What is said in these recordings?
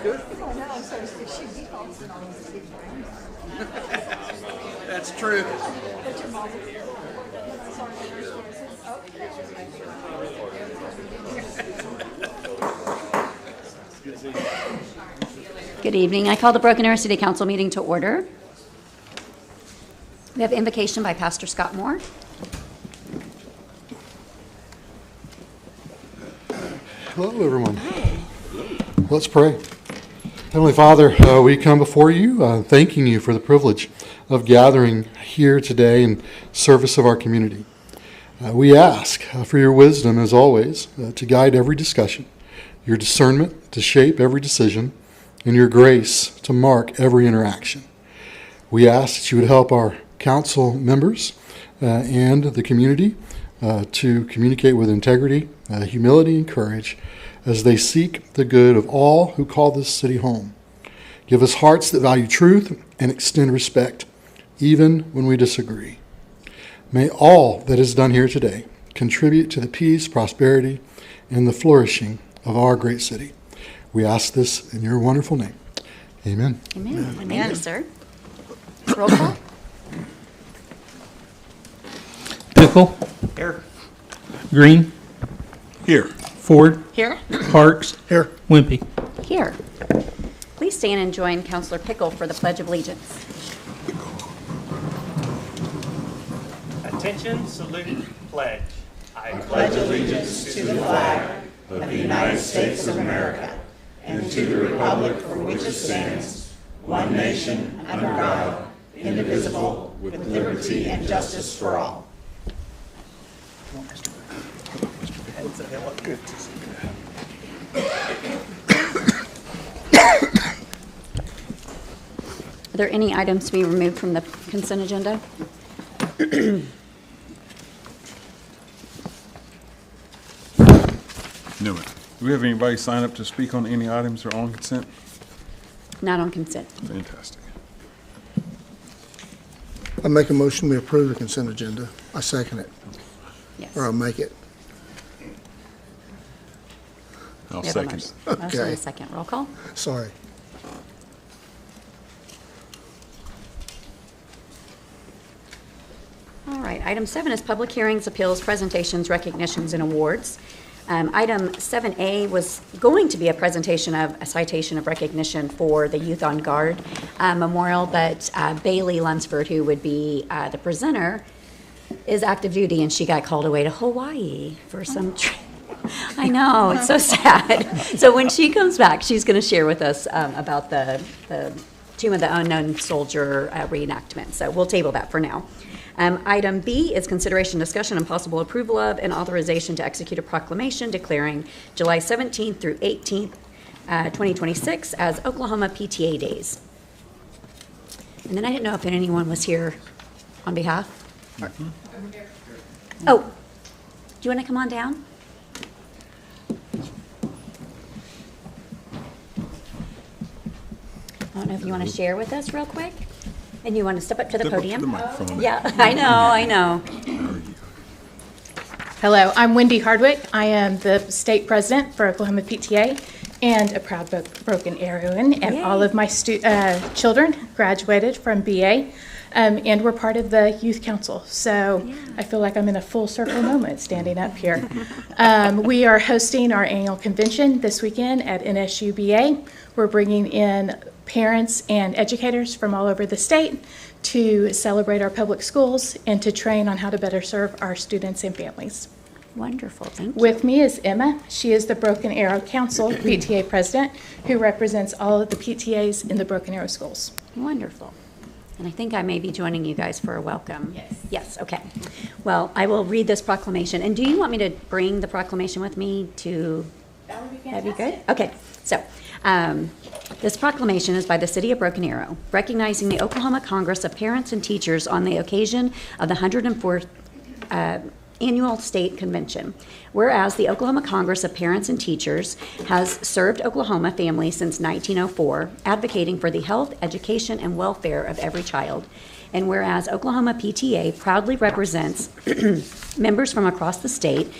good. Oh, no, so she defaults and always big brains. That's true. But your mom Good evening. I call the Broken Arrow City Council meeting to order. We have invocation by Pastor Scott Moore. Hello, everyone. Let's pray. Heavenly Father, we come before you thanking you for the privilege of gathering here today in service of our community. We ask for your wisdom, as always, to guide every discussion, your discernment to shape every decision, and your grace to mark every interaction. We ask that you would help our council members and the community to communicate with integrity, humility, and courage as they seek the good of all who call this city home. Give us hearts that value truth and extend respect, even when we disagree. May all that is done here today contribute to the peace, prosperity, and the flourishing of our great city. We ask this in your wonderful name. Amen. Amen. Thank you, sir. Roll call. Pickle. Here. Green. Here. Ford. Here. Parks. Here. Wimpy. Here. Please stand and join Councilor Pickle for the Pledge of Allegiance. Attention, salute, pledge. I pledge allegiance to the flag of the United States of America and to the republic for which it stands, one nation, under God, indivisible, with liberty and justice for all. Are there any items to be removed from the consent agenda? Do it. Do we have anybody sign up to speak on any items that are on consent? Not on consent. Fantastic. I make a motion we approve the consent agenda. I second it, Yes. or I'll make it. I'll We have a second. motion. Motion and Okay. a second. Roll call. Sorry. All right. Item 7 is public hearings, appeals, presentations, recognitions, and awards. Item 7A was going to be a presentation of a citation of recognition for the Youth on Guard Memorial, but Bailey Lunsford, who would be the presenter, is active duty, and she got called away to Hawaii for some trip. I know, it's so sad. So when she comes back, she's going to share with us about the Tomb of the Unknown Soldier reenactment. So we'll table that for now. Item B is consideration, discussion, and possible approval of and authorization to execute a proclamation declaring July 17th through 18th, 2026 as Oklahoma PTA Days. And then I didn't know if anyone was here on behalf. Oh, do you want to come on down? I don't know if you want to share with us real quick, and you want to step up to the Step up to podium. the microphone. Yeah, I know. Hello, I'm Wendy Hardwick. I am the state president for Oklahoma PTA and a proud Broken Arrowan, and Yay. all of my children graduated from BA, and we're part of the youth council. So I feel like I'm in a full circle moment standing up here. We are hosting our annual convention this weekend at NSU BA. We're bringing in parents and educators from all over the state to celebrate our public schools and to train on how to better serve our students and families. Wonderful, thank you. With me is Emma. She is the Broken Arrow Council PTA president who represents all of the PTAs in the Broken Arrow schools. Wonderful. And I think I may be joining you guys for a welcome. Yes. Yes, okay. Well, I will read this proclamation. And do you want me to bring the proclamation with me to? That would be fantastic. That'd be good? Okay, so this proclamation is by the City of Broken Arrow, recognizing the Oklahoma Congress of Parents and Teachers on the occasion of the 104th Annual State Convention. Whereas the Oklahoma Congress of Parents and Teachers has served Oklahoma families since 1904, advocating for the health, education, and welfare of every child. And whereas Oklahoma PTA proudly represents members from across the state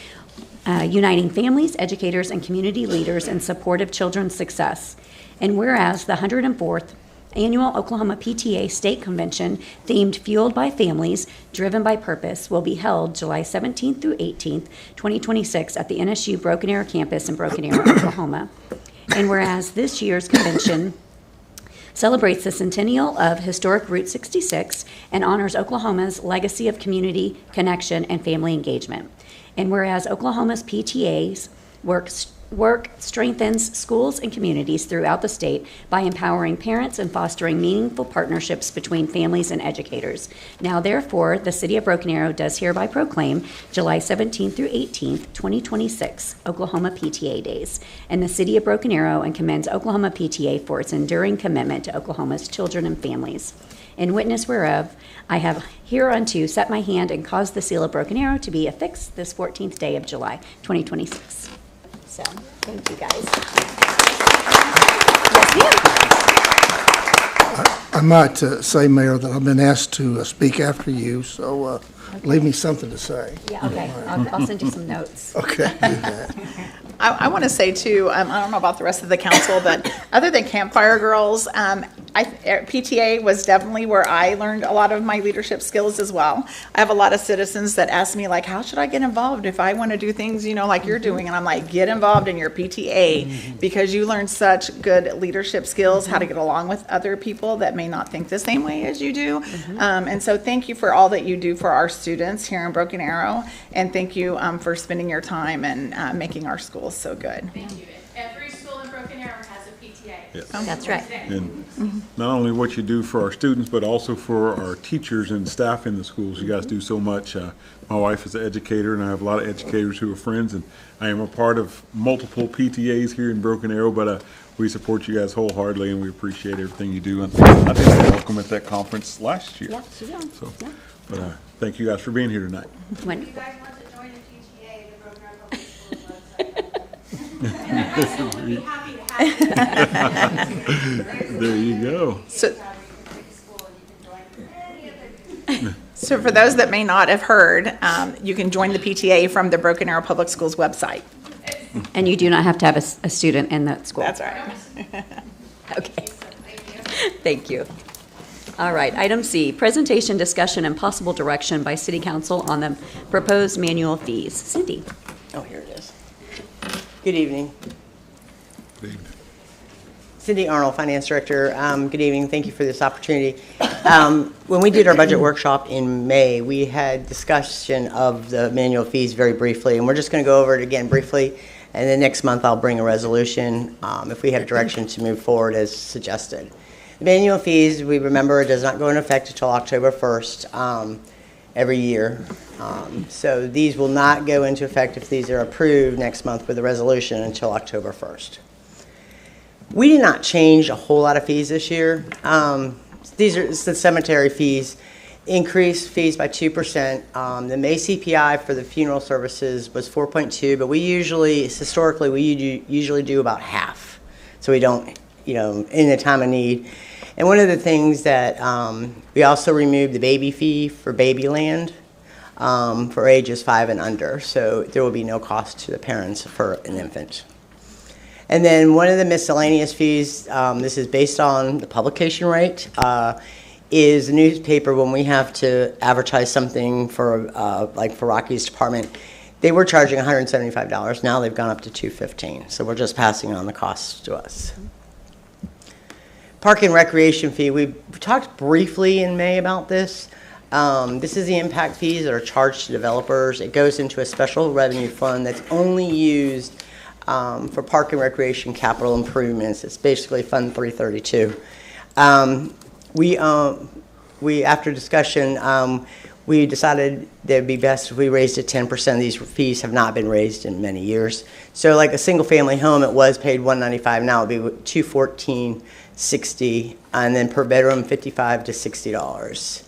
uniting families, educators, and community leaders in support of children's success. And whereas the 104th Annual Oklahoma PTA State Convention, themed Fueled by Families, Driven by Purpose, will be held July 17th through 18th, 2026 at the NSU Broken Arrow campus in Broken Arrow, Oklahoma. And whereas this year's convention celebrates the centennial of historic Route 66 and honors Oklahoma's legacy of community connection and family engagement. And whereas Oklahoma's PTAs work strengthens schools and communities throughout the state by empowering parents and fostering meaningful partnerships between families and educators. Now, therefore, the City of Broken Arrow does hereby proclaim July 17th through 18th, 2026, Oklahoma PTA Days, and the City of Broken Arrow, and commends Oklahoma PTA for its enduring commitment to Oklahoma's children and families. In witness whereof, I have hereunto set my hand and caused the seal of Broken Arrow to be affixed this 14th day of July, 2026. So, thank you, guys. Yes, ma'am. I might say, Mayor, that I've been asked to speak after you, so leave me something to say. Yeah, okay. I'll send you some notes. Okay, do that. I want to say too, I don't know about the rest of the council, but other than Campfire Girls, PTA was definitely where I learned a lot of my leadership skills as well. I have a lot of citizens that ask me like, how should I get involved if I want to do things, like you're doing? And I'm like, get involved in your PTA because you learn such good leadership skills, how to get along with other people that may not think the same way as you do. And so thank you for all that you do for our students here in Broken Arrow. And thank you for spending your time and making our schools so good. Thank you. Every school in Broken Arrow has a PTA. Yes. That's right. And not only what you do for our students, but also for our teachers and staff in the schools. You guys do so much. My wife is an educator, and I have a lot of educators who are friends, and I am a part of multiple PTAs here in Broken Arrow, but we support you guys wholeheartedly, and we appreciate everything you do. And I think I welcome at that conference last year. Yeah, she will. So, Yeah. but thank you guys for being here tonight. Wonderful. If you guys want to join the PTA, the Broken Arrow Public Schools website. We'll be happy to have you. There you go. So for those that may not have heard, you can join the PTA from the Broken Arrow Public Schools website. And you do not have to have a student in that school. That's right. Okay. Thank you. All right, item C, presentation, discussion, and possible direction by City Council on the proposed manual fees. Cindy. Oh, here it is. Good evening. Good evening. Cindy Arnold, Finance Director. Good evening. Thank you for this opportunity. When we did our budget workshop in May, we had discussion of the manual fees very briefly, and we're just going to go over it again briefly. And then next month, I'll bring a resolution if we have direction to move forward as suggested. The manual fees, we remember, it does not go into effect until October 1st every year. So these will not go into effect if these are approved next month with a resolution until October 1st. We did not change a whole lot of fees this year. These are the cemetery fees. Increased fees by 2%. The May CPI for the funeral services was 4.2, but historically, we usually do about half. So we don't, in the time of need. And one of the things that we also removed the baby fee for Babyland for ages 5 and under. So there will be no cost to the parents for an infant. And then one of the miscellaneous fees, this is based on the publication rate, is the newspaper. When we have to advertise something for, like for Rocky's department, they were charging $175. Now they've gone up to $215. So we're just passing on the costs to us. Park and recreation fee. We talked briefly in May about this. This is the impact fees that are charged to developers. It goes into a special revenue fund that's only used for park and recreation capital improvements. It's basically Fund 332. We after discussion, we decided that it'd be best if we raised it 10%. These fees have not been raised in many years. So like a single family home, it was paid $195. Now it'll be $214.60, and then per bedroom, $55 to $60.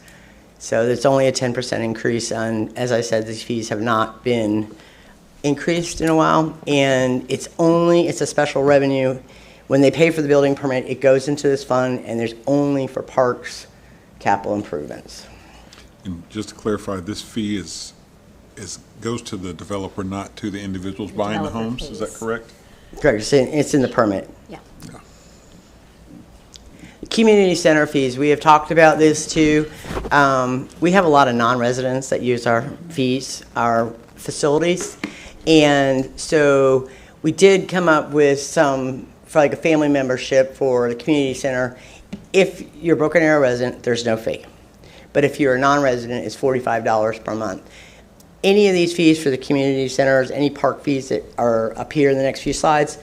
So there's only a 10% increase. And as I said, these fees have not been increased in a while, and it's a special revenue. When they pay for the building permit, it goes into this fund, and there's only for parks capital improvements. And just to clarify, this fee is goes to the developer, not to the individuals buying the developer homes. Is that pays. correct? Correct, it's in the permit. Yeah. Community center fees, we have talked about this too. We have a lot of non-residents that use our fees, our facilities. And so we did come up with some, for like a family membership for the community center. If you're a Broken Arrow resident, there's no fee. But if you're a non-resident, it's $45 per month. Any of these fees for the community centers, any park fees that are up here in the next few slides,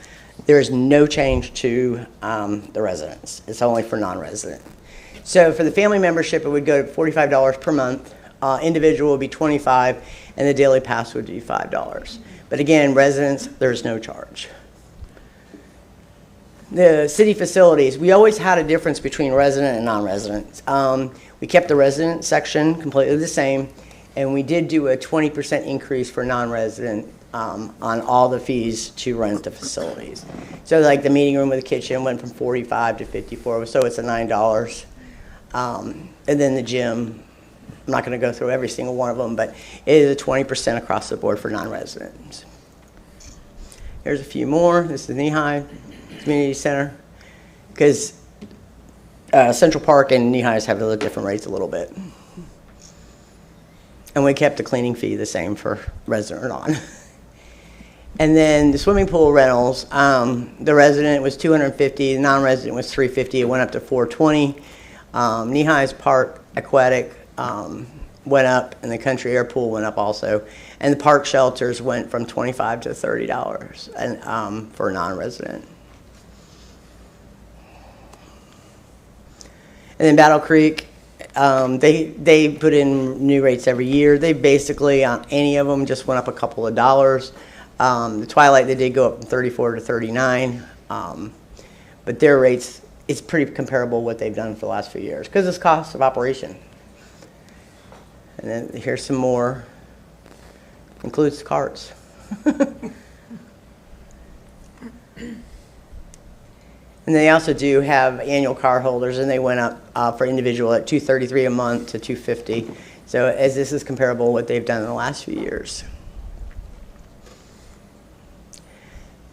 there is no change to the residents. It's only for non-resident. So for the family membership, it would go to $45 per month. Individual would be $25, and the daily pass would be $5. But again, residents, there's no charge. The city facilities, we always had a difference between resident and non-residents. We kept the resident section completely the same, and we did do a 20% increase for non-resident on all the fees to rent the facilities. So like the meeting room with the kitchen went from $45 to $54, so it's a $9. And then the gym, I'm not going to go through every single one of them, but it is a 20% across the board for non-residents. Here's a few more. This is Nehi Community Center, because Central Park and Nehi's have a different rates a little bit. And we kept the cleaning fee the same for resident or non. And then the swimming pool rentals, the resident was $250, the non-resident was $350. It went up to $420. Nehi's Park Aquatic went up, and the country air pool went up also. And the park shelters went from $25 to $30 and, for a non-resident. And then Battle Creek, they put in new rates every year. They basically, on any of them, just went up a couple of dollars. The Twilight, they did go up from 34 to 39. But their rates, it's pretty comparable what they've done for the last few years, because it's cost of operation. And then here's some more. Includes the carts. And they also do have annual car holders, and they went up for individual at $233 a month to $250. So as this is comparable to what they've done in the last few years.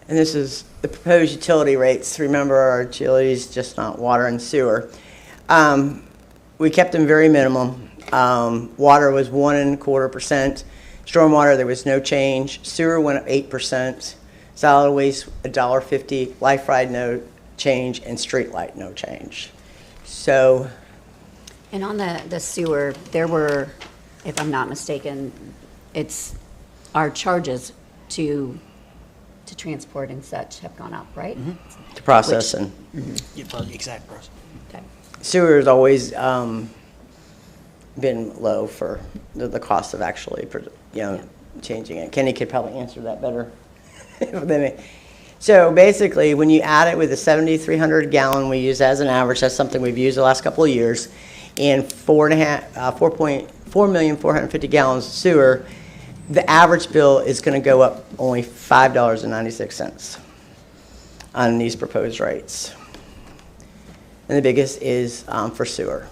And this is the proposed utility rates. Remember, our utilities, just not water and sewer. We kept them very minimum. Water was 1.25%. Stormwater, there was no change. Sewer went up 8%. Solid waste, $1.50. Life ride, no change. And street light, no change. So. And on the sewer, there were, if I'm not mistaken, it's our charges to transport and such have gone up, right? Mm-hmm. To process and. Mm-hmm. Exact process. Okay. Sewer has always been low for the cost of actually, changing it. Kenny could probably answer that better than me. So basically, when you add it with the 7,300 gallon we use as an average, that's something we've used the last couple of years, and 4,450 gallons of sewer, the average bill is going to go up only $5.96 on these proposed rates. And the biggest is for sewer.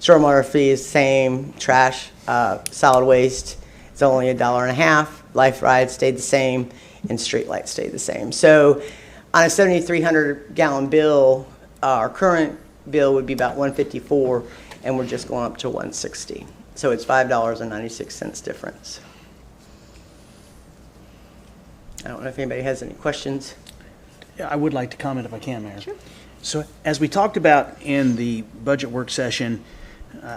Stormwater fee is same, trash, solid waste, it's only $1.50. Life ride stayed the same, and street light stayed the same. So on a 7,300 gallon bill, our current bill would be about $154, and we're just going up to $160. So it's $5.96 difference. I don't know if anybody has any questions. I would like to comment if I can, Mayor. Sure. So as we talked about in the budget work session,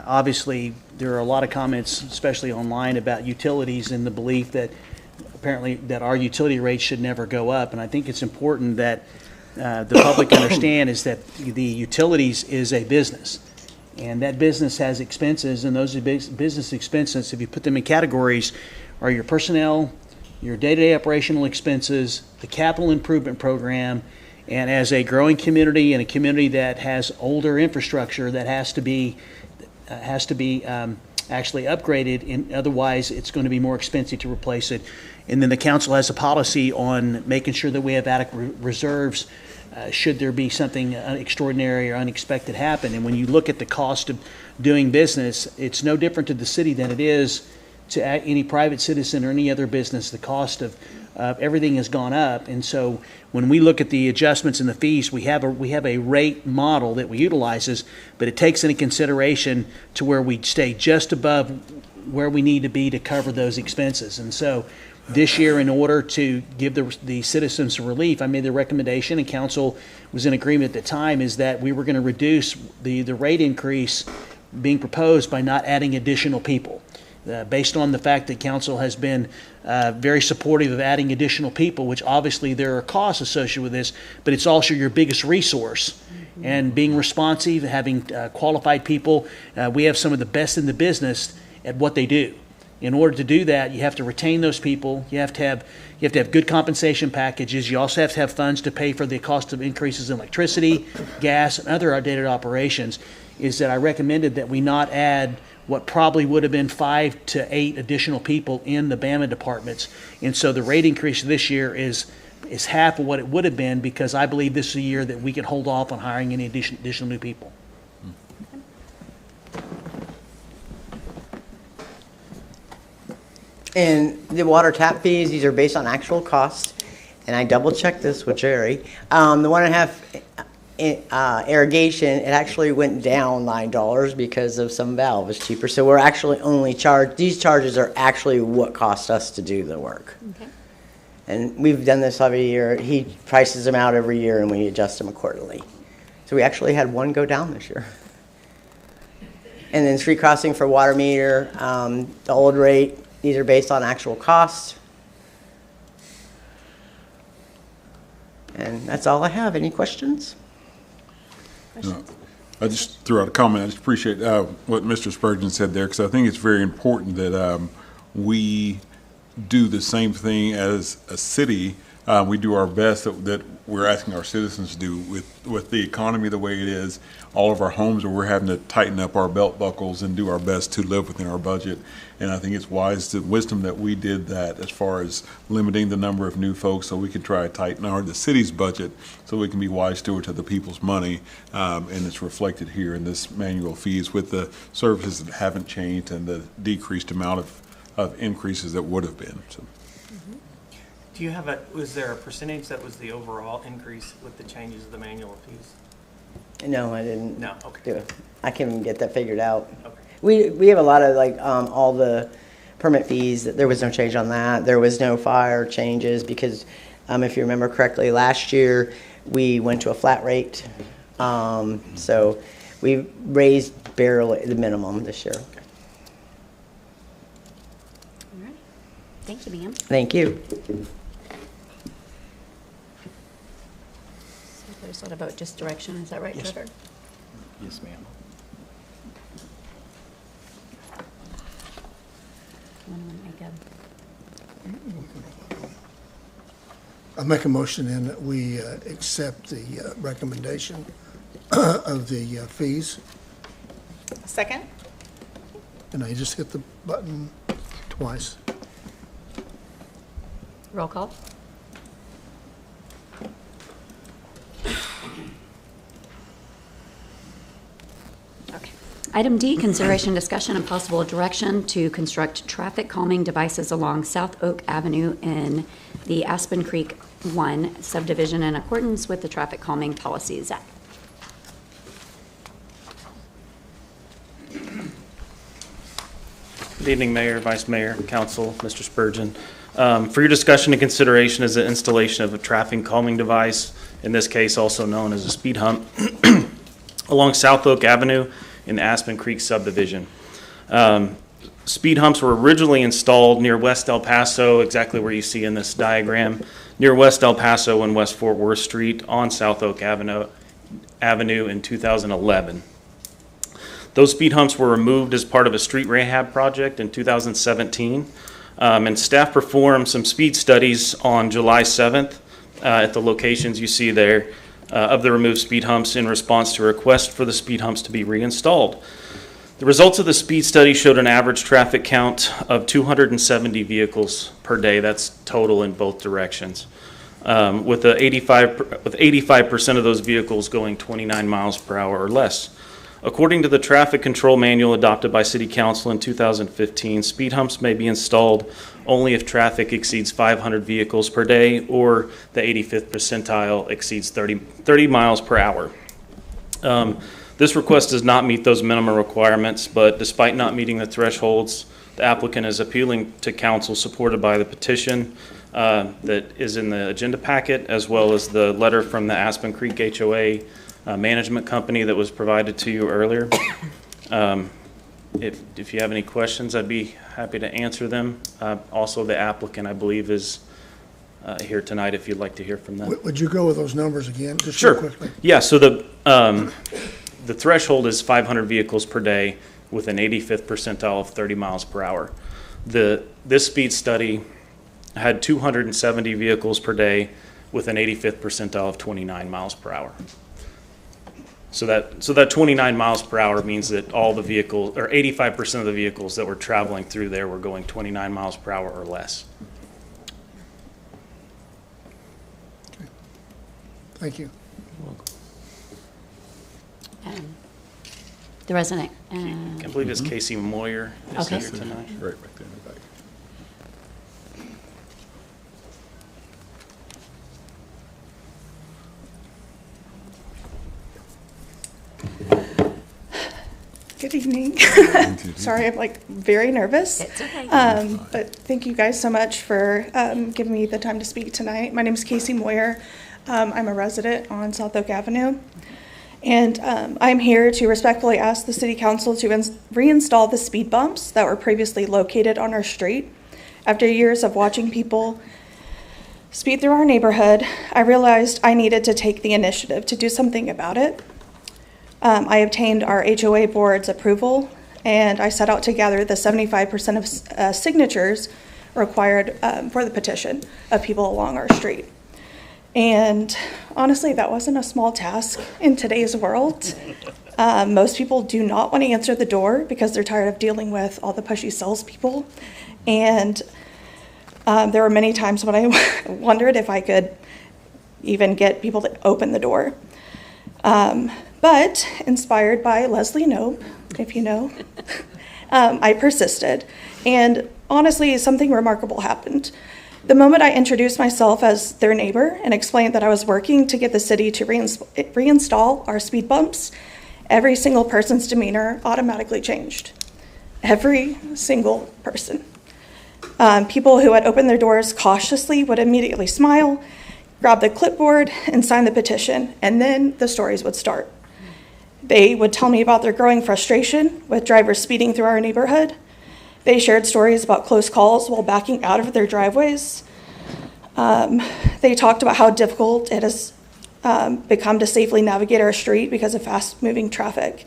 obviously there are a lot of comments, especially online, about utilities and the belief that apparently that our utility rates should never go up. And I think it's important that the public understand is that the utilities is a business. And that business has expenses, and those business expenses, if you put them in categories, are your personnel, your day-to-day operational expenses, the capital improvement program, and as a growing community and a community that has older infrastructure that has to be actually upgraded, and otherwise it's going to be more expensive to replace it. And then the council has a policy on making sure that we have adequate reserves should there be something extraordinary or unexpected happen. And when you look at the cost of doing business, it's no different to the city than it is to any private citizen or any other business. The cost of everything has gone up, and so when we look at the adjustments in the fees, we have a rate model that we utilizes, but it takes into consideration to where we stay just above where we need to be to cover those expenses. And so this year, in order to give the citizens relief, I made the recommendation, and council was in agreement at the time, is that we were going to reduce the rate increase being proposed by not adding additional people. Based on the fact that council has been very supportive of adding additional people, which obviously there are costs associated with this, but it's also your biggest resource. And being responsive, having qualified people, we have some of the best in the business at what they do. In order to do that, you have to retain those people. You have to have good compensation packages. You also have to have funds to pay for the cost of increases in electricity, gas, and other outdated operations. Is that I recommended that we not add what probably would have been 5 to 8 additional people in the BAMA departments. And so the rate increase this year is half of what it would have been, because I believe this is a year that we can hold off on hiring any additional new people. And the water tap fees, these are based on actual cost, and I double-checked this with Jerry. The 1.5 irrigation, it actually went down $9 because of some valve is cheaper. So we're actually only these charges are actually what cost us to do the work. Okay. And we've done this every year. He prices them out every year, and we adjust them accordingly. So we actually had one go down this year. And then street crossing for water meter, the old rate, these are based on actual cost. And that's all I have. Any questions? I just threw out a comment. I just appreciate what Mr. Spurgeon said there, because I think it's very important that we do the same thing as a city. We do our best that we're asking our citizens to do with the economy the way it is. All of our homes, where we're having to tighten up our belt buckles and do our best to live within our budget. And I think it's wisdom that we did that, as far as limiting the number of new folks, so we can try to tighten the city's budget, so we can be wise stewards of the people's money. And it's reflected here in this manual fees, with the services that haven't changed and the decreased amount of increases that would have been. So. Do you have was there a percentage that was the overall increase with the changes of the manual fees? No, I didn't. No, okay. Do it. I can get that figured out. Okay. We have a lot of all the permit fees. There was no change on that. There was no fire changes because, if you remember correctly, last year we went to a flat rate. So we raised barely the minimum this year. All right. Thank you, ma'am. Thank you. There's a lot about just direction. Is that right, Yes. Trevor? Yes, ma'am. I make a motion in that we accept the recommendation of the fees, Second? and I just hit the button twice. Roll call. Okay. Item D, consideration, discussion, and possible direction to construct traffic calming devices along South Oak Avenue in the Aspen Creek 1 subdivision in accordance with the traffic calming policies. Zach. Good evening, Mayor, Vice Mayor, Council, Mr. Spurgeon. For your discussion and consideration is the installation of a traffic calming device, in this case also known as a speed hump, along South Oak Avenue in the Aspen Creek subdivision. Speed humps were originally installed near West El Paso, exactly where you see in this diagram, near West El Paso and West Fort Worth Street on South Oak Avenue in 2011. Those speed humps were removed as part of a street rehab project in 2017, and staff performed some speed studies on July 7th at the locations you see there of the removed speed humps in response to a request for the speed humps to be reinstalled. The results of the speed study showed an average traffic count of 270 vehicles per day. That's total in both directions, with 85% of those vehicles going 29 miles per hour or less. According to the traffic control manual adopted by City Council in 2015, speed humps may be installed only if traffic exceeds 500 vehicles per day or the 85th percentile exceeds 30 miles per hour. This request does not meet those minimum requirements, but despite not meeting the thresholds, the applicant is appealing to council supported by the petition that is in the agenda packet, as well as the letter from the Aspen Creek HOA management company that was provided to you earlier. If you have any questions, I'd be happy to answer them. Also, the applicant, I believe, is here tonight if you'd like to hear from them. Would you go with those numbers again, just Sure. real quickly? Yeah, so the threshold is 500 vehicles per day with an 85th percentile of 30 miles per hour. This speed study had 270 vehicles per day with an 85th percentile of 29 miles per hour. So that 29 miles per hour means that all the vehicles, or 85% of the vehicles that were traveling through there were going 29 miles per hour or less. Thank you. The resident. I believe it's Casey Moyer is Okay. here tonight. Right back there in the back. Good evening. Sorry, I'm like very nervous. It's okay. But thank you guys so much for giving me the time to speak tonight. My name is Casey Moyer. I'm a resident on South Oak Avenue. And I'm here to respectfully ask the City Council to reinstall the speed bumps that were previously located on our street. After years of watching people speed through our neighborhood, I realized I needed to take the initiative to do something about it. I obtained our HOA board's approval, and I set out to gather the 75% of signatures required for the petition of people along our street. And honestly, that wasn't a small task in today's world. Most people do not want to answer the door because they're tired of dealing with all the pushy salespeople. And there were many times when I wondered if I could even get people to open the door. But inspired by Leslie Knope, if you know, I persisted. And honestly, something remarkable happened. The moment I introduced myself as their neighbor and explained that I was working to get the city to reinstall our speed bumps, every single person's demeanor automatically changed. Every single person. People who had opened their doors cautiously would immediately smile, grab the clipboard, and sign the petition, and then the stories would start. They would tell me about their growing frustration with drivers speeding through our neighborhood. They shared stories about close calls while backing out of their driveways. They talked about how difficult it has become to safely navigate our street because of fast-moving traffic.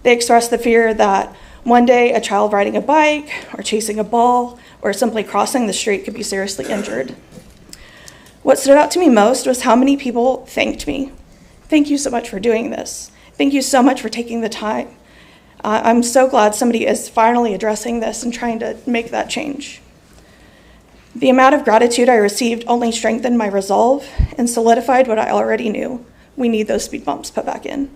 They expressed the fear that one day a child riding a bike or chasing a ball or simply crossing the street could be seriously injured. What stood out to me most was how many people thanked me. Thank you so much for doing this. Thank you so much for taking the time. I'm so glad somebody is finally addressing this and trying to make that change. The amount of gratitude I received only strengthened my resolve and solidified what I already knew. We need those speed bumps put back in.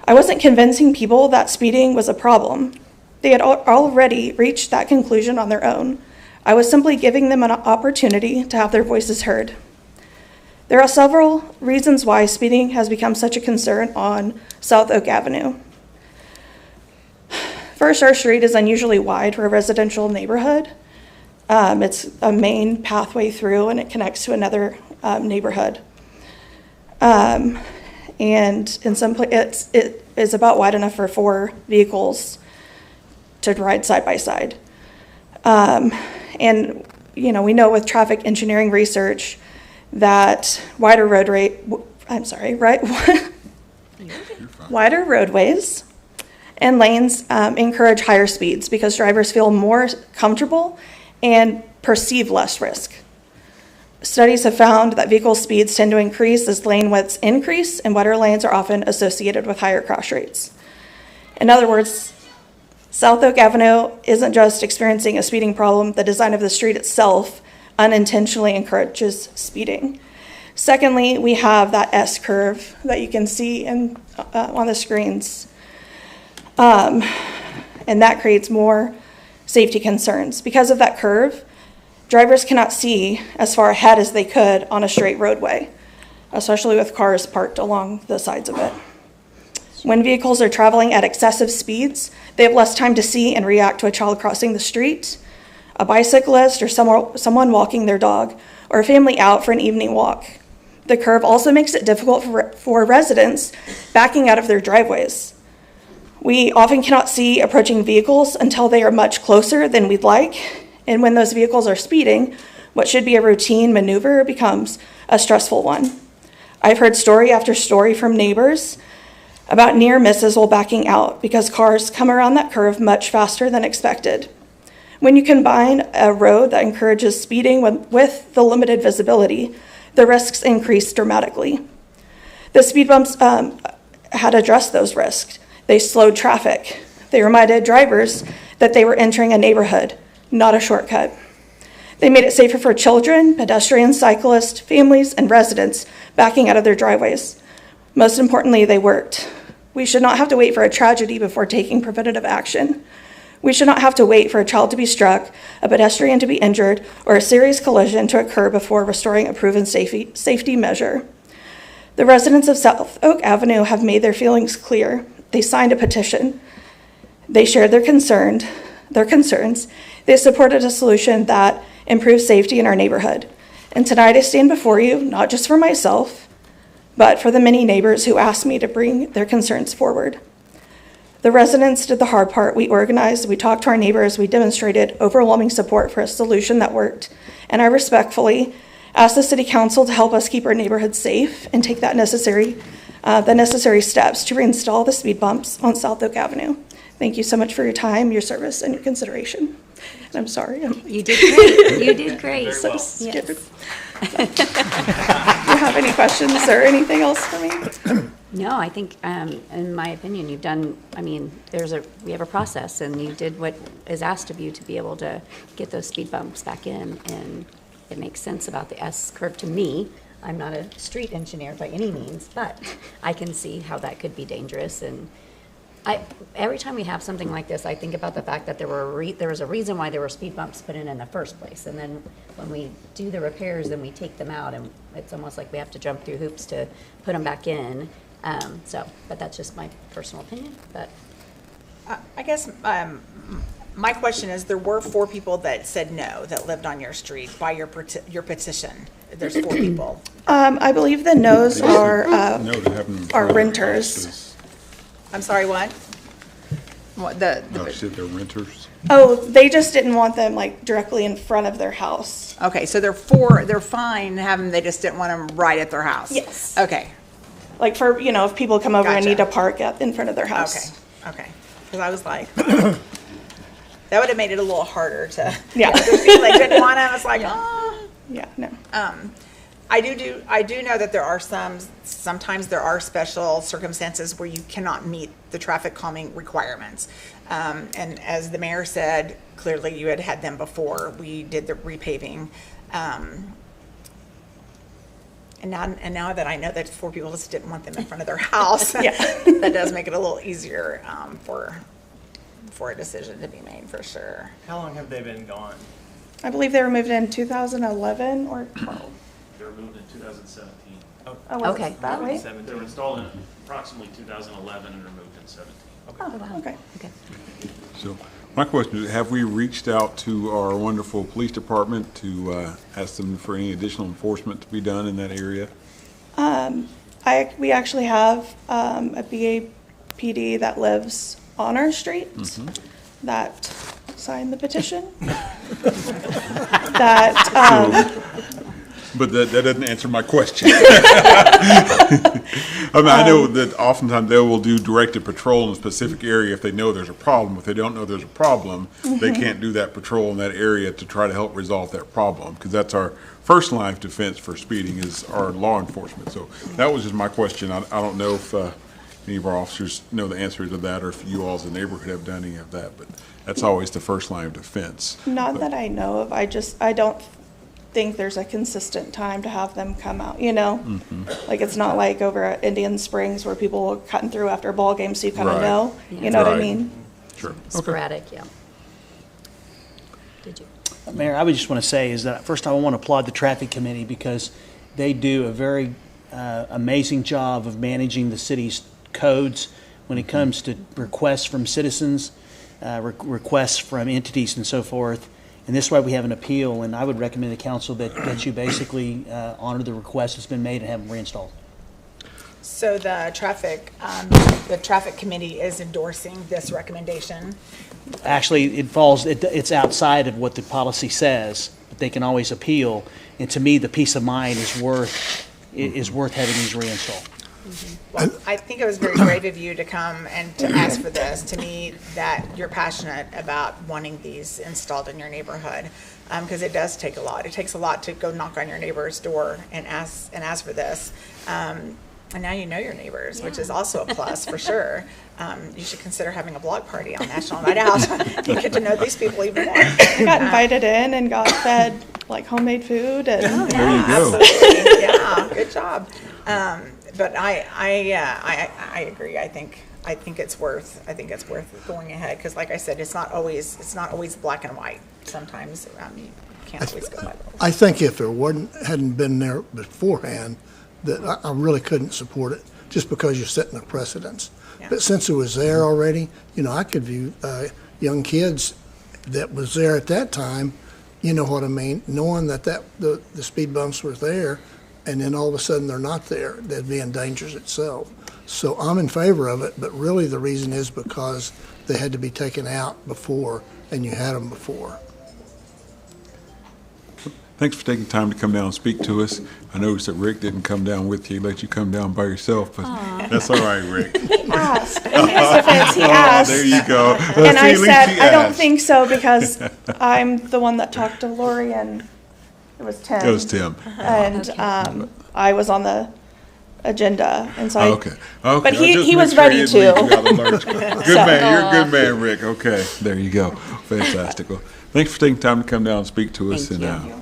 I wasn't convincing people that speeding was a problem. They had already reached that conclusion on their own. I was simply giving them an opportunity to have their voices heard. There are several reasons why speeding has become such a concern on South Oak Avenue. First, our street is unusually wide for a residential neighborhood. It's a main pathway through, and it connects to another neighborhood. And in some places, it is about wide enough for 4 vehicles to ride side by side. And you know, we know with traffic engineering research that wider roadways and lanes encourage higher speeds because drivers feel more comfortable and perceive less risk. Studies have found that vehicle speeds tend to increase as lane widths increase, and wider lanes are often associated with higher crash rates. In other words, South Oak Avenue isn't just experiencing a speeding problem, the design of the street itself unintentionally encourages speeding. Secondly, we have that S curve that you can see on the screens. And that creates more safety concerns. Because of that curve, drivers cannot see as far ahead as they could on a straight roadway, especially with cars parked along the sides of it. When vehicles are traveling at excessive speeds, they have less time to see and react to a child crossing the street, a bicyclist, or someone walking their dog, or a family out for an evening walk. The curve also makes it difficult for residents backing out of their driveways. We often cannot see approaching vehicles until they are much closer than we'd like, and when those vehicles are speeding, what should be a routine maneuver becomes a stressful one. I've heard story after story from neighbors about near misses while backing out because cars come around that curve much faster than expected. When you combine a road that encourages speeding with the limited visibility, the risks increase dramatically. The speed bumps had addressed those risks. They slowed traffic. They reminded drivers that they were entering a neighborhood, not a shortcut. They made it safer for children, pedestrians, cyclists, families, and residents backing out of their driveways. Most importantly, they worked. We should not have to wait for a tragedy before taking preventative action. We should not have to wait for a child to be struck, a pedestrian to be injured, or a serious collision to occur before restoring a proven safety measure. The residents of South Oak Avenue have made their feelings clear. They signed a petition. They shared their concerns. They supported a solution that improves safety in our neighborhood. And tonight I stand before you, not just for myself, but for the many neighbors who asked me to bring their concerns forward. The residents did the hard part. We organized, we talked to our neighbors, we demonstrated overwhelming support for a solution that worked. And I respectfully ask the City Council to help us keep our neighborhood safe and take the necessary steps to reinstall the speed bumps on South Oak Avenue. Thank you so much for your time, your service, and your consideration. And I'm sorry. You did great. You did great. So Well. scared. Yes. Do you have any questions or anything else for me? No, I think, in my opinion, you've done, we have a process, and you did what is asked of you to be able to get those speed bumps back in, and it makes sense about the S curve to me. I'm not a street engineer by any means, but I can see how that could be dangerous, and every time we have something like this, I think about the fact that there was a reason why there were speed bumps put in the first place. And then when we do the repairs, then we take them out, and it's almost like we have to jump through hoops to put them back in. But that's just my personal opinion. But I guess my question is, there were 4 people that said no that lived on your street by your petition. There's 4 people. I believe the no's are No, to have them in front of their renters. houses. I'm sorry, what? What, No, she said they're renters. Oh, they just didn't want them like directly in front of their house. Okay, so they're fine having, they just didn't want them right at their house? Yes. Okay, Like for, if people come over and Gotcha. need to park in front of their house. okay. Because I was like, that would have made it a little harder to, Yeah. the people that didn't want them, it's like, oh. Yeah, no. I do know that sometimes there are special circumstances where you cannot meet the traffic calming requirements. And as the mayor said, clearly you had them before we did the repaving. And now that I know that 4 people just didn't want them in front of their house, Yeah. that does make it a little easier for a decision to be made, for sure. How long have they been gone? I believe they were moved in 2011 or 12. They were moved in 2017. Oh, was it Okay. that way? They were installed in approximately 2011 and removed in 17. Oh, okay. okay. So my question is, have we reached out to our wonderful police department to ask them for any additional enforcement to be done in that area? We actually have a BAPD that lives on our street that signed the petition. But that doesn't answer my question. I know that oftentimes they will do directed patrol in a specific area if they know there's a problem. If they don't know there's a problem, they can't do that patrol in that area to try to help resolve that problem, because that's our first line of defense for speeding is our law enforcement. So that was just my question. I don't know if any of our officers know the answer to that, or if you all as a neighborhood have done any of that, but that's always the first line of defense. Not that I know of. I think there's a consistent time to have them come out, you know? Like, it's not like over at Indian Springs where people are cutting through after a ball game, so you kind of Right. know, you know what I Right. mean? Sure. Sporadic, yeah. Did you? Mayor, I would just want to say is that, first I want to applaud the traffic committee because they do a very amazing job of managing the city's codes when it comes to requests from citizens, requests from entities and so forth. And this way we have an appeal, and I would recommend the council that you basically honor the request that's been made and have them reinstalled. So the traffic committee is endorsing this recommendation. Actually, it's outside of what the policy says, but they can always appeal. And to me, the peace of mind is worth having these reinstalled. Well, I think it was very brave of you to come and to ask for this. To me, that you're passionate about wanting these installed in your neighborhood, because it does take a lot. It takes a lot to go knock on your neighbor's door and ask for this. And now you know your neighbors, which is also a plus for sure. You should consider having a block party on National Night Out. You get to know these people even more. I got invited in and got fed like homemade food and There you go. Absolutely. Yeah, good job. But I agree. I think it's worth going ahead, because like I said, it's not always black and white. Sometimes you can't always go by those. I think if there hadn't been there beforehand, that I really couldn't support it, just because you're setting a precedence. Yeah. But since it was there already, I could view young kids that was there at that time, you know what I mean, knowing that the speed bumps were there, and then all of a sudden they're not there, that'd be endangers itself. So I'm in favor of it, but really the reason is because they had to be taken out before, and you had them before. Thanks for taking time to come down and speak to us. I noticed that Rick didn't come down with you. He let you come down by yourself, but that's all right, Rick. he asked. In his defense, he asked. There you go. And I See, at least said, he I don't asked. think so, because I'm the one that talked to Lori, and it was Tim. It was Tim. And I was on the agenda, and so I. Okay. Okay. But I'll just he make was sure ready he didn't leave to. you out of the lurch. Good man. You're a good man, Rick. Okay. There you go. Fantastic. Well, thanks for taking time to come down and speak to us. Thank and you.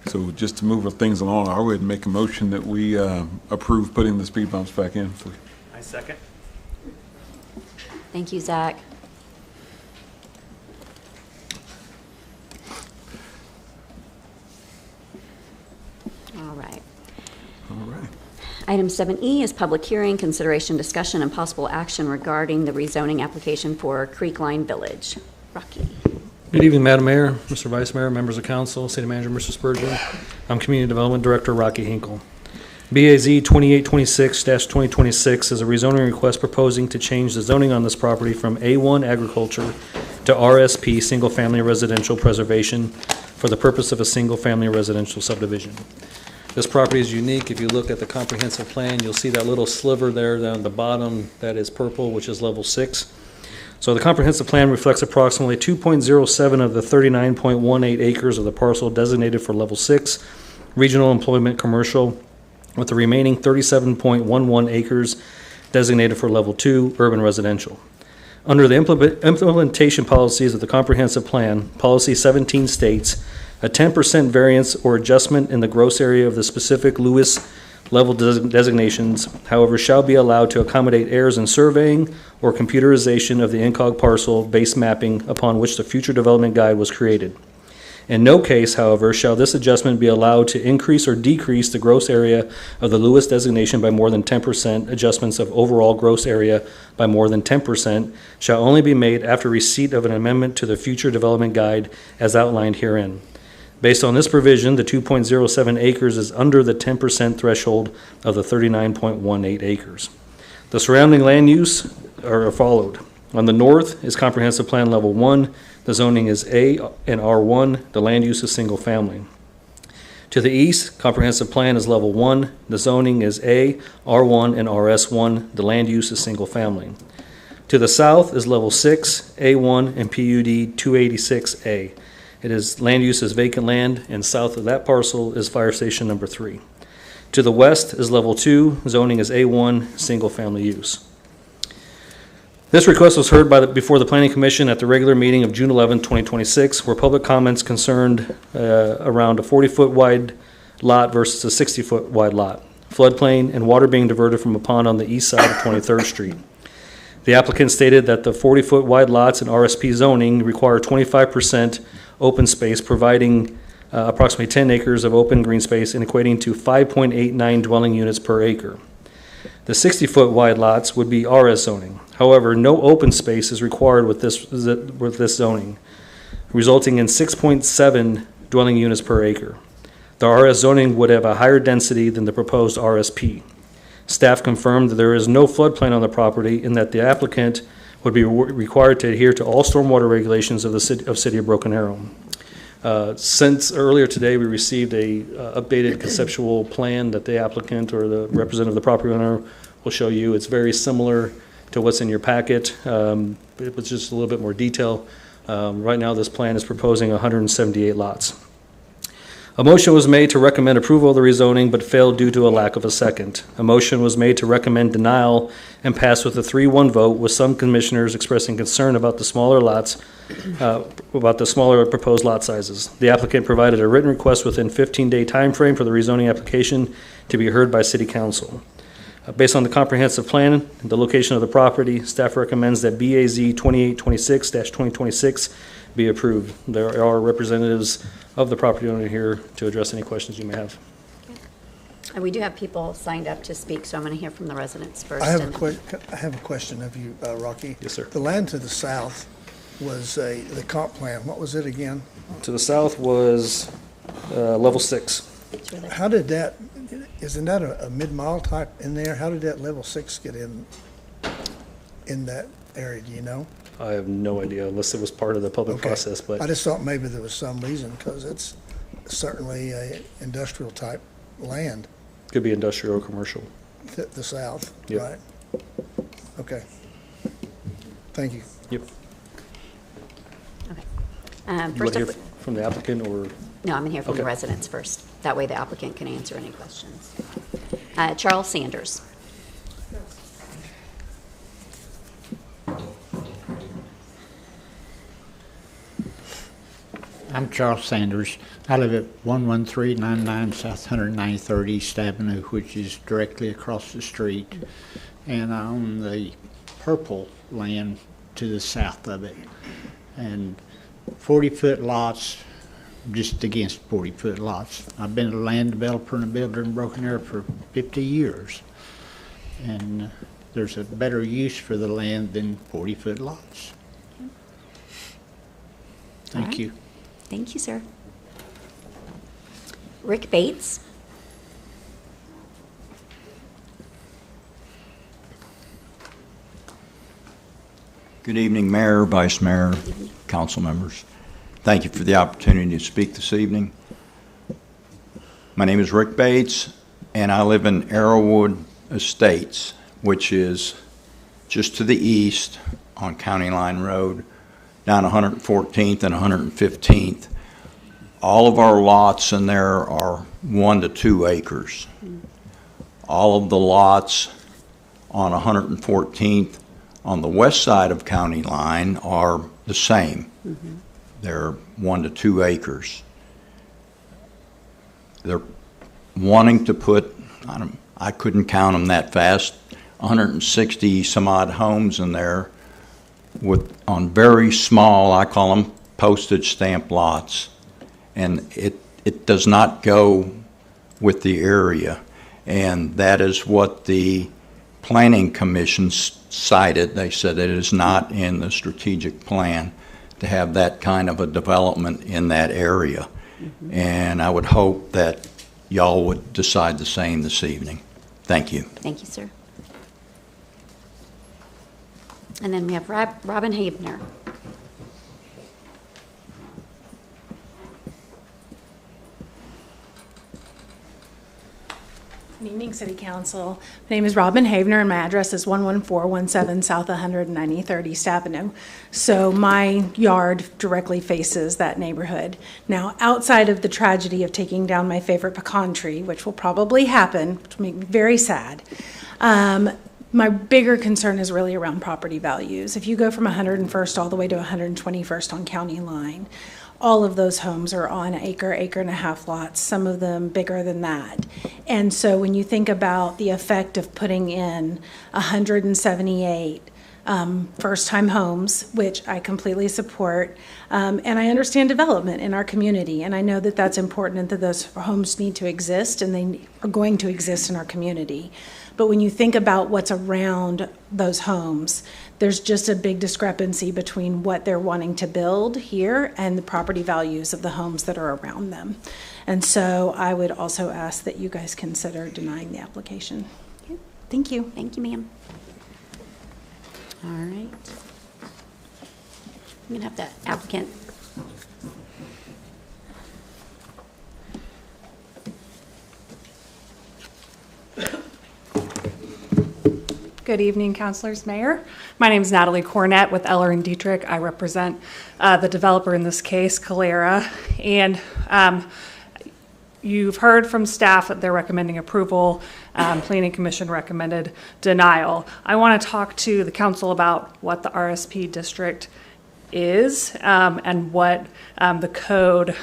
So just to move things along, I would make a motion that we approve putting the speed bumps back in. I second. Thank you, Zach. All right. All right. Item 7E is public hearing, consideration, discussion, and possible action regarding the rezoning application for Creekline Village. Rocky. Good evening, Madam Mayor, Mr. Vice Mayor, members of council, City Manager, Mr. Spurgeon. I'm Community Development Director BAZ 2826-2026 is a rezoning request proposing to change the zoning on this property from A1 agriculture to RSP single family residential preservation for the purpose of a single family residential subdivision. This property is unique. If you look at the comprehensive plan, you'll see that little sliver there down at the bottom that is purple, which is level 6. So the comprehensive plan reflects approximately 2.07 of the 39.18 acres of the parcel designated for level 6 regional employment commercial, with the remaining 37.11 acres designated for level 2 urban residential. Under the implementation policies of the comprehensive plan, policy 17 states a 10% variance or adjustment in the gross area of the specific Lewis level designations, however, shall be allowed to accommodate errors in surveying or computerization of the incog parcel base mapping upon which the future development guide was created. In no case, however, shall this adjustment be allowed to increase or decrease the gross area of the Lewis designation by more than 10%. Adjustments of overall gross area by more than 10% shall only be made after receipt of an amendment to the future development guide as outlined herein. Based on this provision, the 2.07 acres is under the 10% threshold of the 39.18 acres. The surrounding land use are followed. On the north is comprehensive plan level 1. The zoning is A and R1. The land use is single family. To the east, comprehensive plan is level 1. The zoning is A, R1, and RS1. The land use is single family. To the south is level 6, A1, and PUD 286A. It is land use is vacant land, and south of that parcel is fire station number 3. To the west is level 2, zoning is A1, single family use. This request was heard before the Planning Commission at the regular meeting of June 11, 2026, where public comments concerned around a 40-foot wide lot versus a 60-foot wide lot, floodplain, and water being diverted from a pond on the east side of 23rd Street. The applicant stated that the 40-foot wide lots in RSP zoning require 25% open space, providing approximately 10 acres of open green space and equating to 5.89 dwelling units per acre. The 60-foot wide lots would be RS zoning. However, no open space is required with this zoning, resulting in 6.7 dwelling units per acre. The RS zoning would have a higher density than the proposed RSP. Staff confirmed that there is no floodplain on the property and that the applicant would be required to adhere to all stormwater regulations of the City of Broken Arrow. Since earlier today, we received a updated conceptual plan that the applicant or the representative of the property owner will show you. It's very similar to what's in your packet. It was just a little bit more detail. Right now, this plan is proposing 178 lots. A motion was made to recommend approval of the rezoning, but failed due to a lack of a second. A motion was made to recommend denial and passed with a 3-1 vote, with some commissioners expressing concern about the smaller lots, about the smaller proposed lot sizes. The applicant provided a written request within 15-day time frame for the rezoning application to be heard by City Council. Based on the comprehensive plan and the location of the property, staff recommends that BAZ 2826-2026 be approved. There are representatives of the property owner here to address any questions you may have. And we do have people signed up to speak, so I'm going to hear from the residents first. I have a question of you, Rocky. Yes, sir. The land to the south was the comp plan. What was it again? To the south was level 6. How did that, isn't that a mid-mile type in there? How did that level 6 get in that area, do you know? I have no idea unless it was part of the public process, but I just thought maybe there was some reason, because it's certainly a industrial type land. Could be industrial or commercial. The south, Yep. right? Okay. Thank you. Yep. Okay. You want First to hear up, from the applicant or? no, I'm going to hear from the Okay. residents first. That way the applicant can answer any questions. Charles Sanders. I'm Charles Sanders. I live at 11399 South 193rd East Avenue, which is directly across the street. And I own the purple land to the south of it. And 40-foot lots, just against 40-foot lots. I've been a land developer and a builder in Broken Arrow for 50 years. And there's a better use for the land than 40-foot lots. Thank you. Thank you, sir. Rick Bates. Good evening, Mayor, Vice Mayor, council members. Thank you for the opportunity to speak this evening. My name is Rick Bates, and I live in Arrowwood Estates, which is just to the east on County Line Road, down 114th and 115th. All of our lots in there are 1 to 2 acres. All of the lots on 114th on the west side of County Line are the same. They're 1 to 2 acres. They're wanting to put, I couldn't count them that fast, 160 some odd homes in there on very small, I call them postage stamp lots. And it does not go with the area. And that is what the Planning Commission cited. They said it is not in the strategic plan to have that kind of a development in that area. And I would hope that y'all would decide the same this evening. Thank you. Thank you, sir. And then we have Robin Havener. Good evening, City Council. My name is Robin Havener, and my address is 11417 South 193rd East Avenue. So my yard directly faces that neighborhood. Now, outside of the tragedy of taking down my favorite pecan tree, which will probably happen, which will make me very sad, My bigger concern is really around property values. If you go from 101st all the way to 121st on County Line, all of those homes are on acre and a half lots, some of them bigger than that. And so when you think about the effect of putting in 178 first-time homes, which I completely support, and I understand development in our community, and I know that that's important and that those homes need to exist, and they are going to exist in our community. But when you think about what's around those homes, there's just a big discrepancy between what they're wanting to build here and the property values of the homes that are around them. And so I would also ask that you guys consider denying the application. Okay. Thank you. Thank you, ma'am. All right. I'm going to have the applicant. Good evening, councilors, mayor. My name is Natalie Cornett with Eller and Dietrich. I represent the developer in this case, Calera. And you've heard from staff that they're recommending approval. Planning Commission recommended denial. I want to talk to the council about what the RSP district is and what the code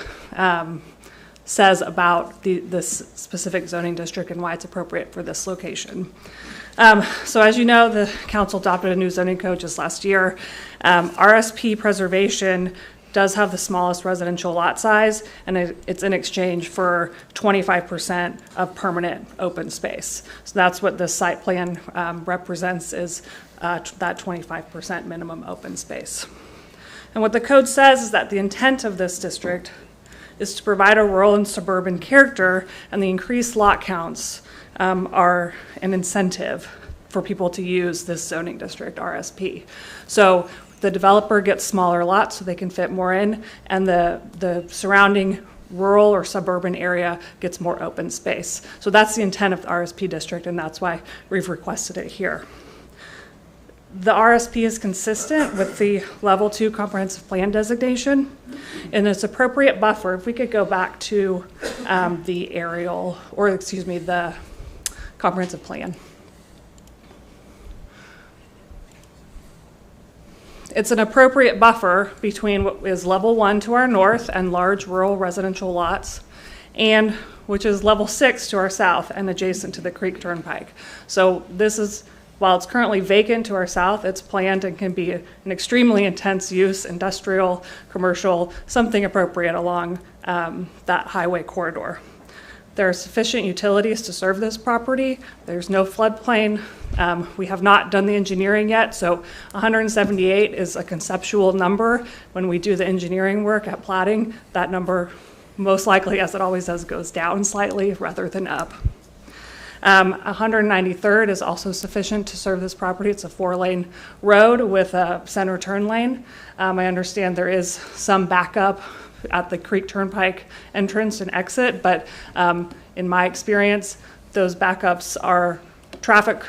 says about this specific zoning district and why it's appropriate for this location. So as you know, the council adopted a new zoning code just last year. RSP preservation does have the smallest residential lot size, and it's in exchange for 25% of permanent open space. So that's what the site plan represents, is that 25% minimum open space. And what the code says is that the intent of this district is to provide a rural and suburban character, and the increased lot counts are an incentive for people to use this zoning district, RSP. So the developer gets smaller lots so they can fit more in, and the surrounding rural or suburban area gets more open space. So that's the intent of the RSP district, and that's why we've requested it here. The RSP is consistent with the Level 2 Comprehensive Plan designation, and its appropriate buffer, if we could go back to the aerial, or excuse me, the comprehensive plan. It's an appropriate buffer between what is level 1 to our north and large rural residential lots, and which is level 6 to our south and adjacent to the Creek Turnpike. So this is, while it's currently vacant to our south, it's planned and can be an extremely intense use, industrial, commercial, something appropriate along that highway corridor. There are sufficient utilities to serve this property. There's no floodplain. We have not done the engineering yet, so 178 is a conceptual number. When we do the engineering work at plating, that number most likely, as it always does, goes down slightly rather than up. 193rd is also sufficient to serve this property. It's a 4-lane road with a center turn lane. I understand there is some backup at the Creek Turnpike entrance and exit, but in my experience, those backups are traffic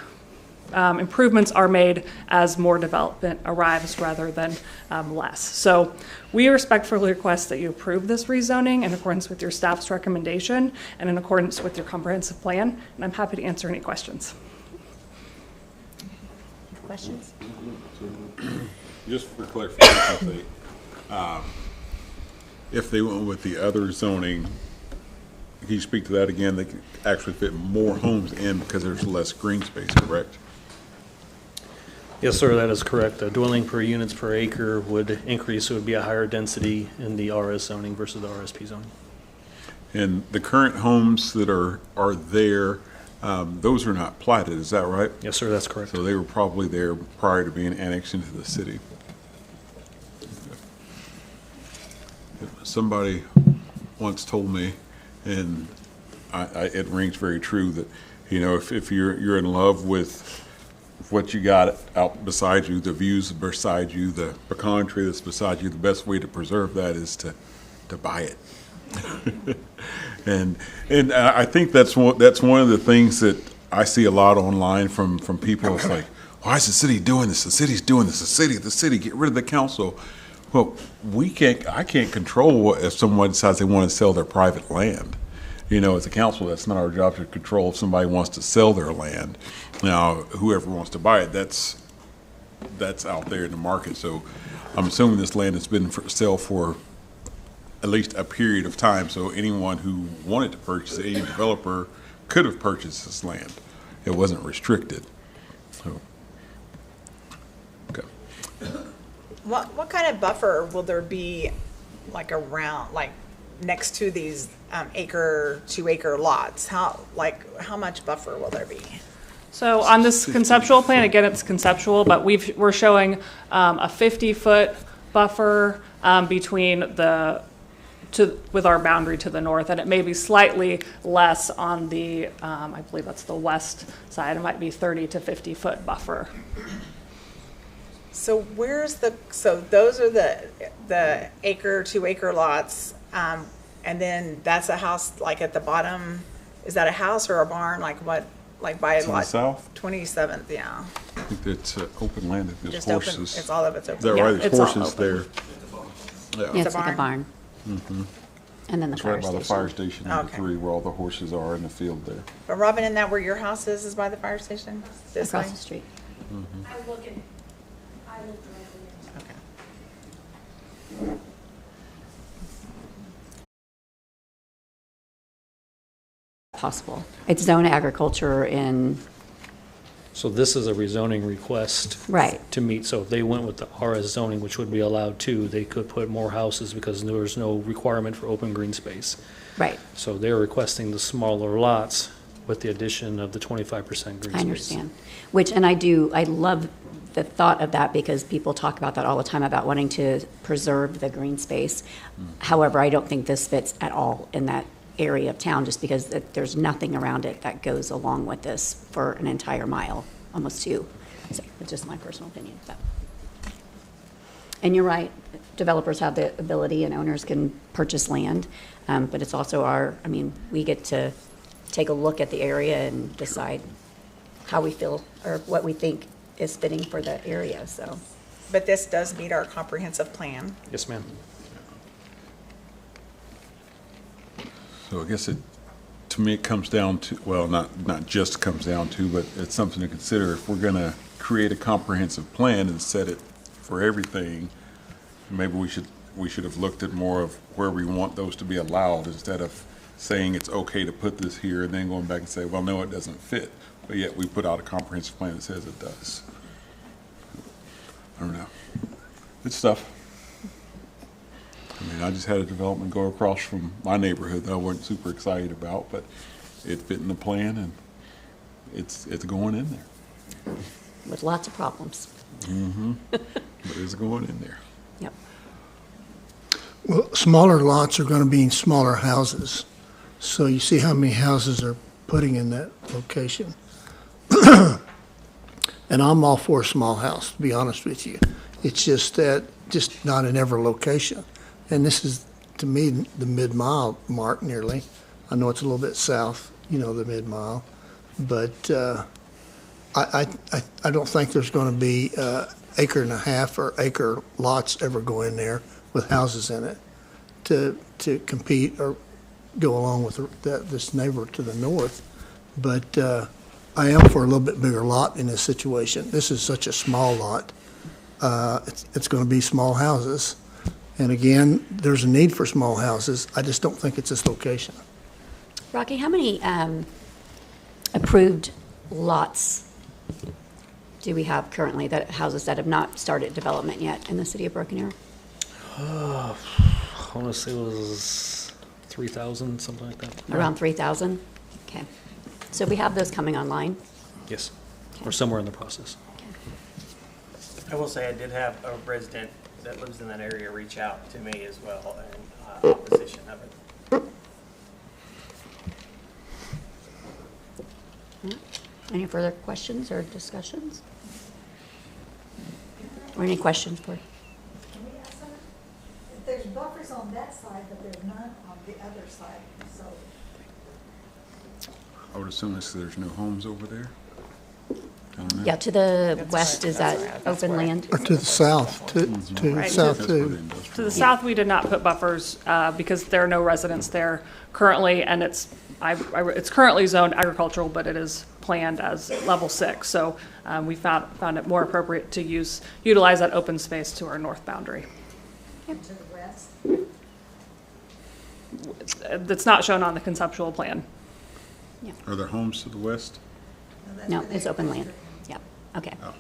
improvements are made as more development arrives rather than less. So we respectfully request that you approve this rezoning in accordance with your staff's recommendation and in accordance with your comprehensive plan, and I'm happy to answer any questions. Questions? Just for clarification's sake, if they went with the other zoning, can you speak to that again? They could actually fit more homes in because there's less green space, correct? Yes, sir, that is correct. The dwelling per units per acre would increase. It would be a higher density in the RS zoning versus the RSP zoning. And the current homes that are there, those are not platted, is that right? Yes, sir, that's correct. So they were probably there prior to being annexed into the city. Somebody once told me, and it rings very true, that, you know, if you're in love with what you got out beside you, the views beside you, the pecan tree that's beside you, the best way to preserve that is to buy it. and I think that's one of the things that I see a lot online from people. It's like, why is the city doing this? The city's doing this. The city, get rid of the council. Well, I can't control if someone decides they want to sell their private land. you know, as a council, that's not our job to control if somebody wants to sell their land. Now, whoever wants to buy it, that's out there in the market. So I'm assuming this land has been for sale for at least a period of time. So anyone who wanted to purchase it, any developer could have purchased this land. It wasn't restricted. So, okay. What kind of buffer will there be, like around, like next to these 2-acre lots? How much buffer will there be? So on this conceptual plan, again, it's conceptual, but we're showing a 50-foot buffer between with our boundary to the north, and it may be slightly less on the, I believe that's the west side. It might be 30 to 50-foot buffer. So those are the 2-acre lots, and then that's a house like at the bottom. Is that a house or a barn? Like what? Like by It's in the lot south? 27th, yeah. I think it's open land. If there's Just horses. open. It's all of it's open. Is that Yeah, right? There's it's all horses open. there. Yeah, it's like a barn. Mm-hmm. And then the It's fire right by the station. fire station, number Okay. 3, where all the horses are in the field there. But Robin, isn't that where your house is by the fire station? This Across way? the street. I look directly into Okay. Possible. It's zone agriculture in, So this is a rezoning request. Right. To meet, so if they went with the RS zoning, which would be allowed too, they could put more houses because there's no requirement for open green space. right, So they're requesting the smaller lots with the addition of the 25% green space. I understand. Which, and I love the thought of that because people talk about that all the time about wanting to preserve the green space. However, I don't think this fits at all in that area of town just because there's nothing around it that goes along with this for an entire mile, almost 2. So it's just my personal opinion. So. And you're right, developers have the ability and owners can purchase land, but it's also we get to take a look at the area and decide how we feel or what we think is fitting for the area, so. But this does meet our comprehensive plan. Yes, ma'am. So I guess to me, it comes down to, well, not just comes down to, but it's something to consider. If we're going to create a comprehensive plan and set it for everything, maybe we should have looked at more of where we want those to be allowed instead of saying it's okay to put this here and then going back and say, well, no, it doesn't fit. But yet we put out a comprehensive plan that says it does. I don't know. Good stuff. I mean, I just had a development go across from my neighborhood that I wasn't super excited about, but it fit in the plan and it's going in there. With lots of problems. Mm-hmm. But it's going in there. Yep. Well, smaller lots are going to be in smaller houses. So you see how many houses are putting in that location. And I'm all for a small house, to be honest with you. It's just that, just not in every location. And this is, to me, the mid-mile mark nearly. I know it's a little bit south, the mid-mile. But I don't think there's going to be acre and a half or acre lots ever go in there with houses in it to compete or go along with this neighbor to the north. But I am for a little bit bigger lot in this situation. This is such a small lot. It's going to be small houses. And again, there's a need for small houses. I just don't think it's this location. Rocky, how many approved lots do we have currently, that houses that have not started development yet in the city of Broken Arrow? I want to say it was 3,000, something like that. Around 3,000? Okay. So we have those coming online? Yes, or somewhere in the process. I will say I did have a resident that lives in that area reach out to me as well in opposition of it. Any further questions or discussions? Or any questions for? There's buffers on that side, but there's none on the other side, so. I would assume there's no homes over there. Yeah, to the west is that open land. Or to the south, to Right. south too. To the south, we did not put buffers because there are no residents there currently, and it's currently zoned agricultural, but it is planned as level 6. So we found it more appropriate to utilize that open space to our north boundary. To the west? That's not shown on the conceptual plan. Are there homes to the west? No, it's open land. Yeah, okay. Oh.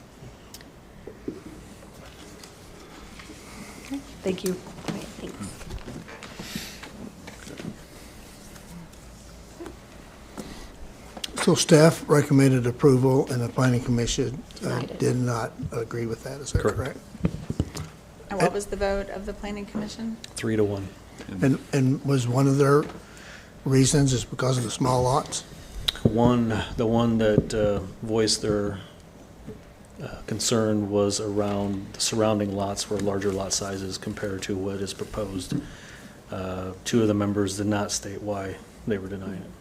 Thank you. All right, thanks. So staff recommended approval, and the planning commission Denied it. did not agree with that, is that correct? And what was the vote of the planning commission? 3-1. And was one of their reasons is because of the small lots? The one that voiced their concern was around the surrounding lots were larger lot sizes compared to what is proposed. 2 of the members did not state why they were denying it.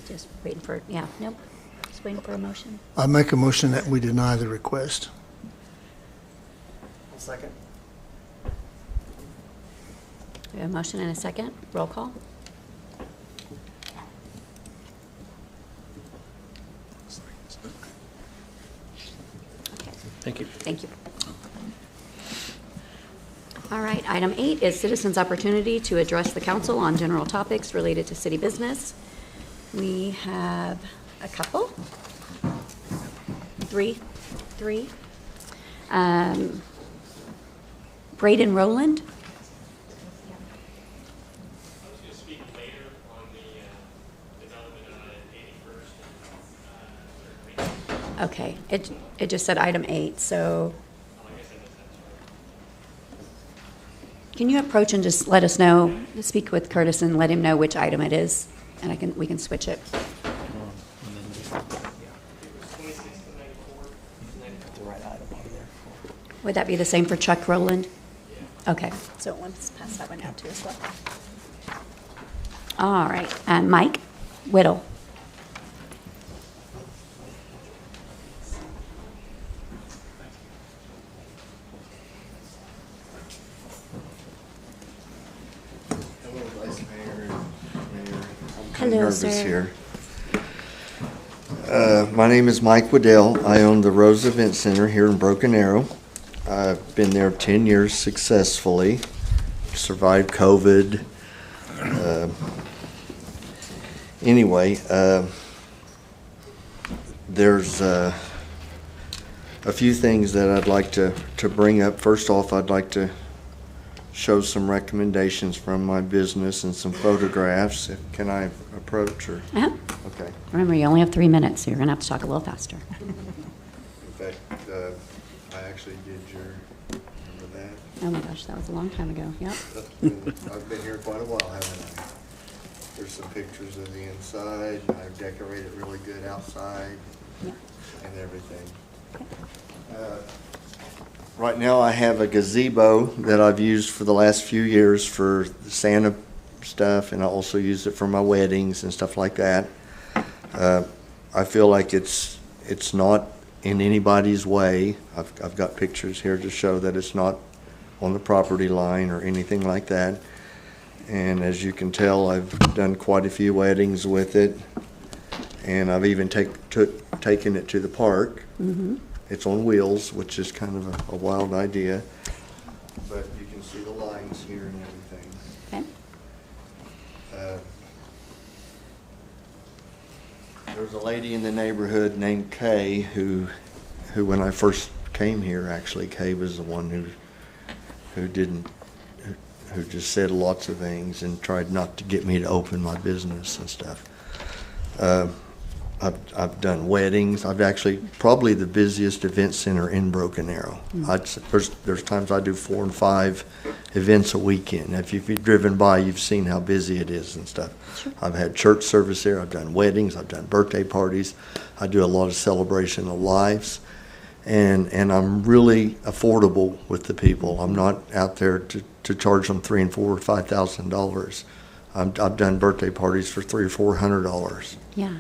Just waiting for, nope, just waiting for a motion. I make a motion that we deny the request. I'll second. We have a motion and a second. Roll call. Okay. Thank you. Thank you. All right, item 8 is citizens' opportunity to address the council on general topics related to city business. We have a couple. Three. Braden Rowland. Okay, it just said item 8, so. Can you approach and just let us know, speak with Curtis and let him know which item it is, and we can switch it. Would that be the same for Chuck Rowland? Okay, so let's pass that one out to us. All right, and Mike Whittle. I'm Hello, nervous sir. here. My name is Mike Waddell. I own the Rose Event Center here in Broken Arrow. I've been there 10 years successfully, survived COVID. Anyway, there's a few things that I'd like to bring up. First off, I'd like to show some recommendations from my business and some photographs. Can I approach or? Uh-huh. Okay. Remember, you only have 3 minutes, so you're going to have to talk a little faster. In fact, I actually did remember that? Oh my gosh, that was a long time ago. Yep. I've been here quite a while, haven't I? There's some pictures of the inside. I've decorated really good outside and everything. Right now I have a gazebo that I've used for the last few years for Santa stuff, and I also use it for my weddings and stuff like that. I feel like it's not in anybody's way. I've got pictures here to show that it's not on the property line or anything like that. And as you can tell, I've done quite a few weddings with it, and I've even taken it to the park. Mm-hmm. It's on wheels, which is kind of a wild idea, but you can see the lines here and everything. Okay. There's a lady in the neighborhood named Kay who when I first came here, actually, Kay was the one who just said lots of things and tried not to get me to open my business and stuff. I've done weddings. I've actually probably the busiest event center in Broken Arrow. There's times I do 4 and 5 events a weekend. If you've driven by, you've seen how busy it is and stuff. Sure. I've had church service there. I've done weddings. I've done birthday parties. I do a lot of celebration of lives. and I'm really affordable with the people. I'm not out there to charge them $3,000 and $4,000 or $5,000. I've done birthday parties for $300 or $400. Yeah.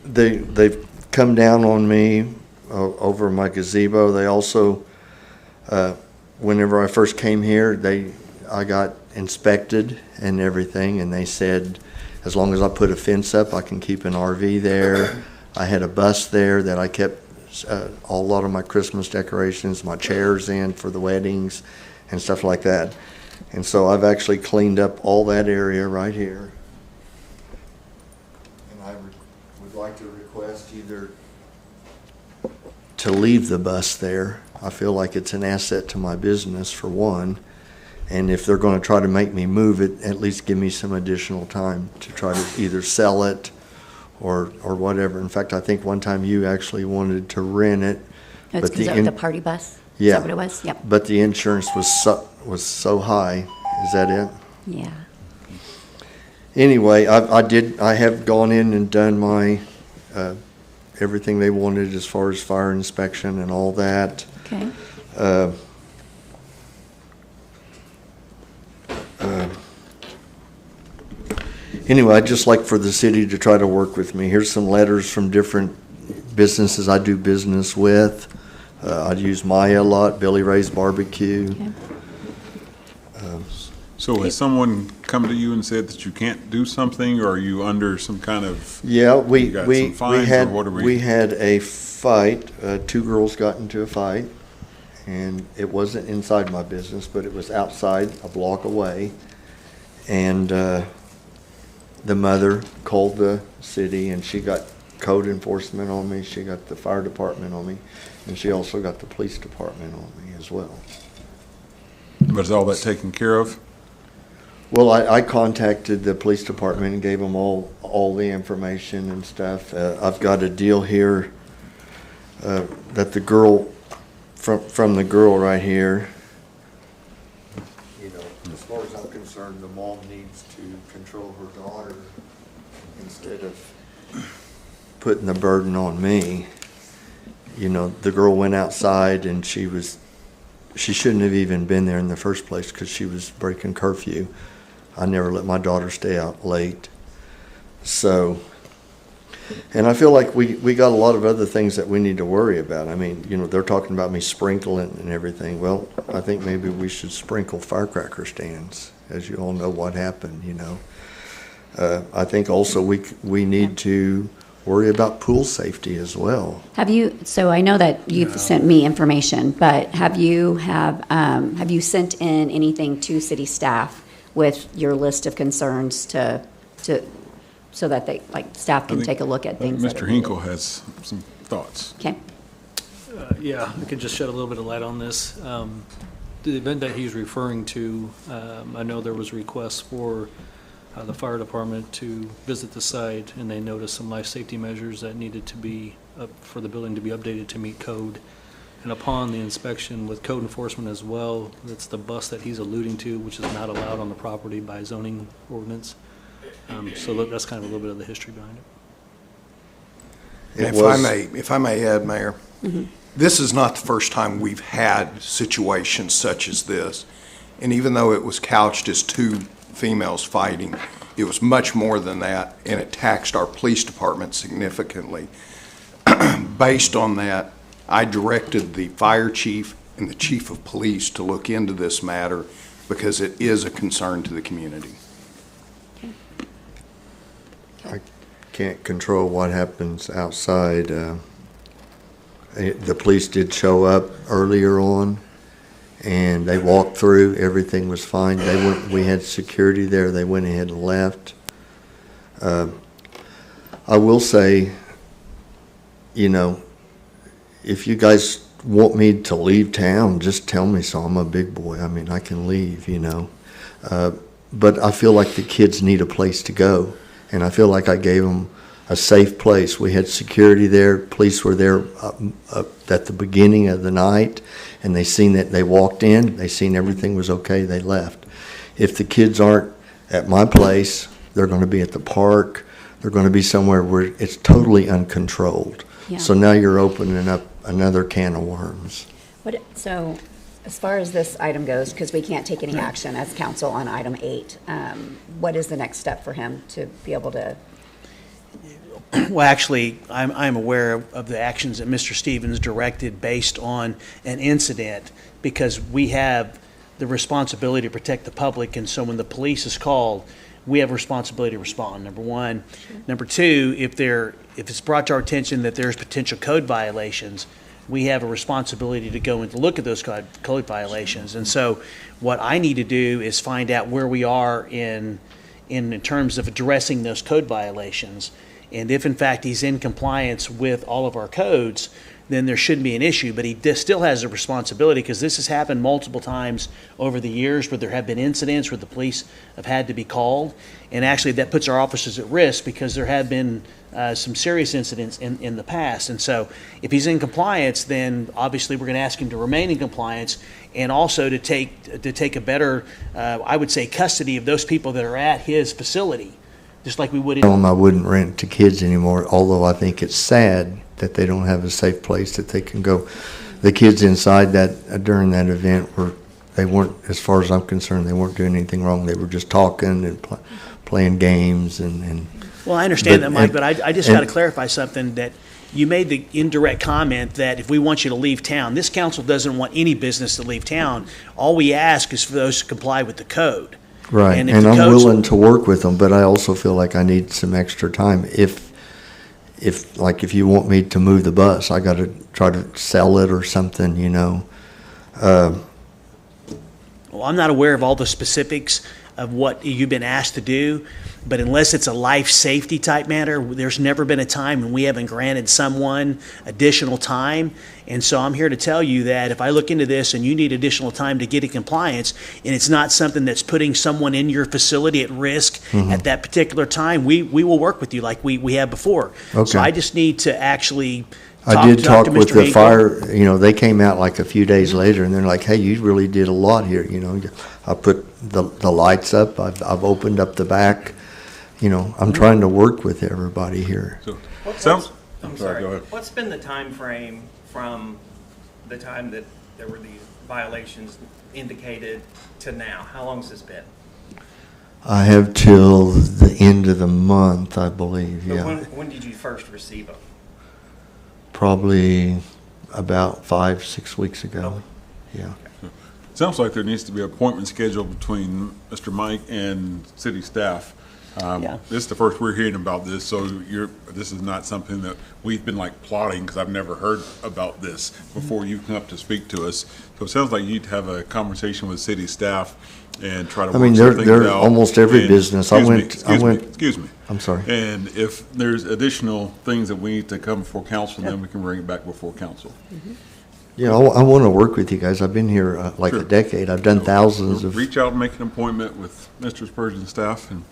They've come down on me over my gazebo. They also, whenever I first came here, I got inspected and everything, and they said, as long as I put a fence up, I can keep an RV there. I had a bus there that I kept a lot of my Christmas decorations, my chairs in for the weddings and stuff like that. And so I've actually cleaned up all that area right here. And I would like to request either to leave the bus there. I feel like it's an asset to my business, for one. And if they're going to try to make me move it, at least give me some additional time to try to either sell it or whatever. In fact, I think one time you actually wanted to rent it. It's because of the party bus? Yeah. Is that what it was? Yep. But the insurance was so high. Is that it? Yeah. Anyway, I have gone in and done my everything they wanted as far as fire inspection and all that. Okay. Anyway, I'd just like for the city to try to work with me. Here's some letters from different businesses I do business with. I'd use Maya a lot, Billy Ray's Barbecue. Okay. So has someone come to you and said that you can't do something, or are you under some kind of? Yeah, you got some fines, or what are we had a fight. Two girls got into a fight, and it wasn't inside my business, but it was outside, a block away. And the mother called the city, and she got code enforcement on me. She got the fire department on me, and she also got the police department on me as well. But is all that taken care of? Well, I contacted the police department and gave them all the information and stuff. I've got a deal here that the girl, from the girl right here, you know, as far as I'm concerned, the mom needs to control her daughter instead of putting the burden on me. You know, the girl went outside and she shouldn't have even been there in the first place because she was breaking curfew. I never let my daughter stay out late. So, and I feel like we got a lot of other things that we need to worry about. I mean, you know, they're talking about me sprinkling and everything. Well, I think maybe we should sprinkle firecracker stands, as you all know what happened, you know. I think also we need to worry about pool safety as well. So I know that you've sent me information, but have you sent in anything to city staff with your list of concerns so that they, like, staff can take a look at things? Mr. Hinkle has some thoughts. Okay. Yeah, I can just shed a little bit of light on this. The event that he's referring to, I know there was requests for the fire department to visit the site, and they noticed some life safety measures that needed to be for the building to be updated to meet code. And upon the inspection with code enforcement as well, that's the bus that he's alluding to, which is not allowed on the property by zoning ordinance. So that's kind of a little bit of the history behind it. If I may add, Mayor, this is not the first time we've had situations such as this. And even though it was couched as two females fighting, it was much more than that, and it taxed our police department significantly. Based on that, I directed the fire chief and the chief of police to look into this matter because it is a concern to the community. I can't control what happens outside. The police did show up earlier on, and they walked through. Everything was fine. We had security there. They went ahead and left. I will say, you know, if you guys want me to leave town, just tell me so. I'm a big boy. I mean, I can leave, you know. But I feel like the kids need a place to go, and I feel like I gave them a safe place. We had security there. Police were there at the beginning of the night, and they seen that they walked in. They seen everything was okay. They left. If the kids aren't at my place, they're going to be at the park. They're going to be somewhere where it's totally uncontrolled. Yeah. So now you're opening up another can of worms. So, as far as this item goes, because we can't take any action as council on item 8, what is the next step for him to be able to? Well, actually, I'm aware of the actions that Mr. Stevens directed based on an incident, because we have the responsibility to protect the public, and so when the police is called, we have a responsibility to respond, number one. Number two, if it's brought to our attention that there's potential code violations, we have a responsibility to go and to look at those code violations. And so what I need to do is find out where we are in terms of addressing those code violations. And if in fact he's in compliance with all of our codes, then there shouldn't be an issue. But he still has a responsibility, because this has happened multiple times over the years where there have been incidents where the police have had to be called. And actually that puts our officers at risk, because there have been some serious incidents in the past. And so if he's in compliance, then obviously we're going to ask him to remain in compliance, and also to take a better, I would say, custody of those people that are at his facility, just like we would in. I wouldn't rent to kids anymore, although I think it's sad that they don't have a safe place that they can go. The kids inside that during that event they weren't, as far as I'm concerned, they weren't doing anything wrong. They were just talking and playing games and. Well, I understand that, Mike, but I just got to clarify something, that you made the indirect comment that if we want you to leave town, this council doesn't want any business to leave town. All we ask is for those to comply with the code. Right, and I'm willing to work with them, but I also feel like I need some extra time. If you want me to move the bus, I got to try to sell it or something, you know. Well, I'm not aware of all the specifics of what you've been asked to do, but unless it's a life safety type matter, there's never been a time when we haven't granted someone additional time. And so I'm here to tell you that if I look into this and you need additional time to get in compliance, and it's not something that's putting someone in your facility at risk at that particular time, we will work with you like we have before. Okay. So I just need to actually I did talk to with Mr. the Hinkle. fire, you know, they came out like a few days later and they're like, hey, you really did a lot here, you know. I put the lights up, I've opened up the back, you know, I'm trying to work with everybody here. I'm sorry, go ahead. What's been the time frame from the time that there were these violations indicated to now? How long has this been? I have till the end of the month, I believe, So yeah. when did you first receive them? Probably about 5-6 weeks ago, yeah. Sounds like there needs to be an appointment scheduled between Mr. Mike and city staff. This is the first we're hearing about this, so this is not something that we've been like plotting, because I've never heard about this before you come up to speak to us. So it sounds like you'd have a conversation with city staff and try to work some things out. They're almost every business. Excuse me. I'm sorry. And if there's additional things that we need to come before council, then we can bring it back before council. Yeah, I want to work with you guys. I've been here like a decade. I've done thousands of. Reach out and make an appointment with Mr. Spurgeon's staff, and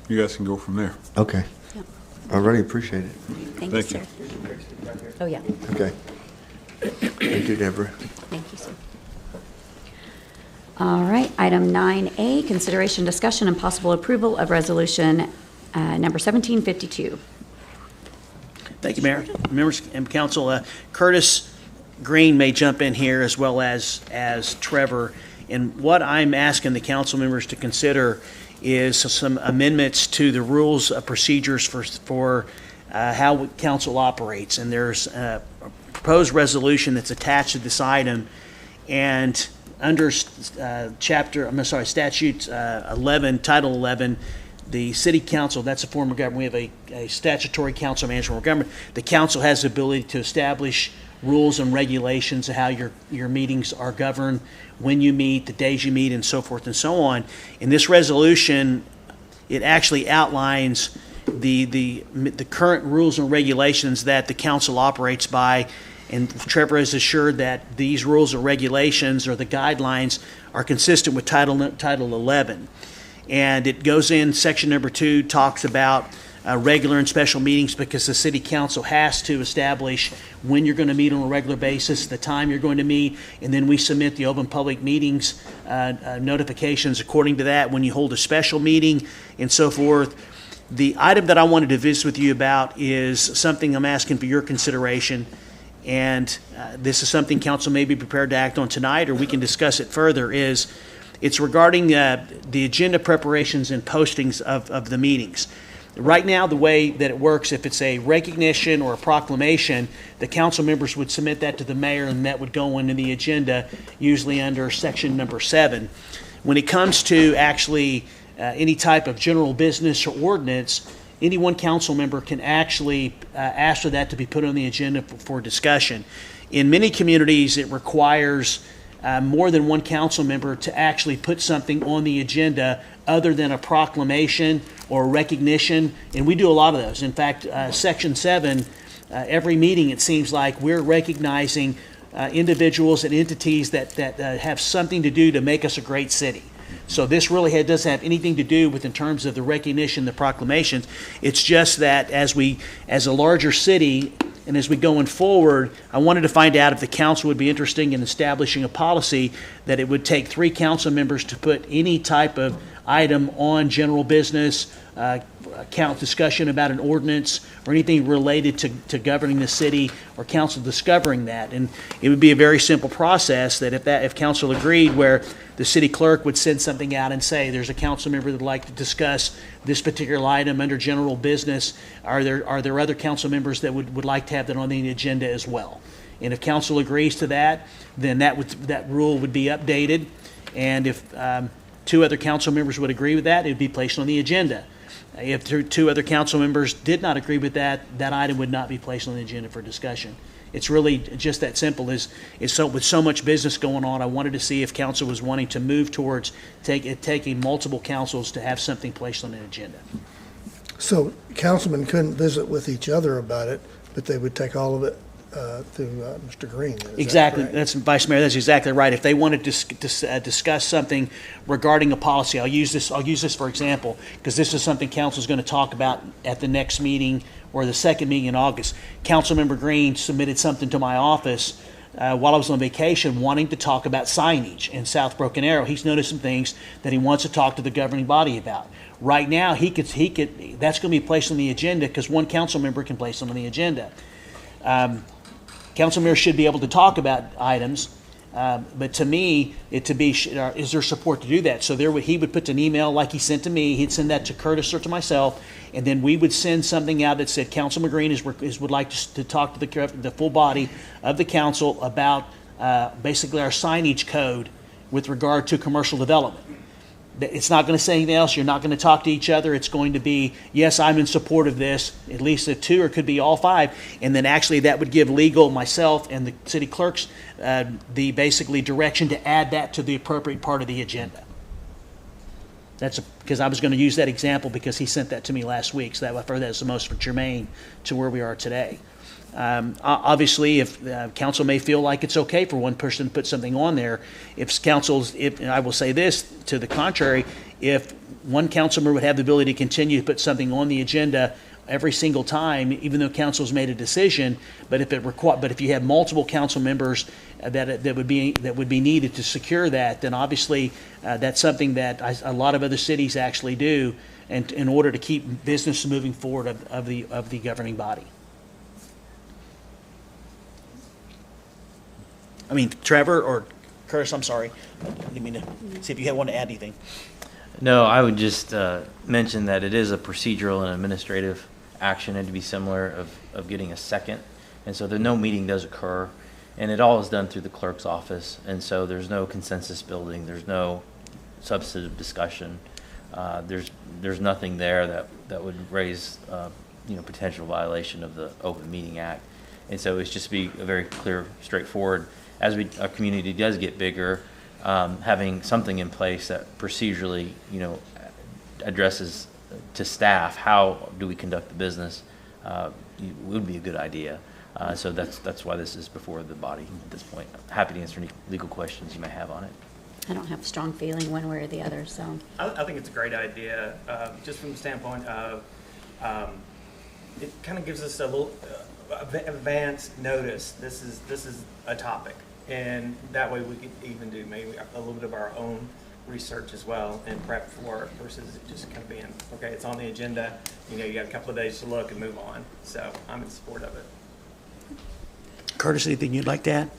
you guys can go from there. Okay. Yep. I really appreciate it. Thank you, sir. Oh, yeah. Okay. Thank you, Deborah. Thank you, sir. All right, item 9A, consideration, discussion, and possible approval of resolution number 1752. Thank you, Mayor. Members and council, Curtis Green may jump in here, as well as Trevor. And what I'm asking the council members to consider is some amendments to the rules of procedures for how council operates. And there's a proposed resolution that's attached to this item. And under statute 11, title 11, the city council, that's a form of government. We have a statutory council management of government. The council has the ability to establish rules and regulations of how your meetings are governed, when you meet, the days you meet, and so forth and so on. In this resolution, it actually outlines the current rules and regulations that the council operates by. And Trevor is assured that these rules and regulations, or the guidelines, are consistent with Title 11. And it goes in, section number 2 talks about regular and special meetings, because the city council has to establish when you're going to meet on a regular basis, the time you're going to meet, and then we submit the open public meetings notifications according to that when you hold a special meeting and so forth. The item that I wanted to visit with you about is something I'm asking for your consideration, and this is something council may be prepared to act on tonight, or we can discuss it further, it's regarding the agenda preparations and postings of the meetings. Right now, the way that it works, if it's a recognition or a proclamation, the council members would submit that to the mayor, and that would go into the agenda, usually under section number 7. When it comes to actually any type of general business or ordinance, any one council member can actually ask for that to be put on the agenda for discussion. In many communities, it requires more than one council member to actually put something on the agenda other than a proclamation or recognition, and we do a lot of those. In fact, Section 7, every meeting it seems like we're recognizing individuals and entities that have something to do to make us a great city. So this really doesn't have anything to do with in terms of the recognition, the proclamations. It's just that as a larger city, and as we going forward, I wanted to find out if the council would be interested in establishing a policy that it would take 3 council members to put any type of item on general business, discussion about an ordinance, or anything related to governing the city, or council discovering that. And it would be a very simple process that if council agreed, where the city clerk would send something out and say, there's a council member that would like to discuss this particular item under general business. Are there other council members that would like to have that on the agenda as well? And if council agrees to that, then that rule would be updated. And if 2 other council members would agree with that, it would be placed on the agenda. If 2 other council members did not agree with that, that item would not be placed on the agenda for discussion. It's really just that simple. With so much business going on, I wanted to see if council was wanting to move towards taking multiple councils to have something placed on an agenda. So councilmen couldn't visit with each other about it, but they would take all of it through Mr. Green. Exactly. That's Vice Mayor. That's exactly right. If they wanted to discuss something regarding a policy, I'll use this for example, because this is something council is going to talk about at the next meeting or the second meeting in August. Councilmember Green submitted something to my office while I was on vacation, wanting to talk about signage in South Broken Arrow. He's noticed some things that he wants to talk to the governing body about. Right now, that's going to be placed on the agenda because one council member can place it on the agenda. Council members should be able to talk about items, but to me, is there support to do that? So he would put an email like he sent to me. He'd send that to Curtis or to myself, and then we would send something out that said Councilman Green would like to talk to the full body of the council about basically our signage code with regard to commercial development. It's not going to say anything else. You're not going to talk to each other. It's going to be, yes, I'm in support of this, at least the 2, or it could be all 5. And then actually that would give legal, myself, and the city clerks the basically direction to add that to the appropriate part of the agenda. That's because I was going to use that example because he sent that to me last week. So I thought that's the most germane to where we are today. Obviously, if council may feel like it's okay for one person to put something on there, and I will say this to the contrary, if one council member would have the ability to continue to put something on the agenda every single time, even though council's made a decision, but if you have multiple council members that would be needed to secure that, then obviously that's something that a lot of other cities actually do, and in order to keep business moving forward of the governing body. I mean, Trevor or Curtis, I'm sorry. I didn't mean to see if you want to add anything. No, I would just mention that it is a procedural and administrative action, and to be similar of getting a second. And so no meeting does occur, and it all is done through the clerk's office. And so there's no consensus building. There's no substantive discussion. There's nothing there that would raise potential violation of the Open Meeting Act. And so it's just be a very clear, straightforward. As our community does get bigger, having something in place that procedurally, addresses to staff how do we conduct the business would be a good idea. So that's why this is before the body at this point. Happy to answer any legal questions you may have on it. I don't have a strong feeling one way or the other, so. I think it's a great idea, just from the standpoint of it kind of gives us a little advance notice. This is a topic. And that way we could even do maybe a little bit of our own research as well and prep for it versus it just kind of being, okay, it's on the agenda, you know, you got a couple of days to look and move on. So I'm in support of it. Curtis, anything you'd like to add?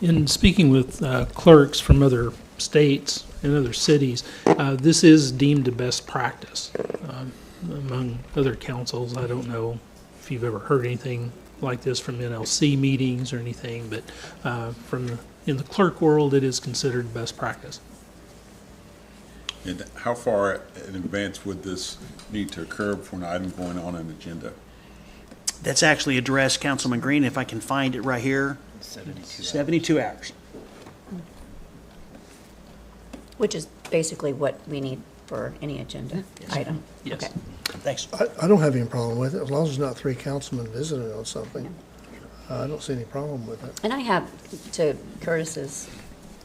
In speaking with clerks from other states and other cities, this is deemed a best practice among other councils. I don't know if you've ever heard anything like this from NLC meetings or anything, but in the clerk world, it is considered best practice. And how far in advance would this need to occur for an item going on an agenda? That's actually addressed, Councilman Green, if I can find it right here. 72 hours. Which is basically what we need for any agenda item. Yes. Okay. Thanks. I don't have any problem with it, as long as there's not 3 councilmen visiting on something. I don't see any problem with it. And I have, to Curtis's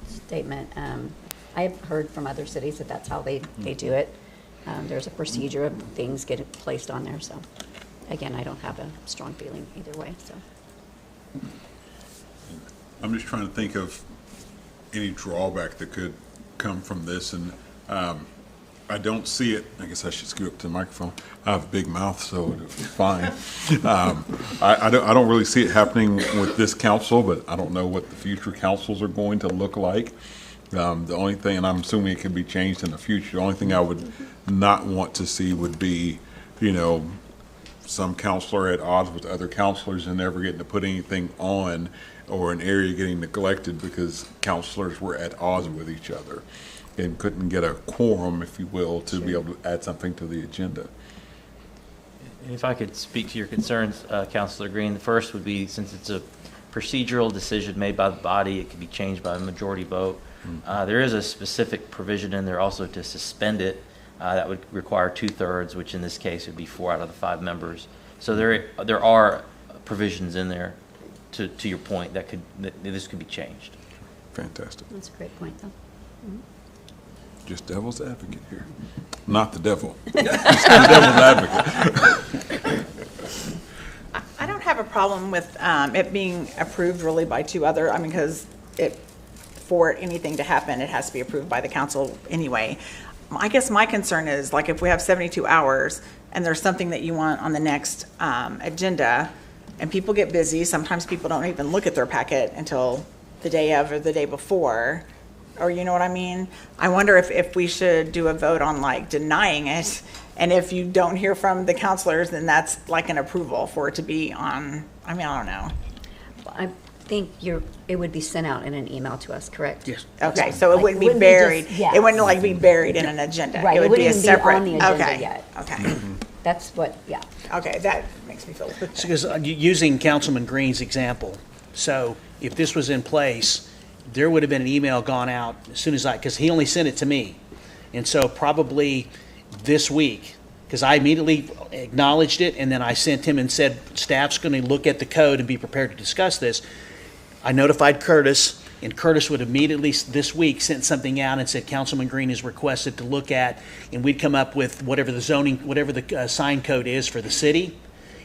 statement, I have heard from other cities that that's how they do it. There's a procedure of things getting placed on there, so again, I don't have a strong feeling either way, so. I'm just trying to think of any drawback that could come from this, and I don't see it. I guess I should scoot up to the microphone. I have a big mouth, so it's fine. I don't really see it happening with this council, but I don't know what the future councils are going to look like. The only thing, and I'm assuming it can be changed in the future, the only thing I would not want to see would be, you know, some counselor at odds with other counselors and never getting to put anything on, or an area getting neglected because counselors were at odds with each other and couldn't get a quorum, if you will, to be able to add something to the agenda. If I could speak to your concerns, Councilor Green, the first would be, since it's a procedural decision made by the body, it can be changed by a majority vote. There is a specific provision in there also to suspend it. That would require 2/3, which in this case would be 4 out of the 5 members. So there are provisions in there, to your point, that this could be changed. Fantastic. That's a great point, though. Mm-hmm. Just devil's advocate here. Not the devil. Just the devil's advocate. I don't have a problem with it being approved really by 2 other, I mean, because for anything to happen, it has to be approved by the council anyway. I guess my concern is, like, if we have 72 hours and there's something that you want on the next agenda, and people get busy, sometimes people don't even look at their packet until the day of or the day before, or you know what I mean? I wonder if we should do a vote on, like, denying it, and if you don't hear from the counselors, then that's like an approval for it to be on, I mean, I don't know. I think it would be sent out in an email to us, correct? Yes. Okay, so it wouldn't be buried, it wouldn't like be buried in an agenda. Right, It would be a wouldn't even separate. on the agenda Okay, yet. okay, That's what, yeah. okay, that makes me feel. Because using Councilman Green's example, so if this was in place, there would have been an email gone out as soon as because he only sent it to me. And so probably this week, because I immediately acknowledged it, and then I sent him and said, staff's going to look at the code and be prepared to discuss this. I notified Curtis, and Curtis would immediately this week sent something out and said Councilman Green is requested to look at, and we'd come up with whatever the zoning, whatever the sign code is for the city.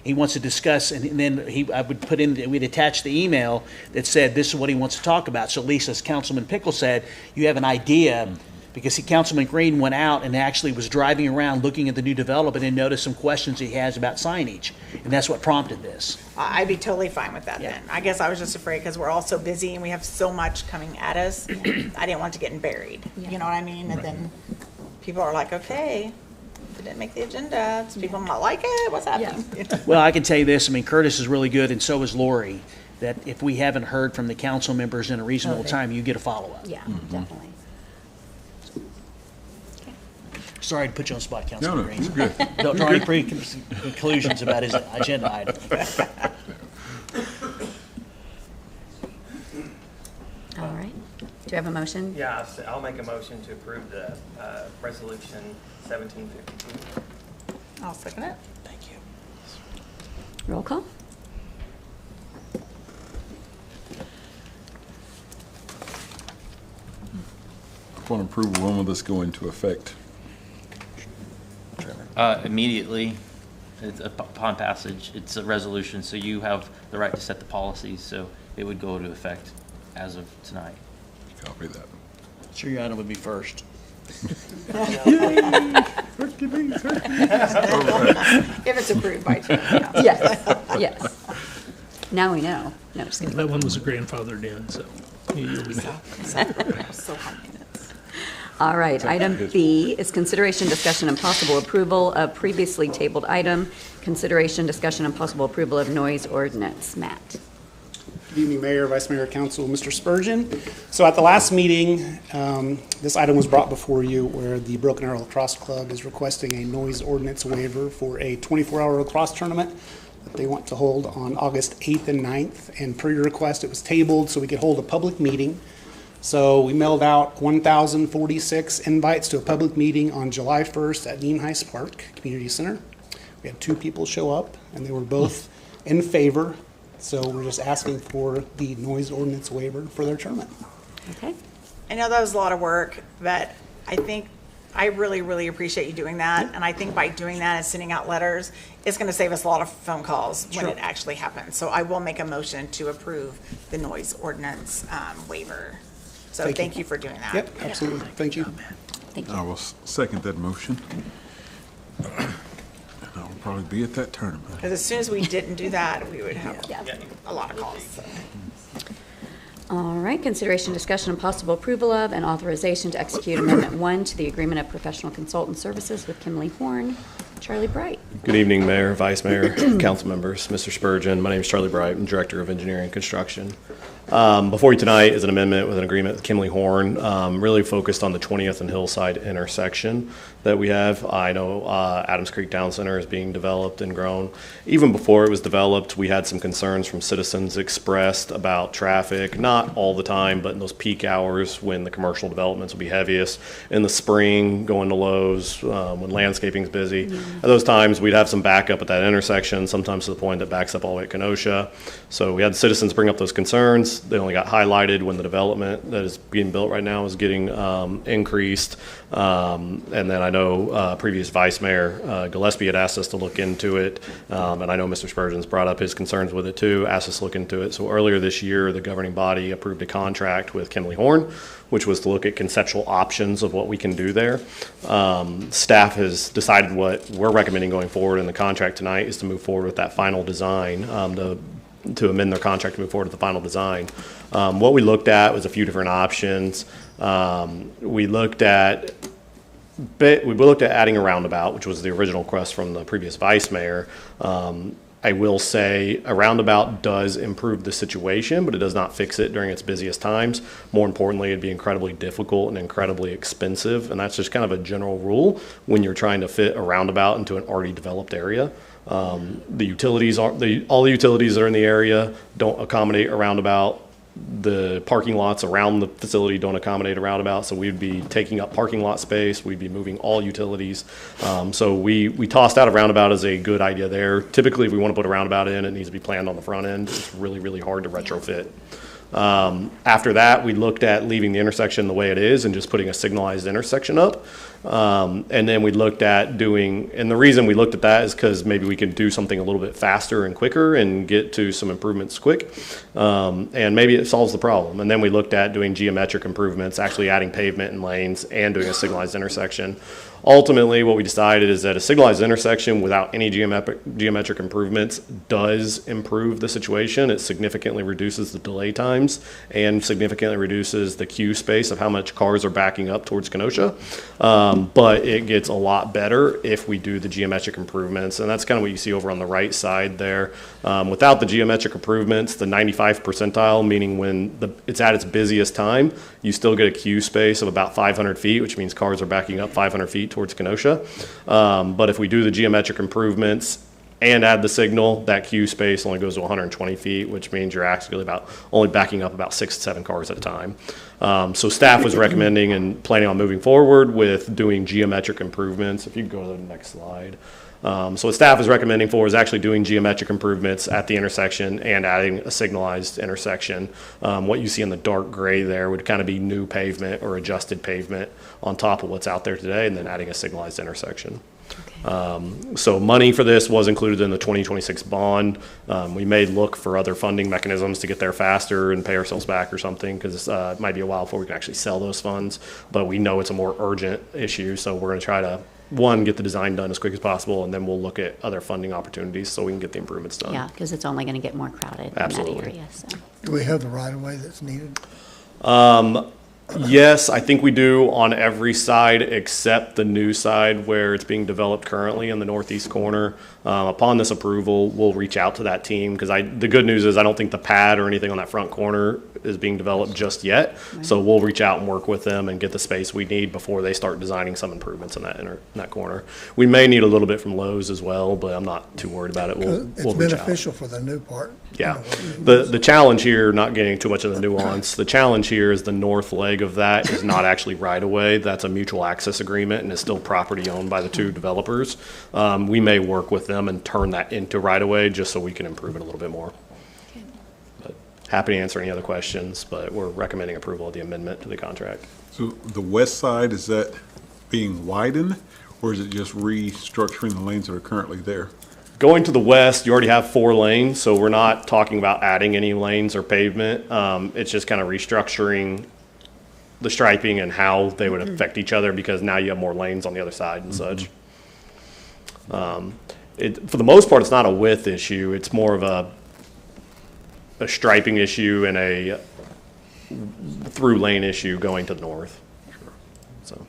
He wants to discuss, and then I would put in, we'd attach the email that said this is what he wants to talk about. So at least, as Councilman Pickle said, you have an idea, because Councilman Green went out and actually was driving around looking at the new development and noticed some questions he has about signage, and that's what prompted this. I'd be totally fine with that then. I guess I was just afraid because we're all so busy and we have so much coming at us. I didn't want it to get buried, you know what I mean? And then people are like, okay, it didn't make the agenda, so people not like it, what's happening? Well, I can tell you this, I mean, Curtis is really good, and so is Lori, that if we haven't heard from the council members in a reasonable time, you get a follow-up. Yeah, definitely. Sorry to put you on the spot, Councilman No, Green. it's good. Don't draw any conclusions about his agenda item. All right. Do you have a motion? Yeah, I'll make a motion to approve the resolution 1752. I'll second it. Thank you. Roll call? Upon approval, when will this go into effect? Immediately, upon passage, it's a resolution, so you have the right to set the policies, so it would go into effect as of tonight. Copy that. Sure your item would be first. If it's approved by Chair. Yes, yes. Now we know. No, just kidding. That one was grandfathered in, so you'll be good. So high maintenance. All right, item B is consideration, discussion, and possible approval of previously tabled item, consideration, discussion, and possible approval of noise ordinance. Matt. Good evening, Mayor, Vice Mayor, Council, Mr. Spurgeon. So at the last meeting, this item was brought before you where the Broken Arrow Lacrosse Club is requesting a noise ordinance waiver for a 24-hour lacrosse tournament that they want to hold on August 8th and 9th. And per your request, it was tabled so we could hold a public meeting. So we mailed out 1,046 invites to a public meeting on July 1st at Dean Heights Park Community Center. We had 2 people show up, and they were both in favor. So we're just asking for the noise ordinance waiver for their tournament. Okay. I know that was a lot of work, but I really, really appreciate you doing that. And I think by doing that and sending out letters, it's going to save us a lot of phone calls when Sure. it actually happens. So I will make a motion to approve the noise ordinance waiver. So thank you for doing that. Yep, absolutely. Thank you. Thank I will second that motion. And I will probably be at that tournament. Because as soon as we didn't do that, we would have a lot of calls. So. All right, consideration, discussion, and possible approval of and authorization to execute Amendment 1 to the Agreement of Professional Consultant Services with Kimley Horn. Charlie Bright. Good evening, Mayor, Vice Mayor, Council members, Mr. Spurgeon. My name is Charlie Bright. I'm Director of Engineering and Construction. Before you tonight is an amendment with an agreement with Kimley Horn, really focused on the 20th and Hillside intersection that we have. I know Adams Creek Town Center is being developed and grown. Even before it was developed, we had some concerns from citizens expressed about traffic, not all the time, but in those peak hours when the commercial developments will be heaviest. In the spring, going to Lowe's, when landscaping's busy. At those times, we'd have some backup at that intersection, sometimes to the point that backs up all the way at Kenosha. So we had citizens bring up those concerns. They only got highlighted when the development that is being built right now is getting increased. And then I know previous Vice Mayor Gillespie had asked us to look into it. And I know Mr. Spurgeon's brought up his concerns with it too, asked us to look into it. So earlier this year, the governing body approved a contract with Kimley Horn, which was to look at conceptual options of what we can do there. Staff has decided what we're recommending going forward in the contract tonight is to move forward with that final design, to amend their contract to move forward with the final design. What we looked at was a few different options. We looked at adding a roundabout, which was the original request from the previous vice mayor. I will say a roundabout does improve the situation, but it does not fix it during its busiest times. More importantly, it'd be incredibly difficult and incredibly expensive, and that's just kind of a general rule when you're trying to fit a roundabout into an already developed area. All the utilities that are in the area don't accommodate a roundabout. The parking lots around the facility don't accommodate a roundabout, so we'd be taking up parking lot space. We'd be moving all utilities. So we tossed out a roundabout as a good idea there. Typically, if we want to put a roundabout in, it needs to be planned on the front end. It's really, really hard to retrofit. After that, we looked at leaving the intersection the way it is and just putting a signalized intersection up. And then we looked at and the reason we looked at that is because maybe we could do something a little bit faster and quicker and get to some improvements quick. And maybe it solves the problem. And then we looked at doing geometric improvements, actually adding pavement and lanes and doing a signalized intersection. Ultimately, what we decided is that a signalized intersection without any geometric improvements does improve the situation. It significantly reduces the delay times and significantly reduces the queue space of how much cars are backing up towards Kenosha. But it gets a lot better if we do the geometric improvements. And that's kind of what you see over on the right side there. Without the geometric improvements, the 95th percentile, meaning when it's at its busiest time, you still get a queue space of about 500 feet, which means cars are backing up 500 feet towards Kenosha. But if we do the geometric improvements and add the signal, that queue space only goes to 120 feet, which means you're actually only backing up about 6 to 7 cars at a time. So staff was recommending and planning on moving forward with doing geometric improvements. If you could go to the next slide. So what staff is recommending for is actually doing geometric improvements at the intersection and adding a signalized intersection. What you see in the dark gray there would kind of be new pavement or adjusted pavement on top of what's out there today, and then adding a signalized intersection. So money for this was included in the 2026 bond. We may look for other funding mechanisms to get there faster and pay ourselves back or something, because it might be a while before we can actually sell those funds. But we know it's a more urgent issue, so we're going to try to, one, get the design done as quick as possible, and then we'll look at other funding opportunities so we can get the improvements done. Yeah, because it's only going to get more crowded Absolutely. in that area. So. Do we have the right-of-way that's needed? Yes, I think we do on every side except the new side where it's being developed currently in the northeast corner. Upon this approval, we'll reach out to that team, because the good news is I don't think the pad or anything on that front corner is being developed just yet. Right. So we'll reach out and work with them and get the space we need before they start designing some improvements in that corner. We may need a little bit from Lowe's as well, but I'm not too worried about it. We'll reach out. It's beneficial for the new part. Yeah. The challenge here, not getting too much of the nuance, the challenge here is the north leg of that is not actually right of way. That's a mutual access agreement and is still property owned by the two developers. We may work with them and turn that into right of way just so we can improve it a little bit more. But happy to answer any other questions, but we're recommending approval of the amendment to the contract. So the west side, is that being widened, or is it just restructuring the lanes that are currently there? Going to the west, you already have 4 lanes, so we're not talking about adding any lanes or pavement. It's just kind of restructuring the striping and how they would affect each other, because now you have more lanes on the other side and such. For the most part, it's not a width issue. It's more of a striping issue and a through lane issue going to the north. So,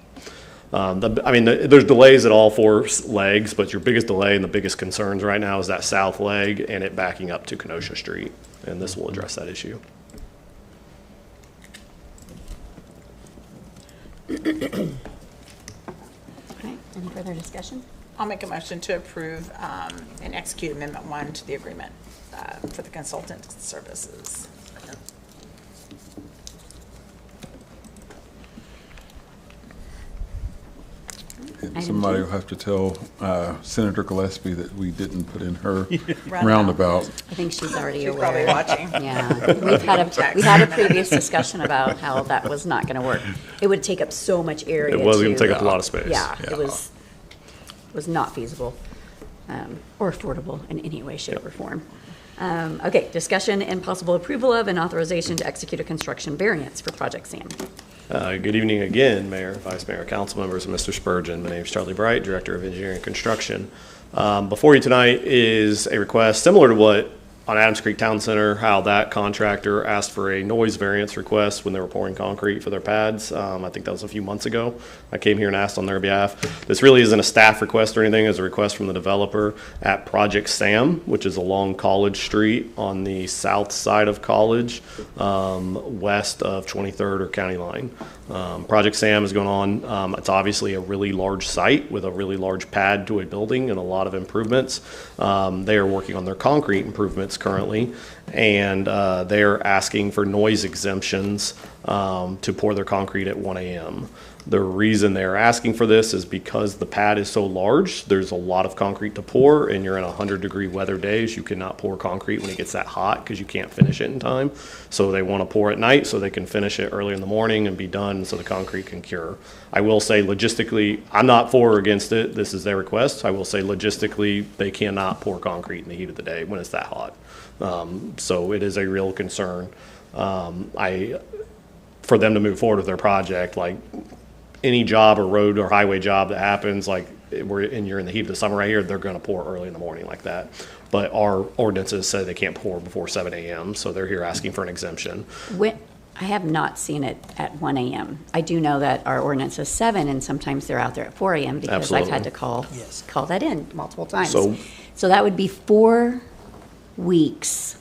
there's delays at all 4 legs, but your biggest delay and the biggest concerns right now is that south leg and it backing up to Kenosha Street, and this will address that issue. All right, any further discussion? I'll make a motion to approve and execute Amendment 1 to the agreement for the consultant services. Somebody will have to tell Senator Gillespie that we didn't put in her roundabout. I think she's already She's aware. probably watching. Yeah, we had a previous discussion about how that was not going to work. It would take up so much area. It was going to take up a lot of space. Yeah, it was not feasible or affordable in any way, shape, or form. Okay, discussion and possible approval of and authorization to execute a construction variance for Project SAM. Good evening again, Mayor, Vice Mayor, Council members, and Mr. Spurgeon. My name is Charlie Bright, Director of Engineering and Construction. Before you tonight is a request similar to what on Adams Creek Town Center, how that contractor asked for a noise variance request when they were pouring concrete for their pads. I think that was a few months ago. I came here and asked on their behalf. This really isn't a staff request or anything. It's a request from the developer at Project SAM, which is along College Street on the south side of College, west of 23rd or County Line. Project SAM is going on. It's obviously a really large site with a really large pad to a building and a lot of improvements. They are working on their concrete improvements currently, and they're asking for noise exemptions to pour their concrete at 1 a.m. The reason they're asking for this is because the pad is so large, there's a lot of concrete to pour, and you're in 100-degree weather days. You cannot pour concrete when it gets that hot because you can't finish it in time. So they want to pour at night so they can finish it early in the morning and be done so the concrete can cure. I will say logistically, I'm not for or against it. This is their request. I will say logistically, they cannot pour concrete in the heat of the day when it's that hot. So it is a real concern. For them to move forward with their project, like any job or road or highway job that happens, like you're in the heat of the summer right here, they're going to pour early in the morning like that. But our ordinances say they can't pour before 7 a.m., so they're here asking for an exemption. I have not seen it at 1 a.m. I do know that our ordinance is 7, and sometimes they're out there at 4 a.m. because Absolutely. I've had to call that in multiple times. So that would be 4 weeks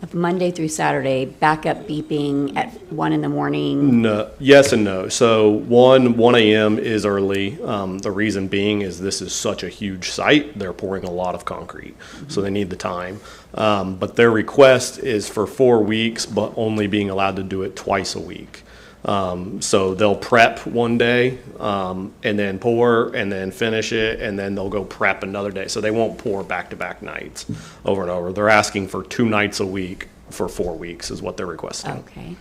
of Monday through Saturday, backup beeping at 1 in the morning. No, yes and no. So 1 a.m. is early. The reason being is this is such a huge site. They're pouring a lot of concrete, so they need the time. But their request is for 4 weeks, but only being allowed to do it twice a week. So they'll prep one day and then pour and then finish it, and then they'll go prep another day. So they won't pour back-to-back nights over and over. They're asking for 2 nights a week for 4 weeks is what they're requesting. Okay.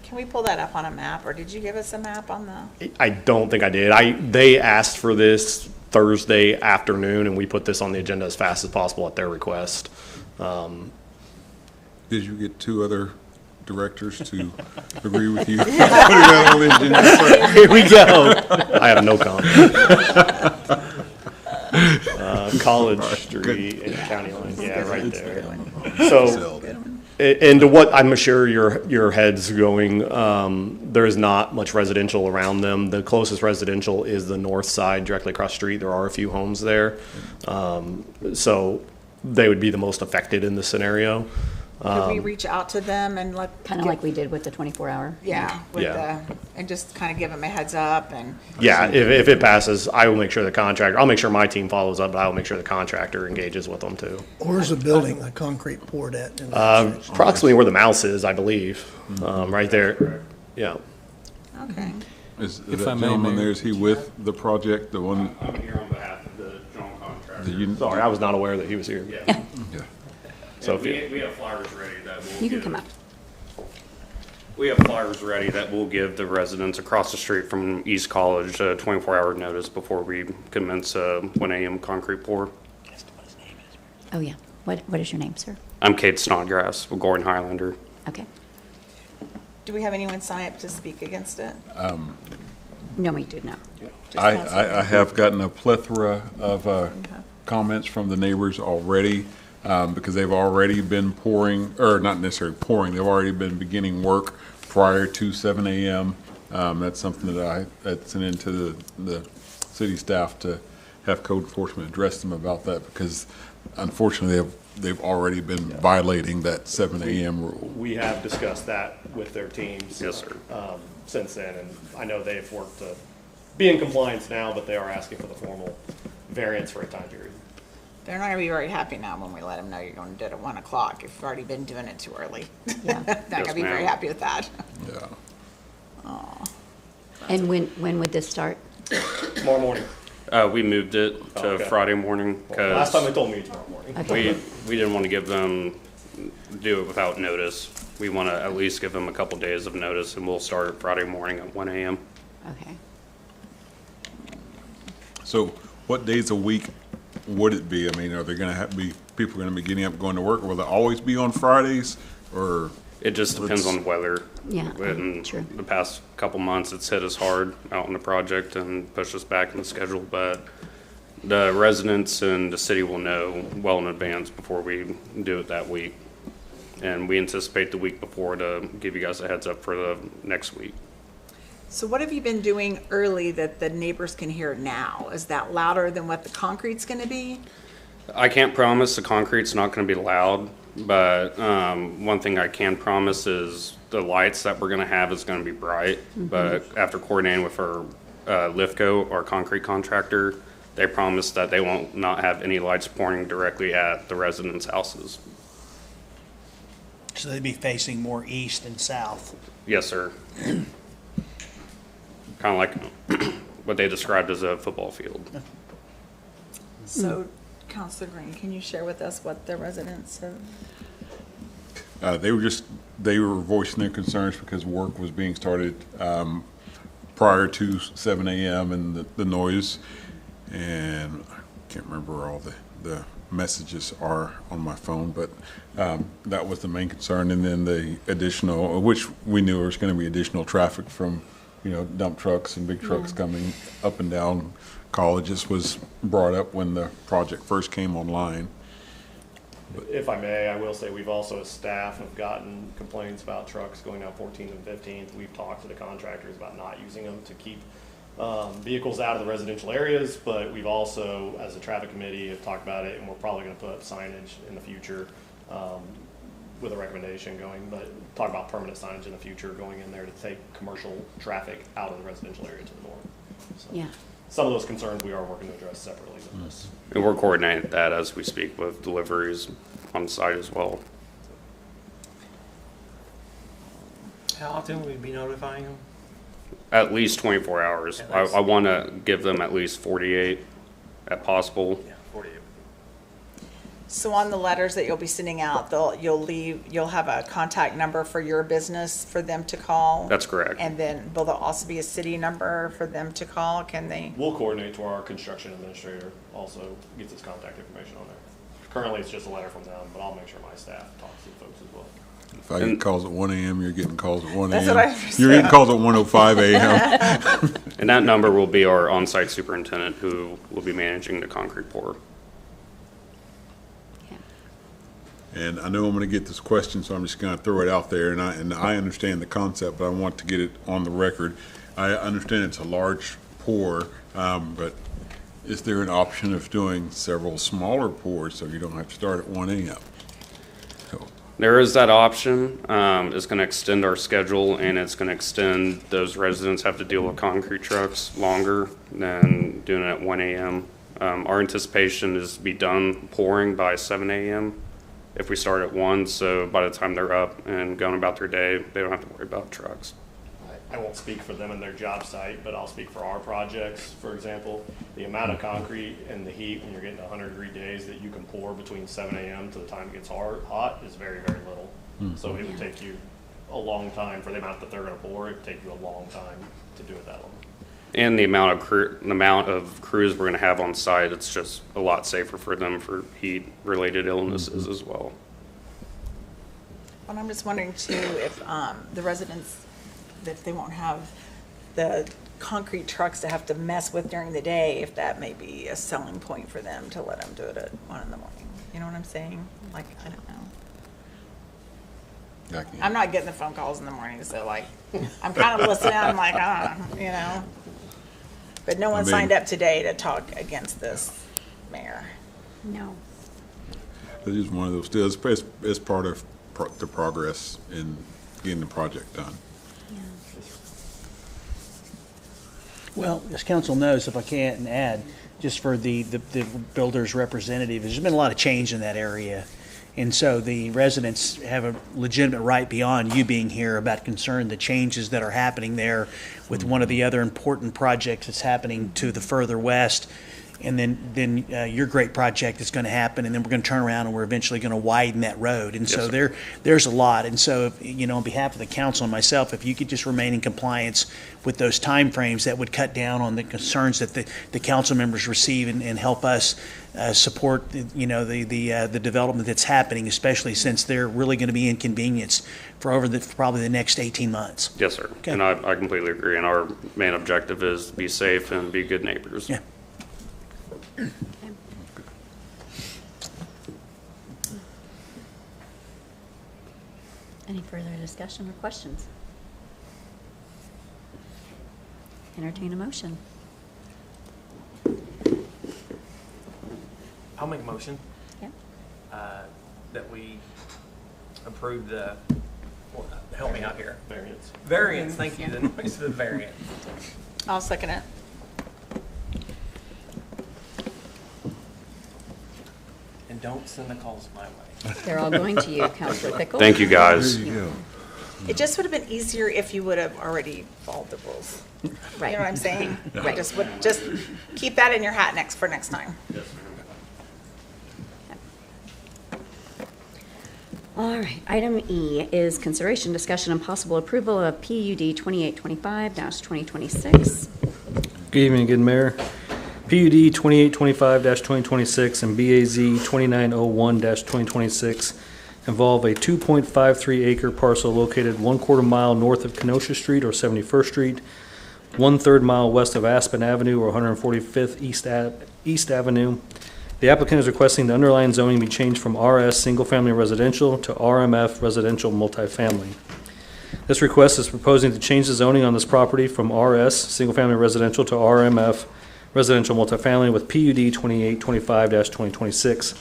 Can we pull that up on a map, or did you give us a map on the? I don't think I did. They asked for this Thursday afternoon, and we put this on the agenda as fast as possible at their request. Did you get two other directors to agree with you? Putting that on the agenda? Here we go. I have no comment. College Street and County Line, yeah, right there. So, and to what I'm sure your head's going, there is not much residential around them. The closest residential is the north side, directly across the street. There are a few homes there. So they would be the most affected in this scenario. Could we reach out to them and let? Kind of like we did with the 24-hour. Yeah, and just kind of give them a heads up and. Yeah, if it passes, I will make sure the contractor, I'll make sure my team follows up, but I will make sure the contractor engages with them too. Where's the building, the concrete poured at? Approximately where the mouse is, I believe, right there. Yeah. Okay. Is that gentleman there, is he with the project, the one? I'm here on behalf of the general contractor. Sorry, I was not aware that he was here. Yeah. So we have flyers ready that will You can come up. We have flyers ready that will give the residents across the street from East College a 24-hour notice before we commence a 1 a.m. concrete pour. Oh, yeah. What is your name, sir? I'm Kate Snodgrass with Gordon Highlander. Okay. Do we have anyone sign up to speak against it? No, we do not. I have gotten a plethora of comments from the neighbors already, because they've already been pouring, or not necessarily pouring, they've already been beginning work prior to 7 a.m. That's something that I had sent into the city staff to have code enforcement address them about that, because unfortunately they've already been violating that 7 a.m. rule. We have discussed that with their teams. Yes, sir. Since then, and I know they've worked to be in compliance now, but they are asking for the formal variance for a time period. They're not gonna be very happy now when we let them know you're going to do it at 1 o'clock. If you've already been doing it too early. Yeah. Not gonna be very happy with that. Yeah. Oh. And when would this start? Tomorrow morning. We moved it to Friday morning Last time they because told me tomorrow morning. Okay. we didn't want to give them, do it without notice. We want to at least give them a couple days of notice, and we'll start Friday morning at 1 a.m. Okay. So what days a week would it be? I mean, are there going to be people going to be getting up, going to work? Will it always be on Fridays, or? It just depends on weather. Yeah, In true. the past couple months, it's hit us hard out on the project and pushed us back in the schedule, but the residents and the city will know well in advance before we do it that week. And we anticipate the week before to give you guys a heads up for the next week. So what have you been doing early that the neighbors can hear now? Is that louder than what the concrete's gonna be? I can't promise the concrete's not going to be loud, but one thing I can promise is the lights that we're going to have is going to be bright. But after coordinating with our Lifco, our concrete contractor, they promised that they won't not have any lights pouring directly at the residents' houses. So they'd be facing more east and south. Yes, sir. Kind of like what they described as a football field. So, Counselor Green, can you share with us what the residents have? They were voicing their concerns because work was being started prior to 7 a.m. and the noise, and I can't remember where all the messages are on my phone, but that was the main concern. And then the additional, which we knew there was going to be additional traffic from, dump trucks and big trucks coming up and down colleges, was brought up when the project first came online. If I may, I will say we've also, as staff, have gotten complaints about trucks going down 14th and 15th. We've talked to the contractors about not using them to keep vehicles out of the residential areas, but we've also, as a traffic committee, have talked about it, and we're probably going to put up signage in the future with a recommendation going, but talk about permanent signage in the future going in there to take commercial traffic out of the residential area to the north. So Yeah. some of those concerns we are working to address separately than this. And we're coordinating that as we speak with deliveries on site as well. How often will we be notifying them? At least 24 hours. I want to give them at least 48 at possible. Yeah, 48. So on the letters that you'll be sending out, you'll have a contact number for your business for them to call? That's correct. And then will there also be a city number for them to call? Can they? We'll coordinate to our construction administrator, also gets his contact information on there. Currently, it's just a letter from them, but I'll make sure my staff talks to the folks as well. If I get calls at 1 a.m., you're getting calls at 1 That's a.m. what I understand. You're getting calls at 1:05 a.m. And that number will be our on-site superintendent who will be managing the concrete pour. And I know I'm going to get this question, so I'm just going to throw it out there. And I understand the concept, but I want to get it on the record. I understand it's a large pour, but is there an option of doing several smaller pours so you don't have to start at 1 a.m.? There is that option. It's going to extend our schedule, and it's going to extend those residents have to deal with concrete trucks longer than doing it at 1 a.m. Our anticipation is to be done pouring by 7 a.m. if we start at 1, so by the time they're up and going about their day, they don't have to worry about trucks. I won't speak for them and their job site, but I'll speak for our projects. For example, the amount of concrete and the heat when you're getting 100-degree days that you can pour between 7 a.m. to the time it gets hot is very, very little. So it would take you a long time for the amount that they're going to pour. It would take you a long time to do it that long. And the amount of crews we're going to have on site, it's just a lot safer for them for heat-related illnesses as well. And I'm just wondering too, if the residents, if they won't have the concrete trucks to have to mess with during the day, if that may be a selling point for them to let them do it at 1 in the morning. You know what I'm saying? Like, I don't know. I'm not getting the phone calls in the morning, so like, I'm kind of listening, I'm like, you know. But no one signed up today to talk against this, Mayor. No. It is one of those deals. It's part of the progress in getting the project done. Well, as council knows, if I can add, just for the builder's representative, there's been a lot of change in that area. And so the residents have a legitimate right beyond you being here about concern the changes that are happening there with one of the other important projects that's happening to the further west. And then your great project is going to happen, and then we're going to turn around and we're eventually going to widen that road. And so there's a lot. And so, you know, on behalf of the council and myself, if you could just remain in compliance with those timeframes, that would cut down on the concerns that the council members receive and help us support, you know, the development that's happening, especially since they're really going to be inconvenienced for probably the next 18 months. Yes, sir. Okay. And I completely agree. And our main objective is be safe and be good neighbors. Yeah. Okay. Any further discussion or questions? Entertain a motion. I'll make a motion. Yeah. That we approve the, help me out here. Variance. Variance, thank you, the noise of the variance. I'll second it. And don't send the calls my way. They're all going to you, Councilor Pickle. Thank you, guys. There you go. It just would have been easier if you would have already followed the rules. Right. You know what I'm saying? Right. Just keep that in your hat for next time. Yes, All right, item E is consideration, discussion, and possible approval of PUD 2825-2026. Good evening again, Mayor. PUD 2825-2026 and BAZ 2901-2026 involve a 2.53 acre parcel located 1/4 mile north of Kenosha Street or 71st Street, 1/3 mile west of Aspen Avenue or 145th East Avenue. The applicant is requesting the underlying zoning be changed from RS Single Family Residential to RMF Residential Multifamily. This request is proposing to change the zoning on this property from RS Single Family Residential to RMF Residential Multifamily with PUD 2825-2026.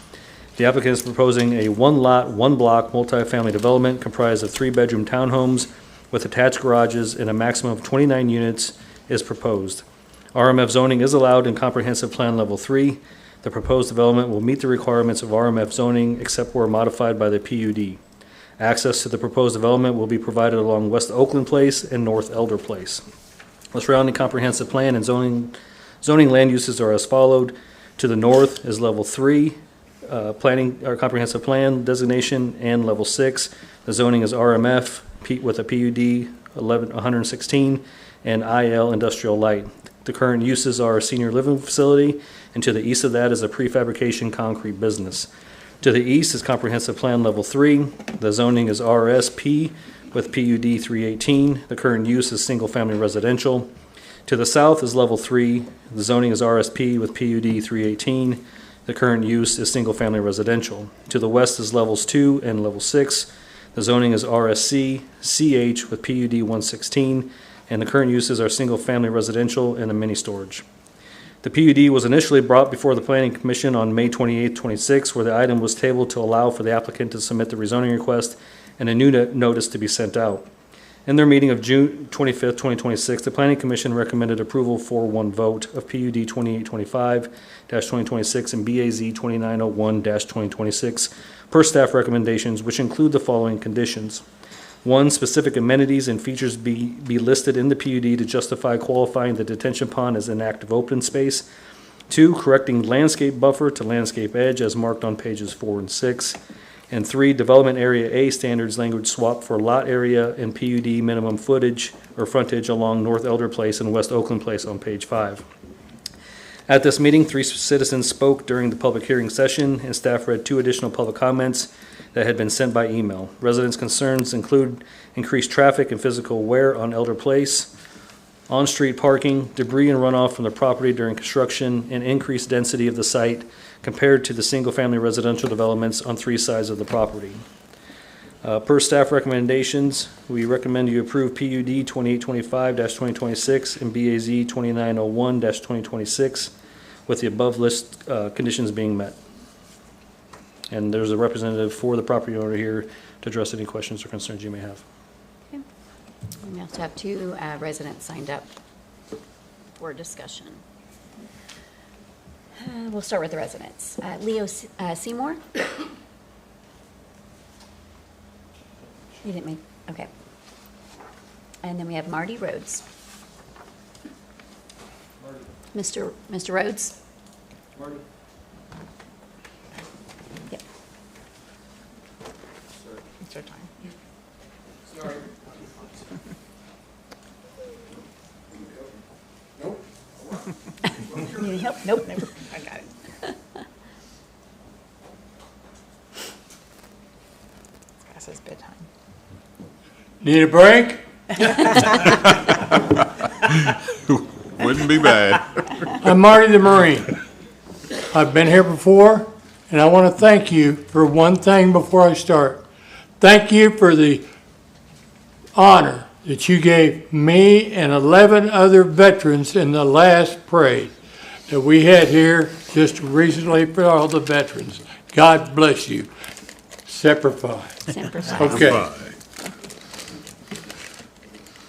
The applicant is proposing a 1-lot, 1-block multifamily development comprised of 3-bedroom townhomes with attached garages and a maximum of 29 units is proposed. RMF zoning is allowed in Comprehensive Plan Level 3. The proposed development will meet the requirements of RMF zoning except where modified by the PUD. Access to the proposed development will be provided along West Oakland Place and North Elder Place. The surrounding comprehensive plan and zoning land uses are as followed. To the north is level 3 planning, or comprehensive plan designation and level 6. The zoning is RMF with a PUD 116 and IL industrial light. The current uses are a senior living facility, and to the east of that is a prefabrication concrete business. To the east is comprehensive plan level 3. The zoning is RSP with PUD 318. The current use is single family residential. To the south is level 3. The zoning is RSP with PUD 318. The current use is single family residential. To the west is levels 2 and level 6. The zoning is RSC, CH with PUD 116, and the current uses are single family residential and a mini storage. The PUD was initially brought before the Planning Commission on May 28, 26, where the item was tabled to allow for the applicant to submit the rezoning request and a new notice to be sent out. In their meeting of June 25, 2026, the Planning Commission recommended approval for one vote of PUD 2825-2026 and BAZ 2901-2026 per staff recommendations, which include the following conditions. 1, specific amenities and features be listed in the PUD to justify qualifying the detention pond as an active open space. 2, correcting landscape buffer to landscape edge as marked on pages 4 and 6. And 3, development area A standards language swap for lot area and PUD minimum footage or frontage along North Elder Place and West Oakland Place on page 5. At this meeting, 3 citizens spoke during the public hearing session, and staff read 2 additional public comments that had been sent by email. Residents' concerns include increased traffic and physical wear on Elder Place, on-street parking, debris and runoff from the property during construction, and increased density of the site compared to the single-family residential developments on 3 sides of the property. Per staff recommendations, we recommend you approve PUD 2825-2026 and BAZ 2901-2026 with the above list conditions being met. And there's a representative for the property owner here to address any questions or concerns you may have. Okay. We also have 2 residents signed up for discussion. We'll start with the residents. Leo Seymour. You didn't make, okay. And then we have Marty Rhodes. Mr. Rhodes? Marty. Yep. It's your time. Sorry. Nope. You need help? Nope, never. I got it. It's past his bedtime. Need a break? Wouldn't be bad. I'm Marty the Marine. I've been here before, and I want to thank you for one thing before I start. Thank you for the honor that you gave me and 11 other veterans in the last parade that we had here just recently for all the veterans. God bless you. Semper Fi. Semper Fi. Okay.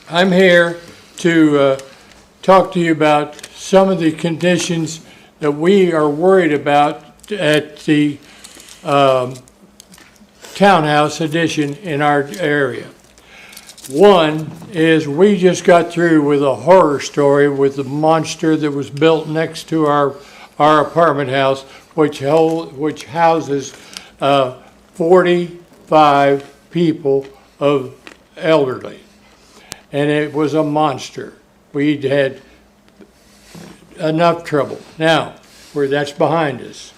I'm here to talk to you about some of the conditions that we are worried about at the townhouse addition in our area. One is we just got through with a horror story with the monster that was built next to our apartment house, which houses 45 people of elderly. And it was a monster. We'd had enough trouble. Now, where that's behind us,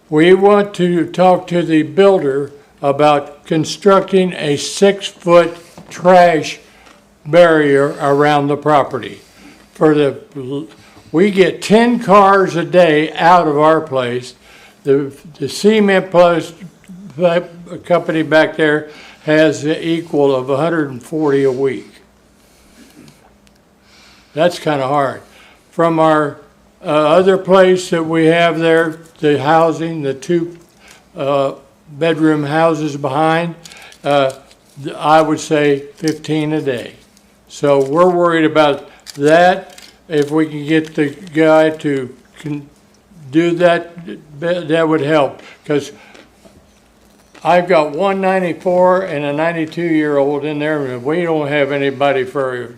we want to talk to the builder about constructing a 6-foot trash barrier around the property. We get 10 cars a day out of our place. The cement plus company back there has the equal of 140 a week. That's kind of hard. From our other place that we have there, the housing, the 2 bedroom houses behind, I would say 15 a day. So we're worried about that. If we can get the guy to do that, that would help. Because I've got one 94 and a 92-year-old in there, and we don't have anybody for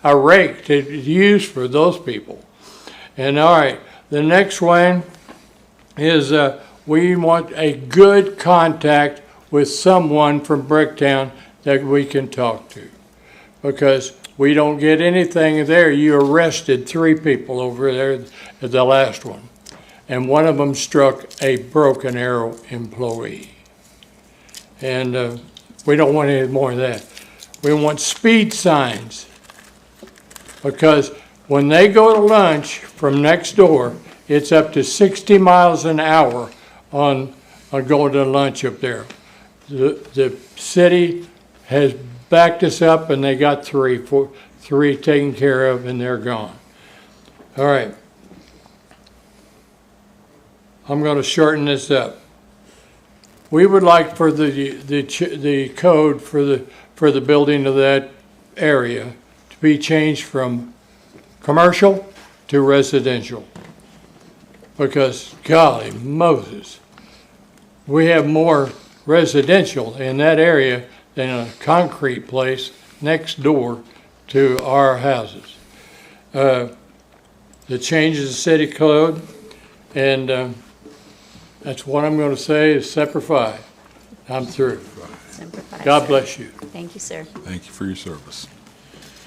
a rake to use for those people. And all right, the next one is we want a good contact with someone from Bricktown that we can talk to. Because we don't get anything there. You arrested 3 people over there at the last one. And one of them struck a Broken Arrow employee. And we don't want any more of that. We want speed signs. Because when they go to lunch from next door, it's up to 60 miles an hour on going to lunch up there. The city has backed us up, and they got 3 taken care of, and they're gone. All right. I'm going to shorten this up. We would like for the code for the building of that area to be changed from commercial to residential. Because, golly Moses, we have more residential in that area than a concrete place next door to our houses. The change is the city code, and that's what I'm going to say is Semper Fi. I'm through. Semper Fi, God sir. bless you. Thank you, sir. Thank you for your service.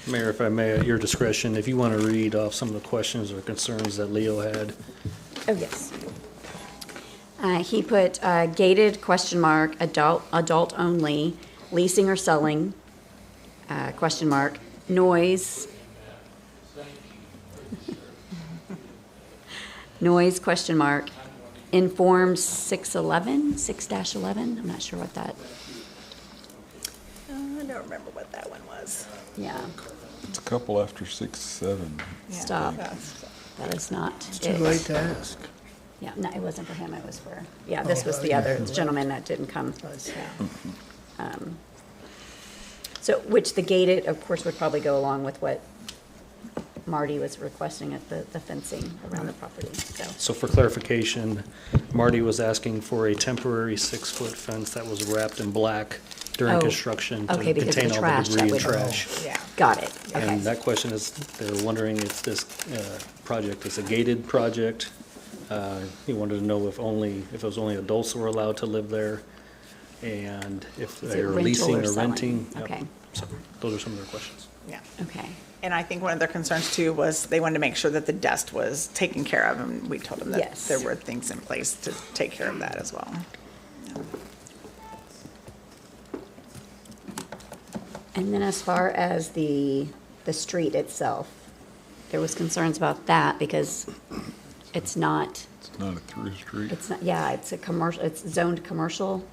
Mayor, if I may, at your discretion, if you want to read off some of the questions or concerns that Leo had. Oh, yes. He put gated question mark, adult only, leasing or selling, question mark, noise. Noise question mark, informed 6-11, I'm not sure what that. I don't remember what that one was. Yeah. It's a couple after 6, 7. Stop. That is not It's too late to ask. Yeah, no, it wasn't for him, it was for, yeah, this was the other gentleman that didn't come. Yeah. So, which the gated, of course, would probably go along with what Marty was requesting at the fencing around the property, so. So for clarification, Marty was asking for a temporary 6-foot fence that was wrapped in black during Oh, construction to okay, because of contain the all trash the that debris and would- trash. Yeah. Got it, okay. And that question is, they're wondering if this project is a gated project. He wanted to know if it was only adults who were allowed to live there, and if Is it they're rental leasing or or selling? renting. Yep. Okay. So those are some of their questions. Yeah. Okay. And I think one of their concerns too was they wanted to make sure that the dust was taken care of, and we told them that Yes. there were things in place to take care of that as well. And then as far as the street itself, there was concerns about that because it's not, It's not a through street. it's not, yeah, it's a commercial, it's zoned commercial,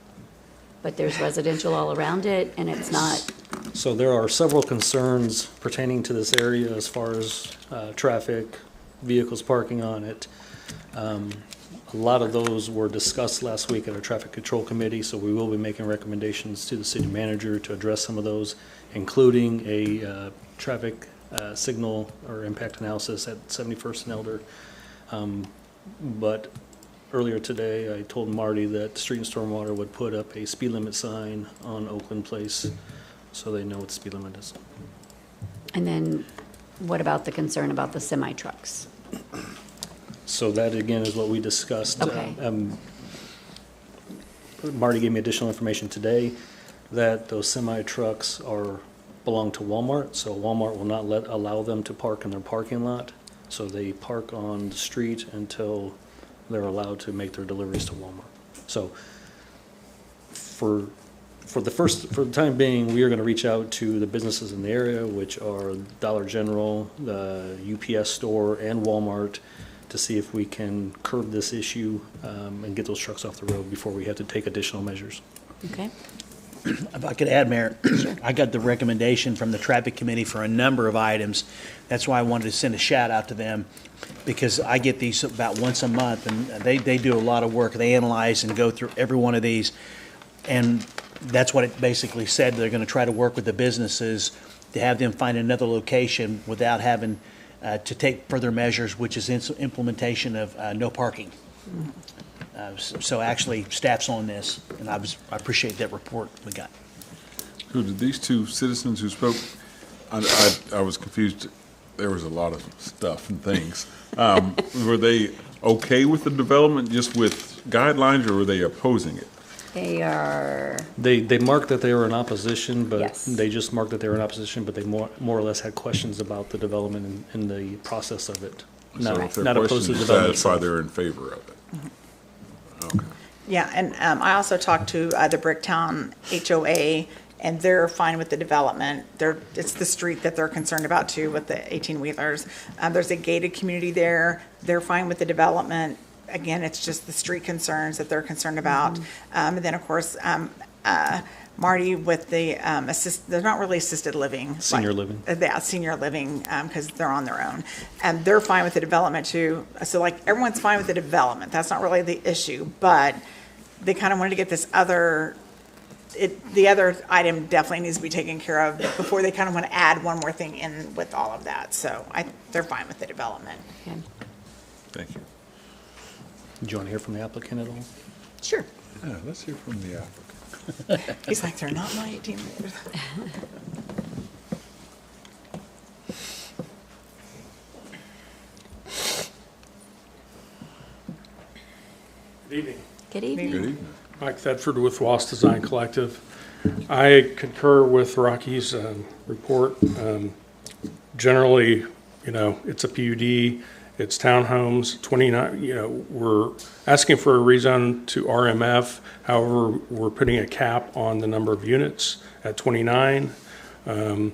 but there's residential all around it, and it's not, So there are several concerns pertaining to this area as far as traffic, vehicles parking on it. A lot of those were discussed last week at our traffic control committee, so we will be making recommendations to the city manager to address some of those, including a traffic signal or impact analysis at 71st and Elder. But earlier today, I told Marty that Street and Stormwater would put up a speed limit sign on Oakland Place so they know what the speed limit is. and then what about the concern about the semi-trucks? So that, again, is what we discussed. Okay. Marty gave me additional information today that those semi-trucks belong to Walmart, so Walmart will not allow them to park in their parking lot. So they park on the street until they're allowed to make their deliveries to Walmart. So for the time being, we are going to reach out to the businesses in the area, which are Dollar General, the UPS store, and Walmart, to see if we can curb this issue and get those trucks off the road before we have to take additional measures. Okay. If I could add, Mayor, I got the recommendation from the traffic committee for a number of items. That's why I wanted to send a shout out to them, because I get these about once a month, and they do a lot of work. They analyze and go through every one of these, and that's what it basically said. They're going to try to work with the businesses to have them find another location without having to take further measures, which is implementation of no parking. So actually, staff's on this, and I appreciate that report we got. So did these two citizens who spoke, I was confused. there was a lot of stuff and things. Were they okay with the development, just with guidelines, or were they opposing it? They are, They marked that they were in opposition, but Yes. they just marked that they were in opposition, but they more or less had questions about the development and the process of it. So if their Not opposed questions to are the development satisfied, itself. they're in favor of it. Okay. Yeah, and I also talked to the Bricktown HOA, and they're fine with the development. It's the street that they're concerned about too, with the 18-wheelers. There's a gated community there. They're fine with the development. Again, it's just the street concerns that they're concerned about. And then, of course, Marty with the they're not really assisted living. Senior living. Yeah, senior living, because they're on their own. And they're fine with the development too. So like, everyone's fine with the development. That's not really the issue, but they kind of wanted to get this other, the other item definitely needs to be taken care of before they kind of want to add one more thing in with all of that. So they're fine with the development. okay. Thank you. Do you want to hear from the applicant at all? Sure. Yeah, let's hear from the applicant. He's like, they're not my 18 wheelers. Good evening. Good evening. Good evening. Mike Thetford with Wass Design Collective. I concur with Rocky's report. Generally, it's a PUD, it's townhomes, 29, we're asking for a rezone to RMF. However, we're putting a cap on the number of units at 29. I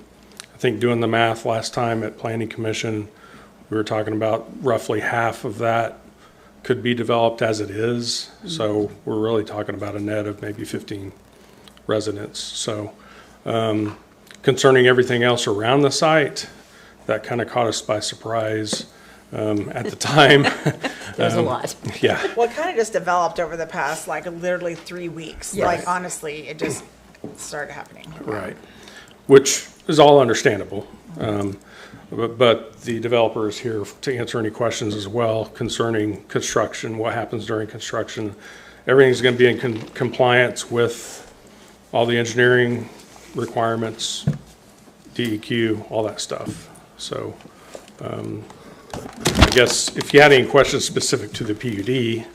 think doing the math last time at Planning Commission, we were talking about roughly half of that could be developed as it is. So we're really talking about a net of maybe 15 residents. So concerning everything else around the site, that kind of caught us by surprise at the time. There's a lot. Yeah. Well, it kind of just developed over the past, like, literally 3 weeks. Yes. Like, honestly, it just started happening. Right. Which is all understandable. But the developer is here to answer any questions as well concerning construction, what happens during construction. Everything's going to be in compliance with all the engineering requirements, DEQ, all that stuff. So I guess if you had any questions specific to the PUD,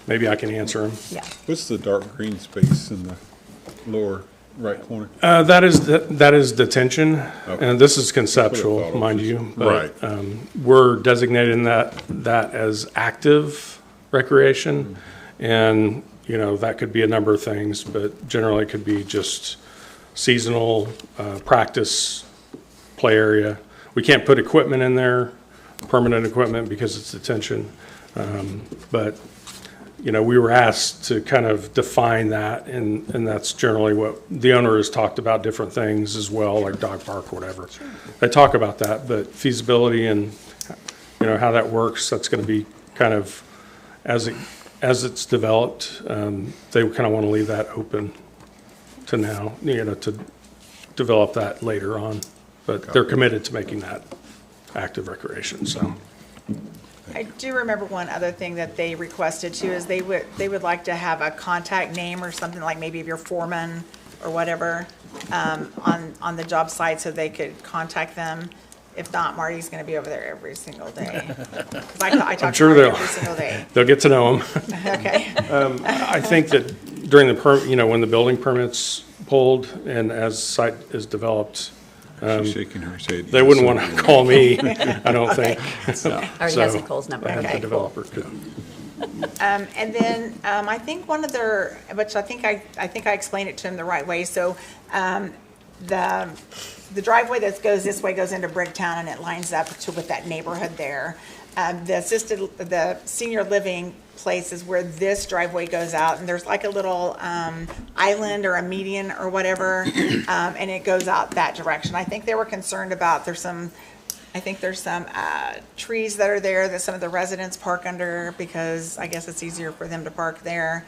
maybe I can answer them. Yeah. What's the dark green space in the lower right corner? That is detention, Okay. and this is That's conceptual, what I thought it mind was. you. But, Right. we're designating that as active recreation, and, that could be a number of things, but generally it could be just seasonal practice, play area. We can't put equipment in there, permanent equipment, because it's detention. But we were asked to kind of define that, and that's generally what the owner has talked about, different things as well, like dog park or whatever. They talk about that, but feasibility and, how that works, that's going to be kind of, as it's developed, they kind of want to leave that open to now, to develop that later on. But they're committed to making that active recreation, so. I do remember one other thing that they requested too, is they would like to have a contact name or something, like maybe of your foreman or whatever, on the job site, so they could contact them. If not, Marty's gonna be over there every single day. 'Cause I I'm talk to sure Marty every single day. they'll get to know them. Okay. I think that during the when the building permit's pulled and as site is developed, She's shaking her head. they wouldn't want to call me, I don't think. Already has Nicole's number. I think Okay, the developer could. And then, I think one of their, which I think I explained it to him the right way, so, the driveway that goes this way goes into Bricktown, and it lines up with that neighborhood there. The senior living place is where this driveway goes out, and there's like a little, island or a median or whatever, and it goes out that direction. I think they were concerned about, there's some trees that are there that some of the residents park under, because I guess it's easier for them to park there.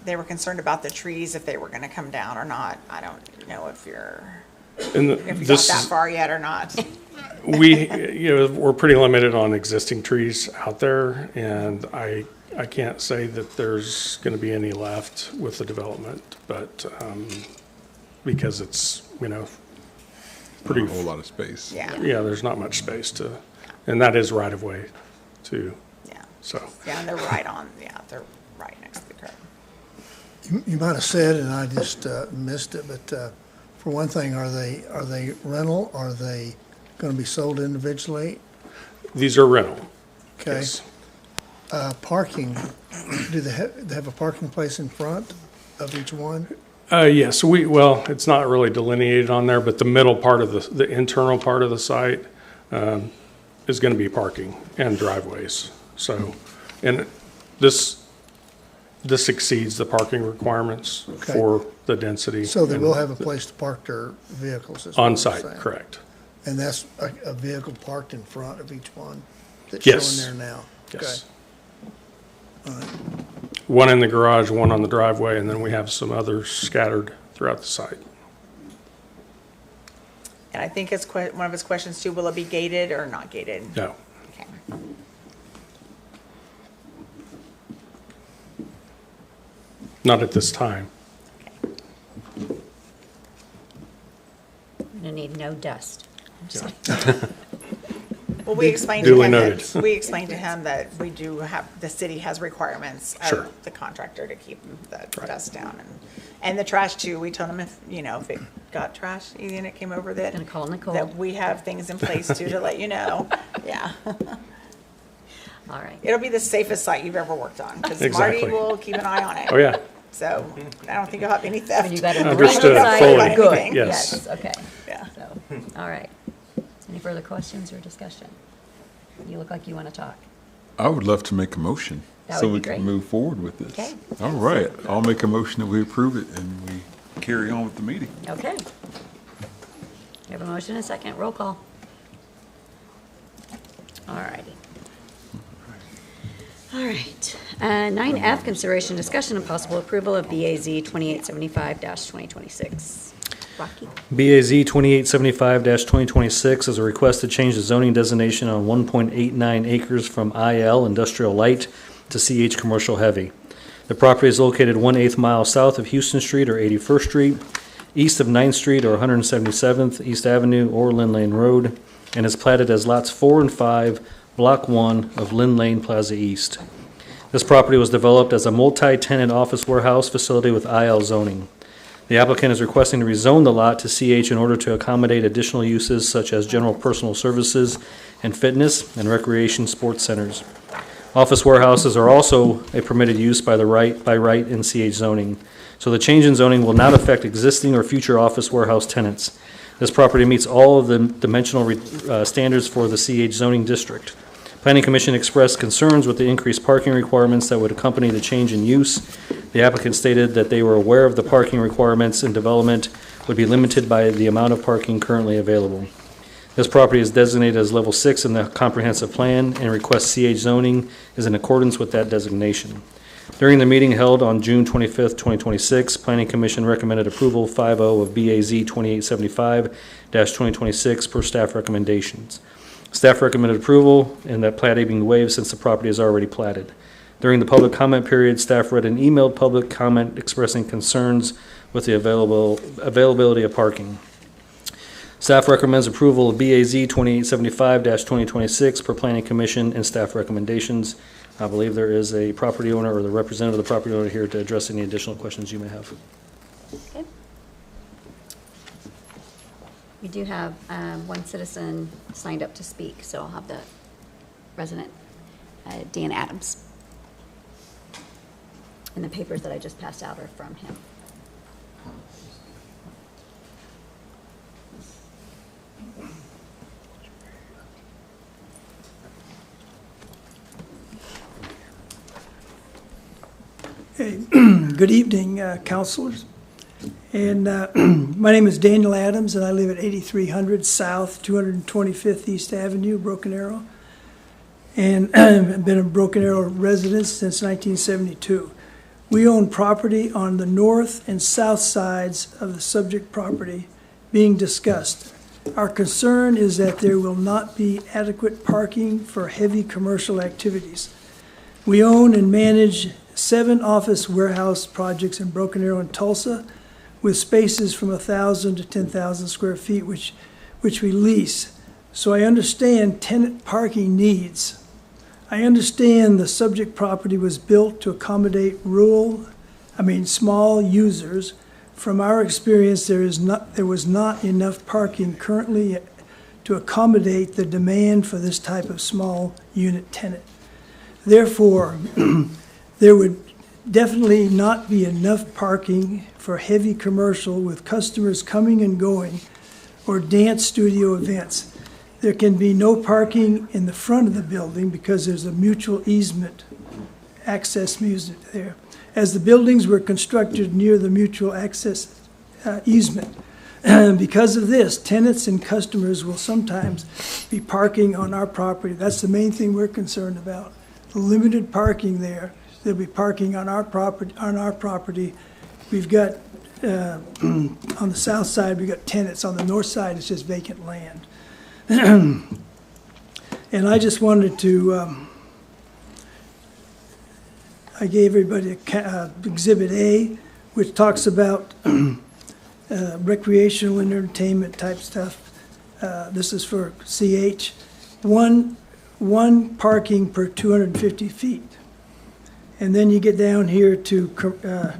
They were concerned about the trees, if they were gonna come down or not. I don't know if you got that far yet or not. We're pretty limited on existing trees out there, and I can't say that there's going to be any left with the development, but because it's Pretty, a whole lot of space. Yeah. Yeah, there's not much space to, and that is right of way too. Yeah. So, Yeah, and they're right next to the curb. You might have said, and I just missed it, but for one thing, are they rental? Are they going to be sold individually? these are rental. Okay. Yes. Parking, do they have a parking place in front of each one? Yes, well, it's not really delineated on there, but the middle part of the internal part of the site is going to be parking and driveways. So, and this exceeds the parking requirements Okay. for the density. So they and will have a place to park their vehicles? is what On you're site, saying. correct. And that's a vehicle parked in front of each one that's Yes. showing there now? Yes. Okay. All right. One in the garage, one on the driveway, and then we have some others scattered throughout the site. And I think it's one of his questions too, will it be gated or not gated? No. Okay. Not at this time. We're gonna need no dust. Well, we explained to Duly him noted. that, we explained to him that we do have, the city has requirements Sure. of the contractor to keep the dust down. And the trash too, we told him if it got trash, and it came over that. Gonna call Nicole. That we have things in place too to let you know, yeah. All right. It'll be the safest site you've ever worked on, because Marty Exactly. will keep an eye on it. Oh, yeah. So I don't think you'll have any theft. When you got a Understood rental site, fully. good. Yes. Okay. Yeah. So, all right. Any further questions or discussion? You look like you want to talk. I would love to make a motion That so would we be can great. move forward with this. Okay. All right, I'll make a motion that we approve it and we carry on with the meeting. Okay. You have a motion and a second. Roll call. All righty. All right. 9F, consideration, discussion, and possible approval of BAZ 2875-2026. Rocky? BAZ 2875-2026 is a request to change the zoning designation on 1.89 acres from IL Industrial Light to CH Commercial Heavy. The property is located 1/8 mile south of Houston Street or 81st Street, east of 9th Street or 177th East Avenue or Lynn Lane Road, and is platted as lots 4 and 5, Block 1 of Lynn Lane Plaza East. This property was developed as a multi-tenant office warehouse facility with IL zoning. The applicant is requesting to rezone the lot to CH in order to accommodate additional uses such as general personal services and fitness and recreation sports centers. Office warehouses are also a permitted use by right in CH zoning. So the change in zoning will not affect existing or future office warehouse tenants. This property meets all of the dimensional standards for the CH zoning district. Planning Commission expressed concerns with the increased parking requirements that would accompany the change in use. The applicant stated that they were aware of the parking requirements and development would be limited by the amount of parking currently available. This property is designated as level 6 in the comprehensive plan and requests CH zoning is in accordance with that designation. During the meeting held on June 25th, 2026, Planning Commission recommended approval 5-0 of BAZ 2875-2026 per staff recommendations. Staff recommended approval and that plating being waived since the property is already platted. During the public comment period, staff read an emailed public comment expressing concerns with the availability of parking. Staff recommends approval of BAZ 2875-2026 per Planning Commission and staff recommendations. I believe there is a property owner or the representative of the property owner here to address any additional questions you may have. Okay. We do have one citizen signed up to speak, so I'll have the resident, Dan Adams. And the papers that I just passed out are from him. Hey, good evening, councilors. And my name is Daniel Adams, and I live at 8300 South 225th East Avenue, Broken Arrow. And I've been a Broken Arrow resident since 1972. We own property on the north and south sides of the subject property being discussed. Our concern is that there will not be adequate parking for heavy commercial activities. We own and manage 7 office warehouse projects in Broken Arrow and Tulsa with spaces from 1,000 to 10,000 square feet, which which we lease. So I understand tenant parking needs. I understand the subject property was built to accommodate small users. From our experience, there was not enough parking currently to accommodate the demand for this type of small unit tenant. Therefore, there would definitely not be enough parking for heavy commercial with customers coming and going or dance studio events. There can be no parking in the front of the building because there's a mutual easement, access easement there. As the buildings were constructed near the mutual access easement, because of this, tenants and customers will sometimes be parking on our property. That's the main thing we're concerned about. The limited parking there. They'll be parking on our property. We've got, on the south side, we've got tenants. On the north side, it's just vacant land. And I just wanted to, I gave everybody Exhibit A, which talks about recreational and entertainment type stuff. This is for CH. One parking per 250 feet. And then you get down here to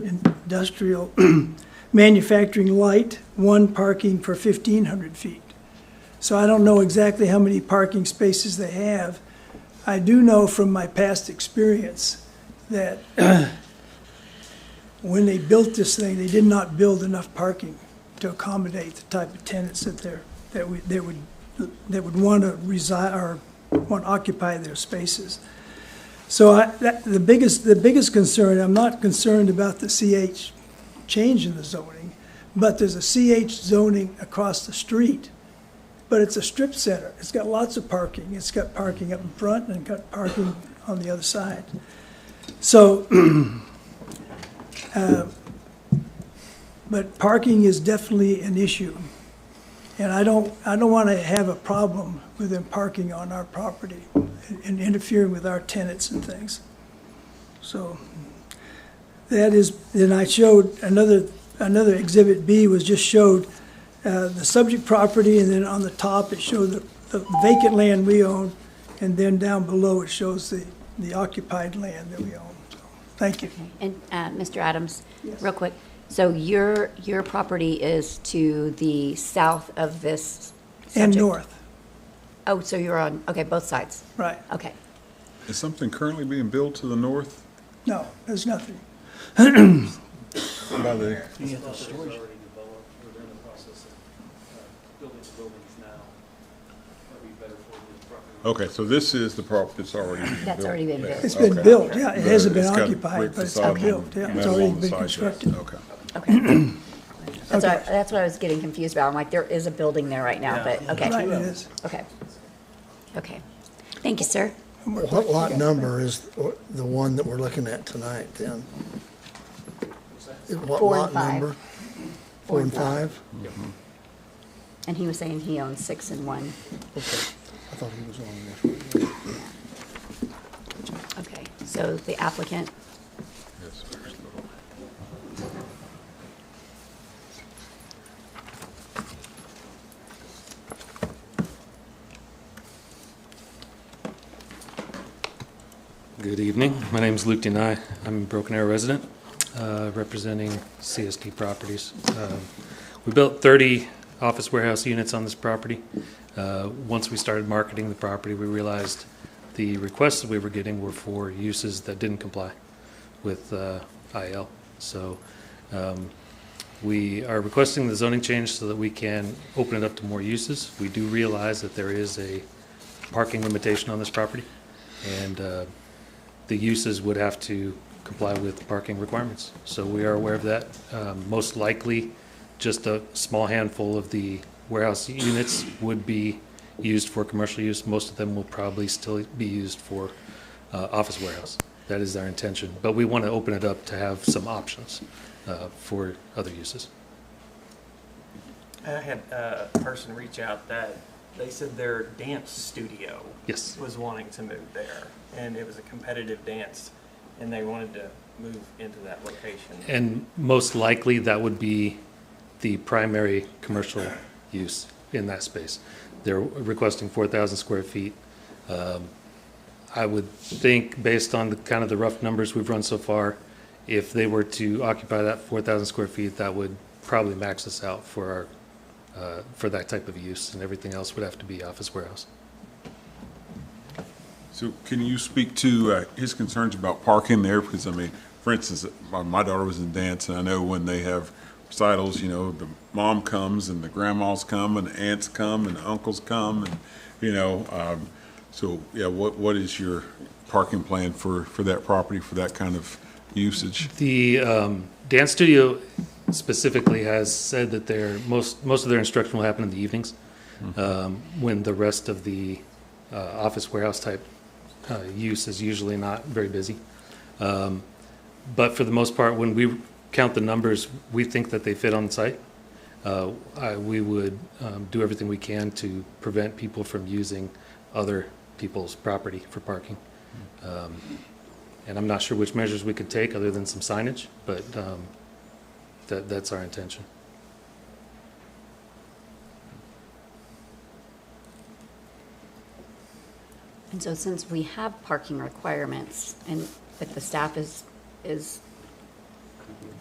industrial manufacturing light, one parking per 1,500 feet. So I don't know exactly how many parking spaces they have. I do know from my past experience that when they built this thing, they did not build enough parking to accommodate the type of tenants that would want to reside or want to occupy their spaces. So the biggest concern, I'm not concerned about the CH change in the zoning, but there's a CH zoning across the street. But it's a strip center. It's got lots of parking. It's got parking up in front and got parking on the other side. So, but parking is definitely an issue. And I don't want to have a problem with them parking on our property and interfering with our tenants and things. So that is, then I showed another Exhibit B was just showed the subject property, and then on the top it showed the vacant land we own, and then down below it shows the occupied land that we own. So, thank you. And Mr. Adams, real quick, so your property is to the south of this subject? And north. Oh, so you're on, okay, both sides? Right. Okay. Is something currently being built to the north? No, there's nothing. By the, okay, so this is the property that's already been built? That's already been built. It's been built, yeah. It hasn't been It's got occupied, brick but it's facade been built, yeah. and It's metal already on the been side, constructed. Okay. Okay. That's what I was getting confused about. I'm like, there is a building there right now, but, okay. Right, it is. Okay. Okay. Thank you, sir. What lot number is the one that we're looking at tonight then? What 4 lot and 5. number? 4 and 5? And he was saying he owns 6 and 1. Okay, I thought he was on this one. Okay, so the applicant, Yes, there's little. Good evening. My name is Luke Denai. I'm a Broken Arrow resident, representing CSD Properties. We built 30 office warehouse units on this property. Once we started marketing the property, we realized the requests that we were getting were for uses that didn't comply with IL. So we are requesting the zoning change so that we can open it up to more uses. We do realize that there is a parking limitation on this property, and the uses would have to comply with parking requirements. So we are aware of that. Most likely, just a small handful of the warehouse units would be used for commercial use. Most of them will probably still be used for office warehouse. That is our intention. But we want to open it up to have some options for other uses. I had a person reach out that they said their dance studio Yes. was wanting to move there, and it was a competitive dance, and they wanted to move into that location. And most likely, that would be the primary commercial use. in that space. They're requesting 4,000 square feet. I would think, based on the kind of the rough numbers we've run so far, if they were to occupy that 4,000 square feet, that would probably max us out for our, for that type of use, and everything else would have to be office warehouse. So can you speak to his concerns about parking there? Because, I mean, for instance, my daughter was in dance, and I know when they have recitals, you know, the mom comes and the grandmas come and the aunts come and the uncles come, and, you know, so, yeah, what is your parking plan for that property, for that kind of usage? The dance studio specifically has said that most of their instruction will happen in the evenings, when the rest of the office warehouse type use is usually not very busy. But for the most part, when we count the numbers, we think that they fit on site. We would do everything we can to prevent people from using other people's property for parking. And I'm not sure which measures we could take other than some signage, but that's our intention. And so since we have parking requirements, and if the staff is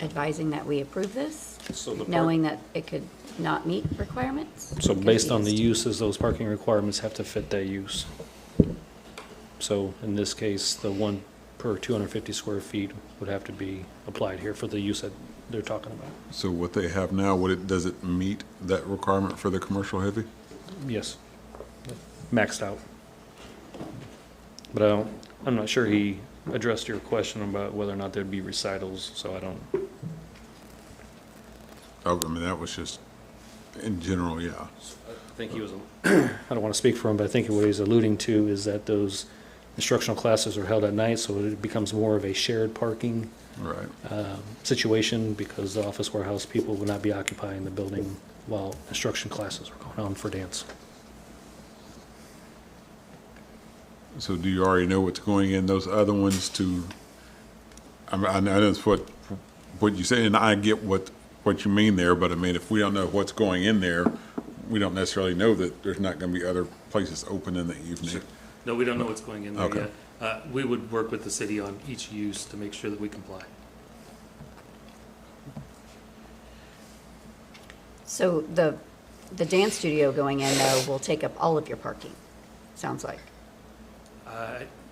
advising that we approve this, So the park- knowing that it could not meet requirements? So based on the uses, those parking requirements have to fit that use. So in this case, the one per 250 square feet would have to be applied here for the use that they're talking about. So what they have now, does it meet that requirement for the commercial heavy? Yes, maxed out. But I'm not sure he addressed your question about whether or not there'd be recitals, so I don't. Oh, I mean, that was just, in general, yeah. I think he was, I don't want to speak for him, but I think what he's alluding to is that those instructional classes are held at night, so it becomes more of a shared parking Right. situation, because the office warehouse people would not be occupying the building while instruction classes are going on for dance. So do you already know what's going in those other ones to, I know that's what you say, and I get what you mean there, but I mean, if we don't know what's going in there, we don't necessarily know that there's not going to be other places open in the evening. No, we don't know what's going in there Okay. yet. We would work with the city on each use to make sure that we comply. So the dance studio going in, though, will take up all of your parking, sounds like.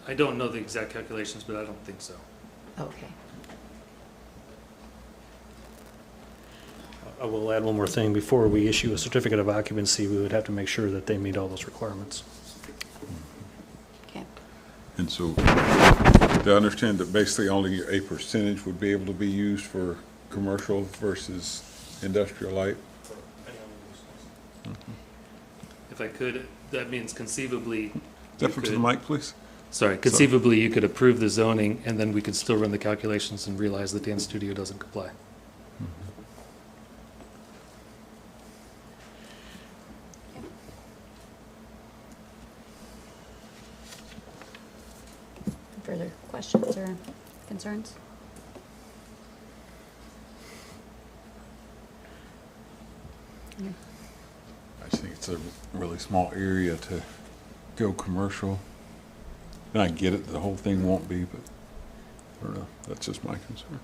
I don't know the exact calculations, but I don't think so. Okay. I will add one more thing. Before we issue a certificate of occupancy, we would have to make sure that they meet all those requirements. Okay. And so, do I understand that basically only a percentage would be able to be used for commercial versus industrial light? If I could, that means conceivably. Step up to the mic, please. Sorry, conceivably, you could approve the zoning, and then we could still run the calculations and realize the dance studio doesn't comply. Further questions or concerns? I just think it's a really small area to go commercial. And I get it, the whole thing won't be, but I don't know, that's just my concern.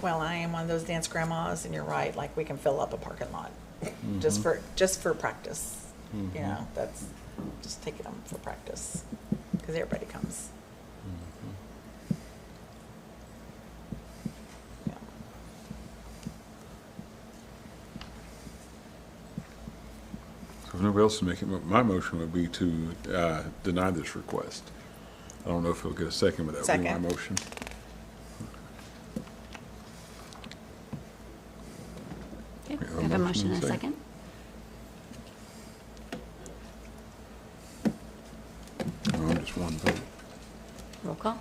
Well, I am one of those dance grandmas, and you're right, like, we can fill up a parking lot just for practice. You know, that's just taking them for practice, because everybody comes. Yeah. So if nobody else is making, my motion would be to deny this request. I don't know if it'll get a second, but that would be my Second. motion. Okay, We have we have a motion and a second. No, just one vote. Roll call.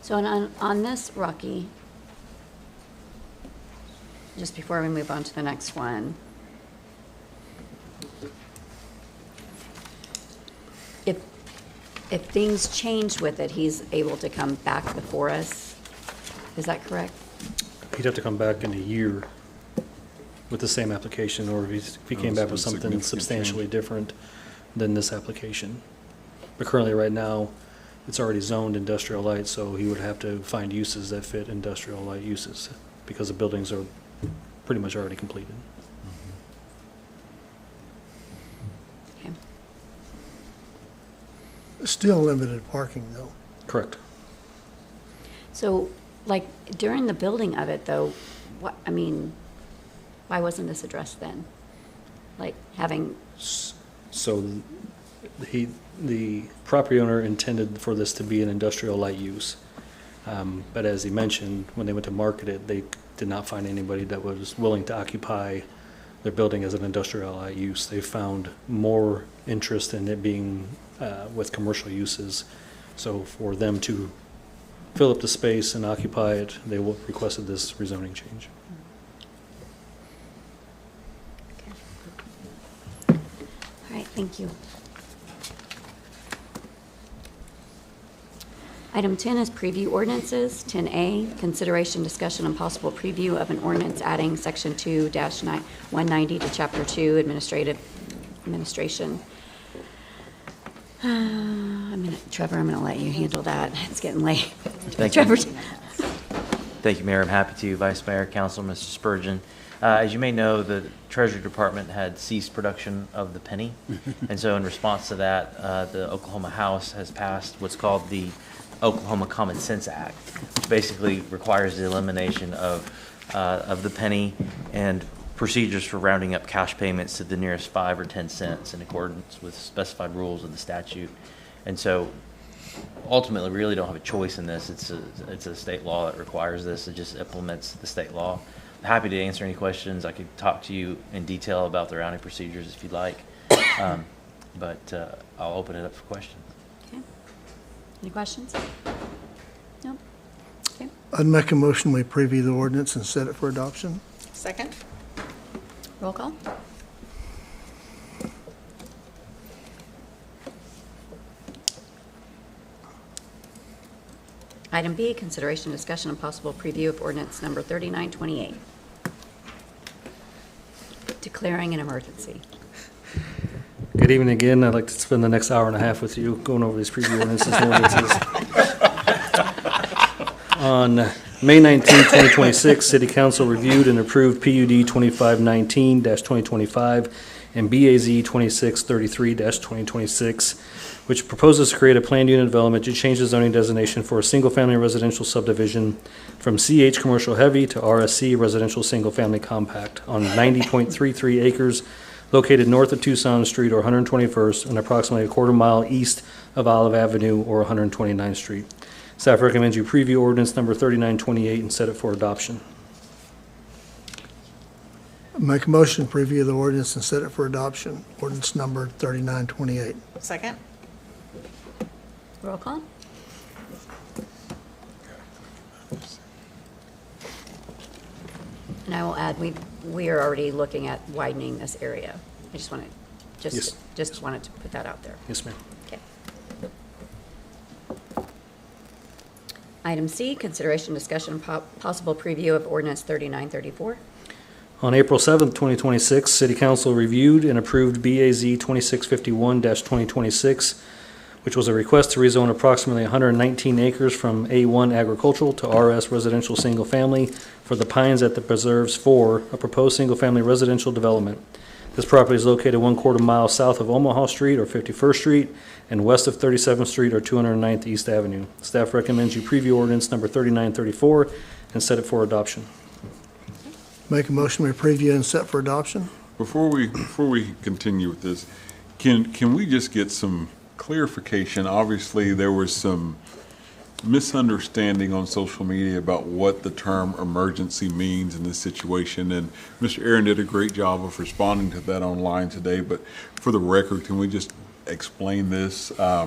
So on this, Rocky, just before we move on to the next one, if things change with it, he's able to come back before us. Is that correct? He'd have to come back in a year with the same application, or if he came back with something substantially different than this application. But currently, right now, it's already zoned industrial light, so he would have to find uses that fit industrial light uses, because the buildings are pretty much already completed. Okay. Still limited parking, though. Correct. So, like, during the building of it, though, why wasn't this addressed then? Like, having, So the property owner intended for this to be an industrial light use. But as he mentioned, when they went to market it, they did not find anybody that was willing to occupy their building as an industrial light use. They found more interest in it being with commercial uses. So for them to fill up the space and occupy it, they requested this rezoning change. all right, thank you. Item 10 is preview ordinances. 10A, consideration, discussion, and possible preview of an ordinance adding Section 2-190 to Chapter 2, Administration. Trevor, I'm going to let you handle that. It's getting late. Thank Trevor. you. Thank you, Mayor. I'm happy to. Vice Mayor, Council, Mr. Spurgeon. As you may know, the Treasury Department had ceased production of the penny. And so in response to that, the Oklahoma House has passed what's called the Oklahoma Common Sense Act, which basically requires the elimination of the penny and procedures for rounding up cash payments to the nearest 5 or 10 cents in accordance with specified rules of the statute. And so ultimately, we really don't have a choice in this. It's a state law that requires this. It just implements the state law. I'm happy to answer any questions. I could talk to you in detail about the rounding procedures if you'd like. But I'll open it up for questions. Okay. Any questions? No? Okay. I'd make a motion we preview the ordinance and set it for adoption. Second? Roll call? Item B, consideration, discussion, and possible preview of ordinance number 3928. Declaring an emergency. Good evening again. I'd like to spend the next hour and a half with you going over these preview ordinances and ordinances. On May 19, 2026, City Council reviewed and approved PUD 2519-2025 and BAZ 2633-2026, which proposes to create a planned unit development to change the zoning designation for a single-family residential subdivision from CH Commercial Heavy to RSC Residential Single Family Compact on 90.33 acres located north of Tucson Street or 121st and approximately a quarter mile east of Olive Avenue or 129th Street. Staff recommends you preview ordinance number 3928 and set it for adoption. Make a motion to preview the ordinance and set it for adoption. Ordinance number 3928. Second? Roll call? And I will add, we are already looking at widening this area. I just wanted, Yes. just wanted to put that out there. Yes, ma'am. Okay. Item C, consideration, discussion, possible preview of ordinance 3934. On April 7th, 2026, City Council reviewed and approved BAZ 2651-2026, which was a request to rezone approximately 119 acres from A1 agricultural to RS residential single family for the Pines at the Preserves for a proposed single family residential development. This property is located 1/4 mile south of Omaha Street or 51st Street and west of 37th Street or 209th East Avenue. Staff recommends you preview ordinance number 3934 and set it for adoption. Make a motion we preview and set for adoption. Before we continue with this, can we just get some clarification? Obviously, there was some misunderstanding on social media about what the term emergency means in this situation, and Mr. Aaron did a great job of responding to that online today, but for the record, can we just explain this? I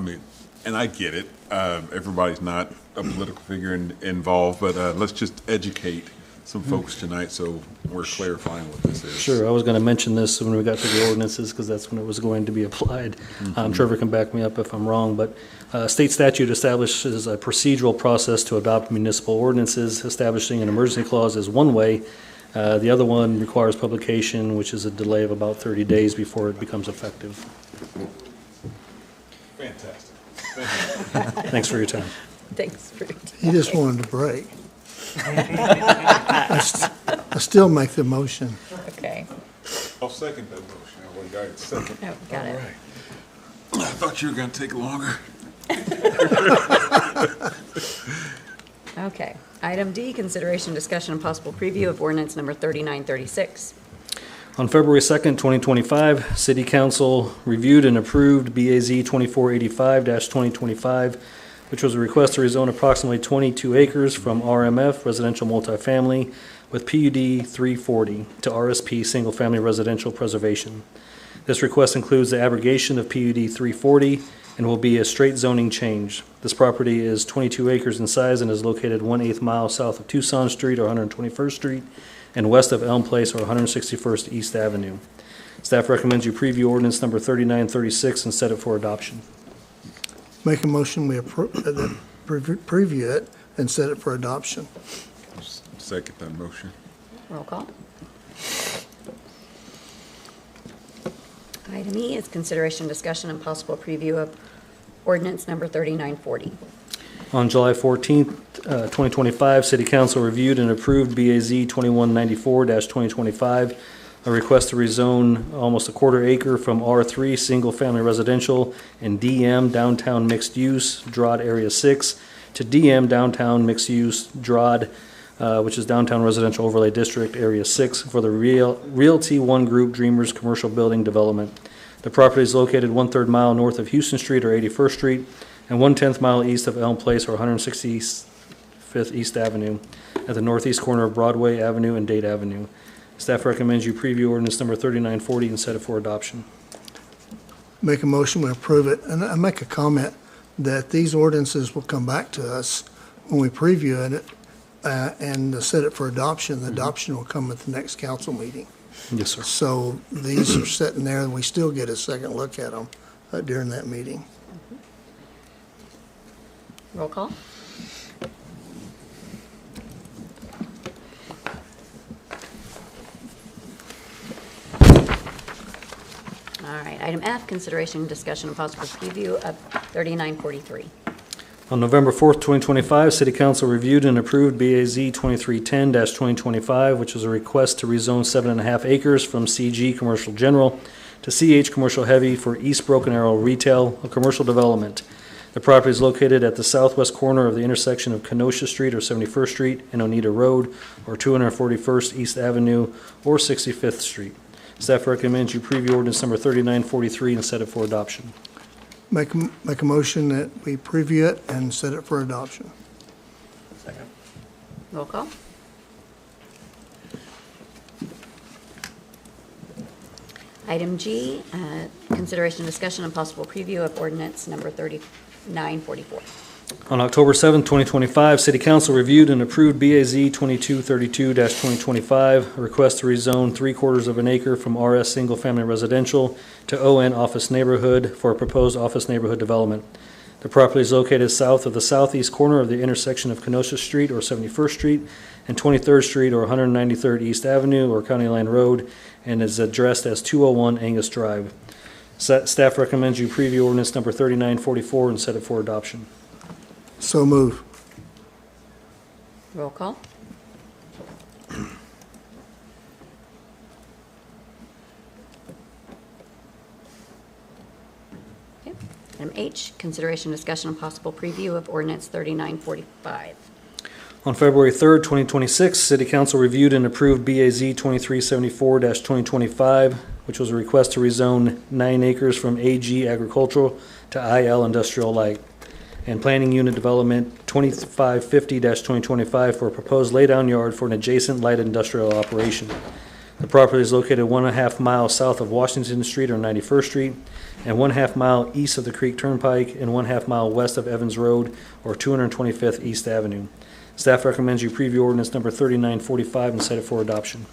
mean, and I get it, everybody's not a political figure involved, but let's just educate some folks tonight, so we're clarifying what this is. Sure, I was going to mention this when we got to the ordinances, because that's when it was going to be applied. Trevor can back me up if I'm wrong, but state statute establishes a procedural process to adopt municipal ordinances. Establishing an emergency clause is one way. The other one requires publication, which is a delay of about 30 days before it becomes effective. Fantastic. Thanks for your time. Thanks for your time. He just wanted to break. I still make the motion. Okay. I'll second that motion. I already got it second. Oh, got it. All right. I thought you were going to take longer. Okay. Item D, consideration, discussion, and possible preview of ordinance number 3936. On February 2nd, 2025, City Council reviewed and approved BAZ 2485-2025, which was a request to rezone approximately 22 acres from RMF, residential multifamily, with PUD 340 to RSP, single-family residential preservation. This request includes the abrogation of PUD 340 and will be a straight zoning change. This property is 22 acres in size and is located 1/8 mile south of Tucson Street or 121st Street and west of Elm Place or 161st East Avenue. Staff recommends you preview ordinance number 3936 and set it for adoption. Make a motion, we preview it and set it for adoption. Second that motion. Roll call. Item E is consideration, discussion, and possible preview of ordinance number 3940. On July 14th, 2025, City Council reviewed and approved BAZ 2194-2025, a request to rezone almost a quarter acre from R3 single-family residential and DM downtown mixed-use, DROD Area 6, to DM downtown mixed-use, DROD, which is Downtown Residential Overlay District, Area 6, for the Realty One Group Dreamers Commercial Building Development. The property is located 1/3 mile north of Houston Street or 81st Street and 1/10 mile east of Elm Place or 165th East Avenue at the northeast corner of Broadway Avenue and Date Avenue. Staff recommends you preview ordinance number 3940 and set it for adoption. Make a motion, we approve it. And I make a comment that these ordinances will come back to us when we preview it and set it for adoption. The adoption will come at the next council meeting. Yes, sir. So these are sitting there and we still get a second look at them during that meeting. Roll call. All right, item F, consideration, discussion, and possible preview of 3943. On November 4th, 2025, City Council reviewed and approved BAZ 2310-2025, which was a request to rezone 7.5 acres from CG Commercial General to CH Commercial Heavy for East Broken Arrow Retail, a commercial development. The property is located at the southwest corner of the intersection of Kenosha Street or 71st Street and Oneida Road or 241st East Avenue or 65th Street. Staff recommends you preview ordinance number 3943 and set it for adoption. Make a motion that we preview it and set it for adoption. Second. Roll call. Item G, consideration, discussion, and possible preview of ordinance number 3944. On October 7th, 2025, City Council reviewed and approved BAZ 2232-2025, a request to rezone 3/4 of an acre from RS Single Family Residential to ON Office Neighborhood for a proposed office neighborhood development. The property is located south of the southeast corner of the intersection of Kenosha Street or 71st Street and 23rd Street or 193rd East Avenue or County Line Road and is addressed as 201 Angus Drive. Staff recommends you preview ordinance number 3944 and set it for adoption. So move. Roll call. Okay. Item H, consideration, discussion, and possible preview of ordinance 3945. On February 3rd, 2026, City Council reviewed and approved BAZ 2374-2025, which was a request to rezone 9 acres from AG Agricultural to IL Industrial Light, and Planning Unit Development 2550-2025 for a proposed laydown yard for an adjacent light industrial operation. The property is located 1.5 miles south of Washington Street or 91st Street, and 1/2 mile east of the Creek Turnpike, and 1/2 mile west of Evans Road or 225th East Avenue. Staff recommends you preview ordinance number 3945 and set it for adoption.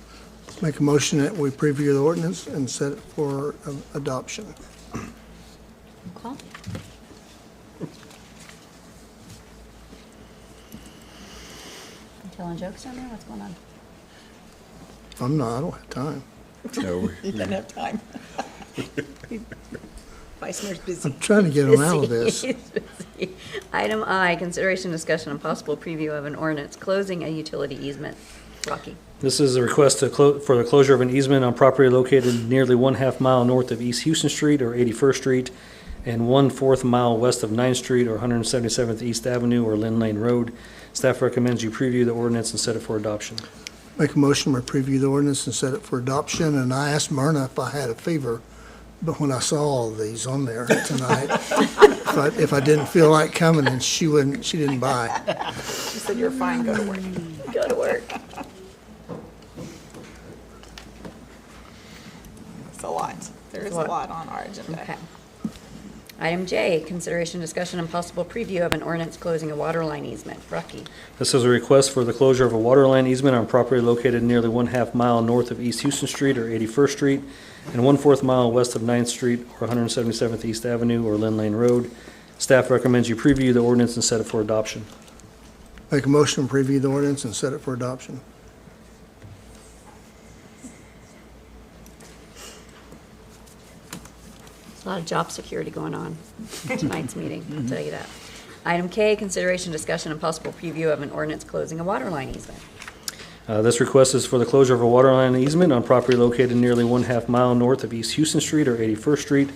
Make a motion that we preview the ordinance and set it for adoption. Call. You telling jokes down there? What's going on? I don't have time. No, He doesn't have time. Vice Mayor's busy. I'm trying to get them out of this. He's busy. Item I, consideration, discussion, and possible preview of an ordinance closing a utility easement. Rocky. This is a request for the closure of an easement on property located nearly 1/2 mile north of East Houston Street or 81st Street and 1/4 mile west of 9th Street or 177th East Avenue or Lynn Lane Road. Staff recommends you preview the ordinance and set it for adoption. Make a motion to preview the ordinance and set it for adoption. And I asked Myrna if I had a fever, but when I saw all of these on there tonight, if I didn't feel like coming, then she didn't buy. She said, "You're fine, go to work." Go to work. It's a lot. There is a lot on our agenda. Okay. Item J, consideration, discussion, and possible preview of an ordinance closing a water line easement. Rocky. This is a request for the closure of a water line easement on property located nearly 1/2 mile north of East Houston Street or 81st Street and 1/4 mile west of 9th Street or 177th East Avenue or Lynn Lane Road. Staff recommends you preview the ordinance and set it for adoption. Make a motion to preview the ordinance and set it for adoption. There's a lot of job security going on in tonight's meeting, I'll tell you that. Item K, consideration, discussion, and possible preview of an ordinance closing a water line easement. This request is for the closure of a water line easement on property located nearly 1/2 mile north of East Houston Street or 81st Street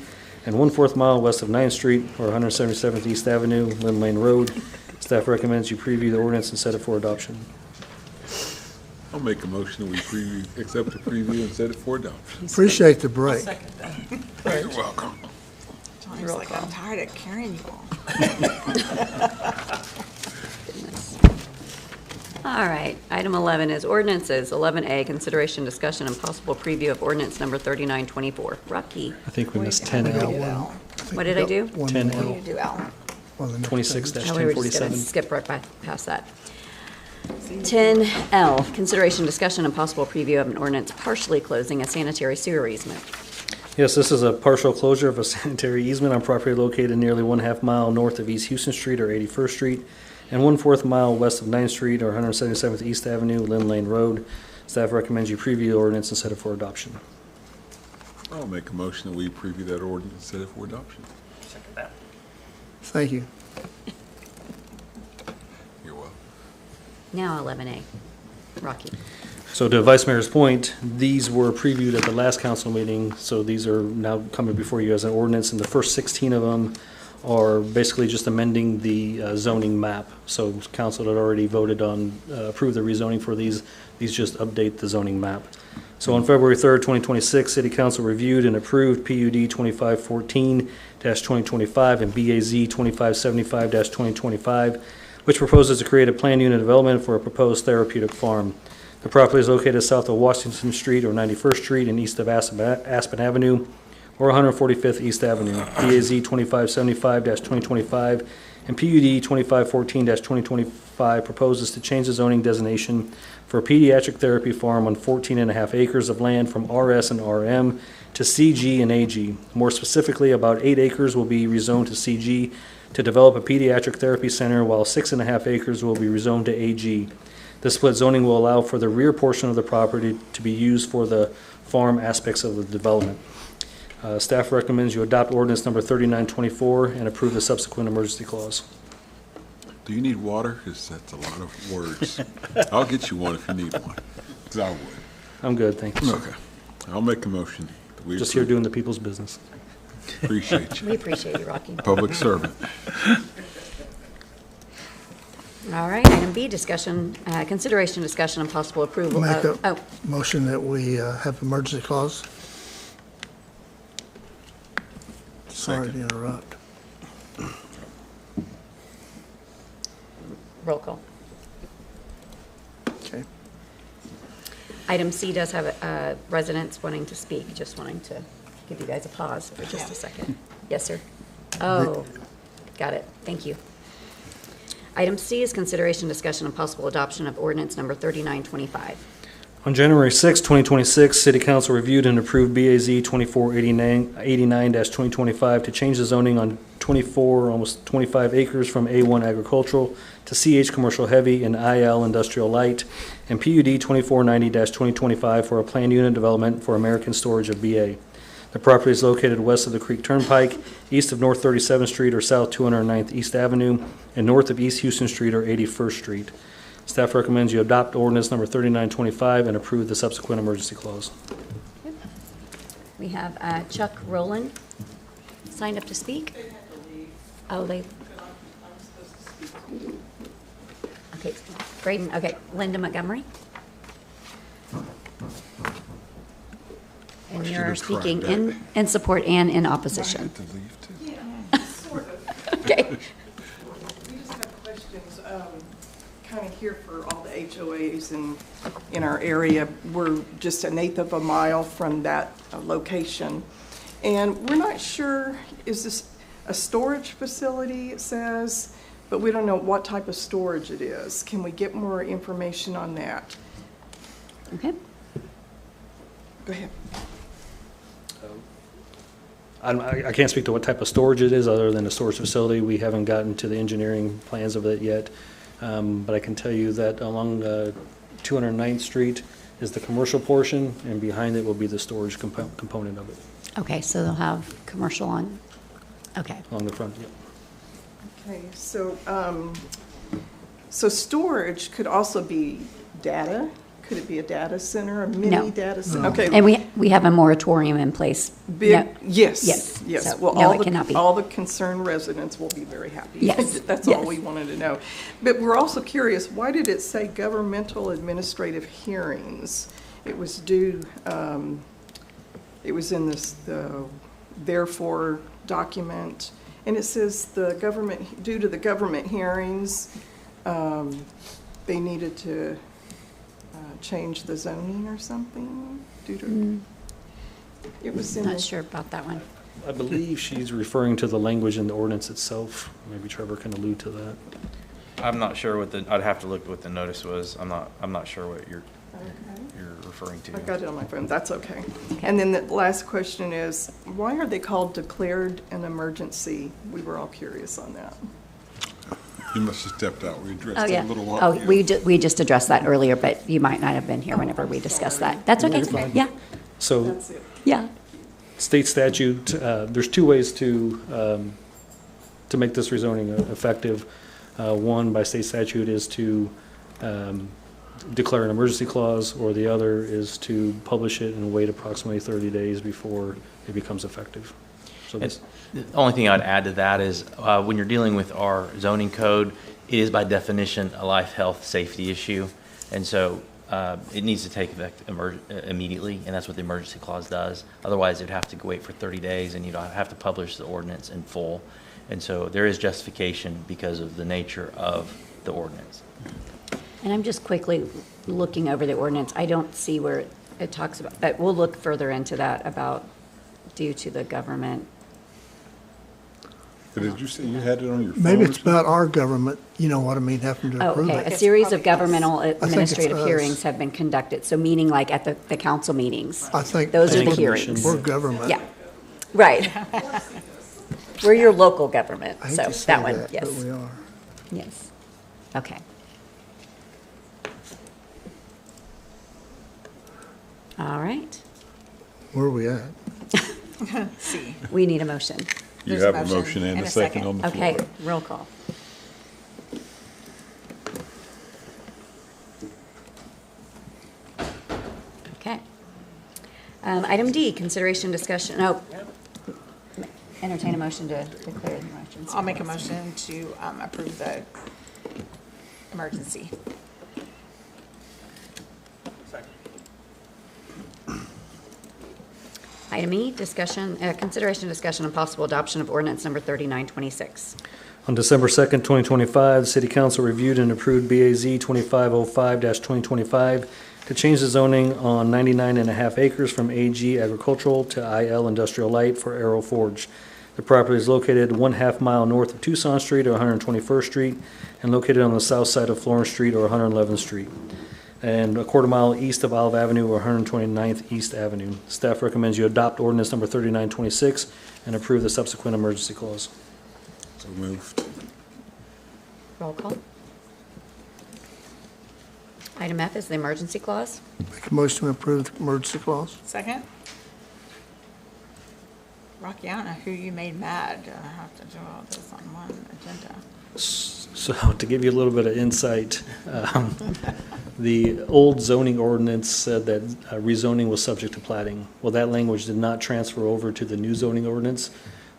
and 1/4 mile west of 9th Street or 177th East Avenue, Lynn Lane Road. Staff recommends you preview the ordinance and set it for adoption. I'll make a motion that we accept the preview and set it for adoption. Appreciate the break. You're welcome. Johnny's like, "I'm tired of carrying you all." All right, item 11 is ordinances. 11A, consideration, discussion, and possible preview of ordinance number 3924. Rocky. I think we missed What did I 10L. do, Al? What did I do? 10L. What did you do, Al? 26-1047. Oh, we were just going to skip right past that. 10L, consideration, discussion, and possible preview of an ordinance partially closing a sanitary sewer easement. Yes, this is a partial closure of a sanitary easement on property located nearly 1/2 mile north of East Houston Street or 81st Street and 1/4 mile west of 9th Street or 177th East Avenue, Lynn Lane Road. Staff recommends you preview the ordinance and set it for adoption. I'll make a motion that we preview that ordinance and set it for adoption. Second that. Thank you. You're welcome. Now 11A. Rocky. So to Vice Mayor's point, these were previewed at the last council meeting, so these are now coming before you as an ordinance, and the first 16 of them are basically just amending the zoning map. So council had already voted on, approved the rezoning for these just update the zoning map. So on February 3rd, 2026, City Council reviewed and approved PUD 2514-2025 and BAZ 2575-2025, which proposes to create a planned unit development for a proposed therapeutic farm. The property is located south of Washington Street or 91st Street and east of Aspen Avenue or 145th East Avenue. BAZ 2575-2025 and PUD 2514-2025 proposes to change the zoning designation for a pediatric therapy farm on 14.5 acres of land from RS and RM to CG and AG. More specifically, about 8 acres will be rezoned to CG to develop a pediatric therapy center, while 6.5 acres will be rezoned to AG. This split zoning will allow for the rear portion of the property to be used for the farm aspects of the development. Staff recommends you adopt ordinance number 3924 and approve the subsequent emergency clause. Do you need water? Because that's a lot of words. I'll get you one if you need one. 'Cause I would. I'm good, thank you. Okay. I'll make a motion. that we Just here approve. doing the people's business. Appreciate you. We appreciate you, Rocky. Public servant. All right, item B, discussion, consideration, discussion, and possible approval Make of, a motion that we have emergency clause. Sorry to interrupt. roll call. Okay. Item C does have residents wanting to speak, just wanting to give you guys a pause for just a second. Yes, sir? Oh, got it, thank you. Item C is consideration, discussion, and possible adoption of ordinance number 3925. On January 6, 2026, City Council reviewed and approved BAZ 2489-2025 to change the zoning on 24, almost 25 acres from A1 agricultural to CH commercial heavy and IL industrial light, and PUD 2490-2025 for a planned unit development for American Storage of BA. The property is located west of the Creek Turnpike, east of North 37th Street or South 209th East Avenue, and north of East Houston Street or 81st Street. Staff recommends you adopt ordinance number 3925 and approve the subsequent emergency clause. We have Chuck Rowland signed up to speak. Oh, they. Okay, Braden. Okay, Linda Montgomery. And you're speaking in support and in opposition. Yeah, sort of. Okay. We just have questions. Kind of here for all the HOAs in our area. We're just 1/8 of a mile from that location. And we're not sure, is this a storage facility, it says, but we don't know what type of storage it is. Can we get more information on that? Okay. Go ahead. I can't speak to what type of storage it is other than a storage facility. We haven't gotten to the engineering plans of it yet. But I can tell you that along 209th Street is the commercial portion, and behind it will be the storage component of it. Okay, so they'll have commercial on. Okay. Along the front, yep. Okay, so storage could also be data. Could it be a data center, a mini No. data center? Okay. And we have a moratorium in place. Big, No. yes. Yes. Yes. So, Well, no, it cannot be. all the concerned residents will be very happy. Yes. That's Yes. all we wanted to know. But we're also curious, why did it say governmental administrative hearings? It was due, it was in the therefore document, and it says due to the government hearings, they needed to change the zoning or something due to, it was in Not the. sure about that one. I believe she's referring to the language in the ordinance itself. Maybe Trevor can allude to that. I'm not sure I'd have to look what the notice was. I'm not sure what you're referring to. I got it on my phone, that's okay. And then the last question is, why are they called declared an emergency? We were all curious on that. You must have stepped out. We addressed Oh, it yeah. a little while ago. We just addressed that earlier, but you might not have been here whenever we discussed that. That's okay. You're fine. Yeah, So That's it. yeah. state statute, there's two ways to make this rezoning effective. One, by state statute, is to declare an emergency clause, or the other is to publish it and wait approximately 30 days before it becomes effective. So this, The only thing I'd add to that is when you're dealing with our zoning code, it is by definition a life, health, safety issue. And so it needs to take effect immediately, and that's what the emergency clause does. Otherwise, it'd have to wait for 30 days, and you'd have to publish the ordinance in full. And so there is justification because of the nature of the ordinance. And I'm just quickly looking over the ordinance. I don't see where it talks about, but we'll look further into that about due to the government. But did you say you had it on your phone? Maybe or it's something? about our government, you know what I mean, having to Oh, approve okay. it. A series of governmental it's administrative us. hearings have been conducted, so meaning like at the council meetings. I think. Those are the we're- hearings. We're government. Yeah, right. We're your local government, I hate so to say that one, that, yes. but we are. Yes. Okay. All right. Where are we at? C. We need a motion. You There's have a motion and a second on the floor. Okay, roll call. Okay. Item D, consideration, discussion, entertain a motion to declare the emergency. I'll make a motion to approve the emergency. Item E, discussion, consideration, discussion, and possible adoption of ordinance number 3926. on December 2nd, 2025, the City Council reviewed and approved BAZ 2505-2025 to change the zoning on 99.5 acres from AG agricultural to IL industrial light for Arrow Forge. The property is located 1/2 mile north of Tucson Street or 121st Street and located on the south side of Florence Street or 111th Street, and 1/4 mile east of Olive Avenue or 129th East Avenue. Staff recommends you adopt ordinance number 3926 and approve the subsequent emergency clause. So moved. Roll call. Item F is the emergency clause. Make a motion to approve the emergency clause. Second? Rocky, I don't know who you made mad to have to do all this on one agenda. So to give you a little bit of insight, the old zoning ordinance said that rezoning was subject to plating. Well, that language did not transfer over to the new zoning ordinance.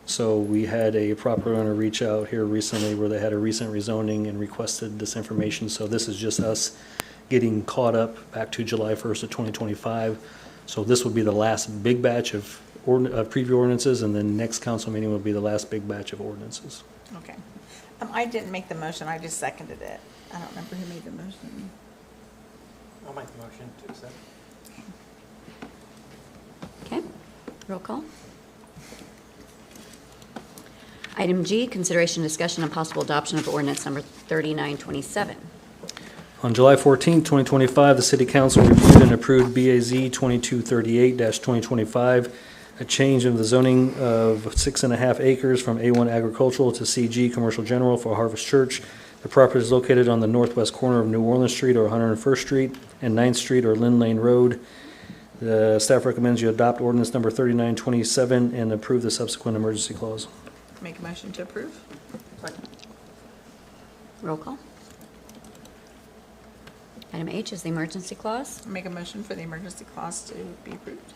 So we had a property owner reach out here recently where they had a recent rezoning and requested this information. So this is just us getting caught up back to July 1st of 2025. So this would be the last big batch of preview ordinances, and then next council meeting will be the last big batch of ordinances. Okay. I didn't make the motion, I just seconded it. I don't remember who made the motion. I'll make the motion to accept. Okay, roll call. Item G, consideration, discussion, and possible adoption of ordinance number 3927. On July 14, 2025, the City Council reviewed and approved BAZ 2238-2025, a change in the zoning of 6.5 acres from A1 agricultural to CG commercial general for Harvest Church. The property is located on the northwest corner of New Orleans Street or 101st Street and 9th Street or Lynn Lane Road. The staff recommends you adopt ordinance number 3927 and approve the subsequent emergency clause. Make a motion to approve? Second. Roll call. Item H is the emergency clause. Make a motion for the emergency clause to be approved?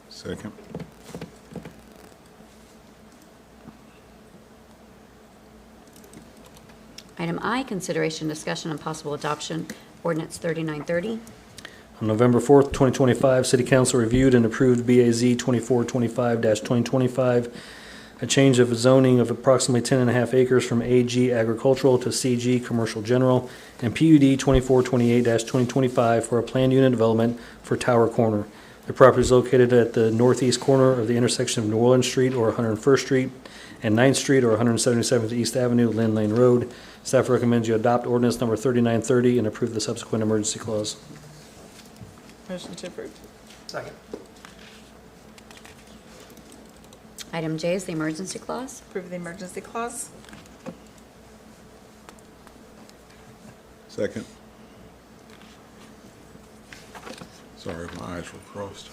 Second. Item I, consideration, discussion, and possible adoption, ordinance 3930. On November 4th, 2025, City Council reviewed and approved BAZ 2425-2025, a change of zoning of approximately 10.5 acres from AG agricultural to CG commercial general, and PUD 2428-2025 for a planned unit development for Tower Corner. The property is located at the northeast corner of the intersection of New Orleans Street or 101st Street and 9th Street or 177th East Avenue, Lynn Lane Road. Staff recommends you adopt ordinance number 3930 and approve the subsequent emergency clause. Motion to approve? Second. Item J is the emergency clause. Approve the emergency clause? Second. Sorry, my eyes were crossed.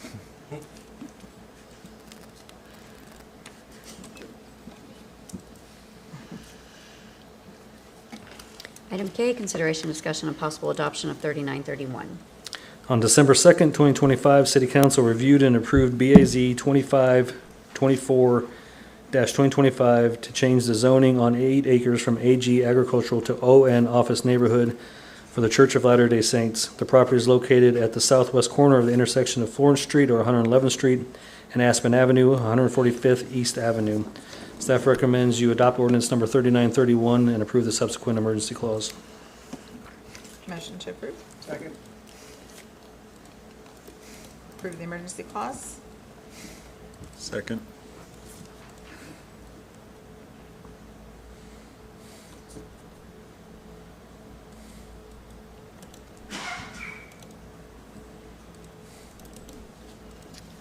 Item K, consideration, discussion, and possible adoption of 3931. On December 2nd, 2025, City Council reviewed and approved BAZ 2524-2025 to change the zoning on 8 acres from AG agricultural to ON office neighborhood for the Church of Latter-day Saints. The property is located at the southwest corner of the intersection of Florence Street or 111th Street and Aspen Avenue, 145th East Avenue. Staff recommends you adopt ordinance number 3931 and approve the subsequent emergency clause. Motion to approve? Second. Approve the emergency clause? Second.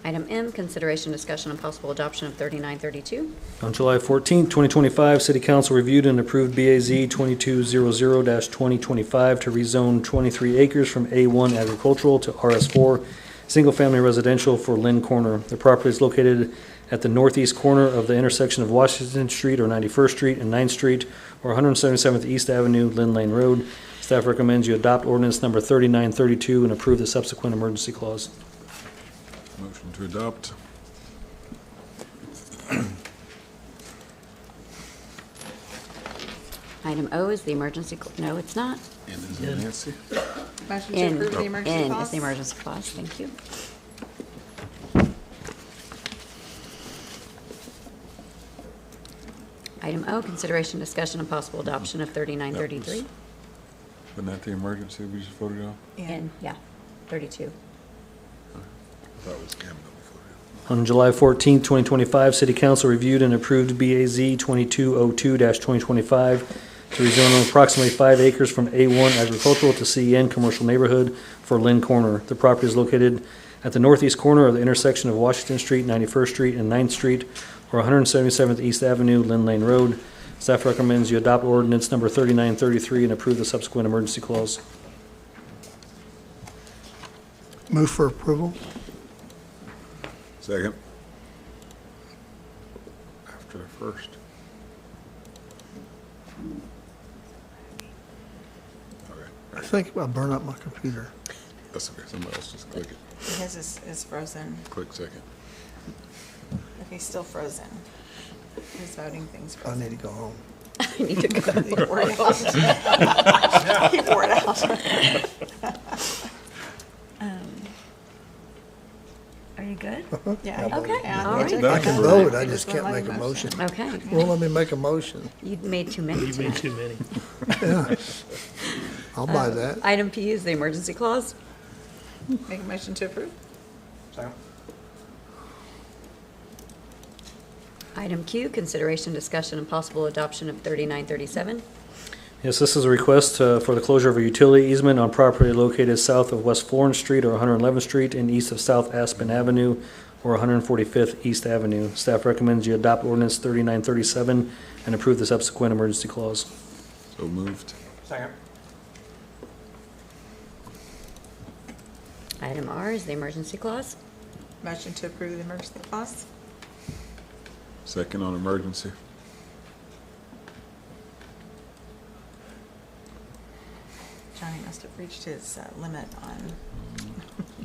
Item M, consideration, discussion, and possible adoption of 3932. On July 14, 2025, City Council reviewed and approved BAZ 2200-2025 to rezone 23 acres from A1 agricultural to RS4 single-family residential for Lynn Corner. The property is located at the northeast corner of the intersection of Washington Street or 91st Street and 9th Street or 177th East Avenue, Lynn Lane Road. Staff recommends you adopt ordinance number 3932 and approve the subsequent emergency clause. Motion to adopt. Item O is the emergency, no, it's not. And is it Nancy? Motion to N, approve the emergency N clause? is the emergency clause, thank you. Item O, consideration, discussion, and possible adoption of 3933. Wasn't that the emergency we just voted on? N, yeah, 32. 32. That was M. On July 14, 2025, City Council reviewed and approved BAZ 2202-2025 to rezone approximately 5 acres from A1 agricultural to CN commercial neighborhood for Lynn Corner. The property is located at the northeast corner of the intersection of Washington Street, 91st Street, and 9th Street, or 177th East Avenue, Lynn Lane Road. Staff recommends you adopt ordinance number 3933 and approve the subsequent emergency clause. Move for approval. Second. After the first. Okay. I think I'll burn up my computer. That's okay. Somebody else just click it. His is frozen. Click second. If he's still frozen. His voting thing's I frozen. need to go home. I need to go. He wore it out. He wore it out. Are you good? Yeah. Okay. Yeah, All he right. took I it. can vote, I just can't make a motion. Okay. Won't let me make a motion. You made too many. You made too many. Yeah. I'll buy that. Item P is the emergency clause. Make a motion to approve? Item Q, consideration, discussion, and possible adoption of 3937. Yes, this is a request for the closure of a utility easement on property located south of West Florence Street or 111th Street and east of South Aspen Avenue or 145th East Avenue. Staff recommends you adopt ordinance 3937 and approve the subsequent emergency clause. So moved. Second. Item R is the emergency clause. Motion to approve the emergency clause? Second on emergency. Johnny must have reached his limit on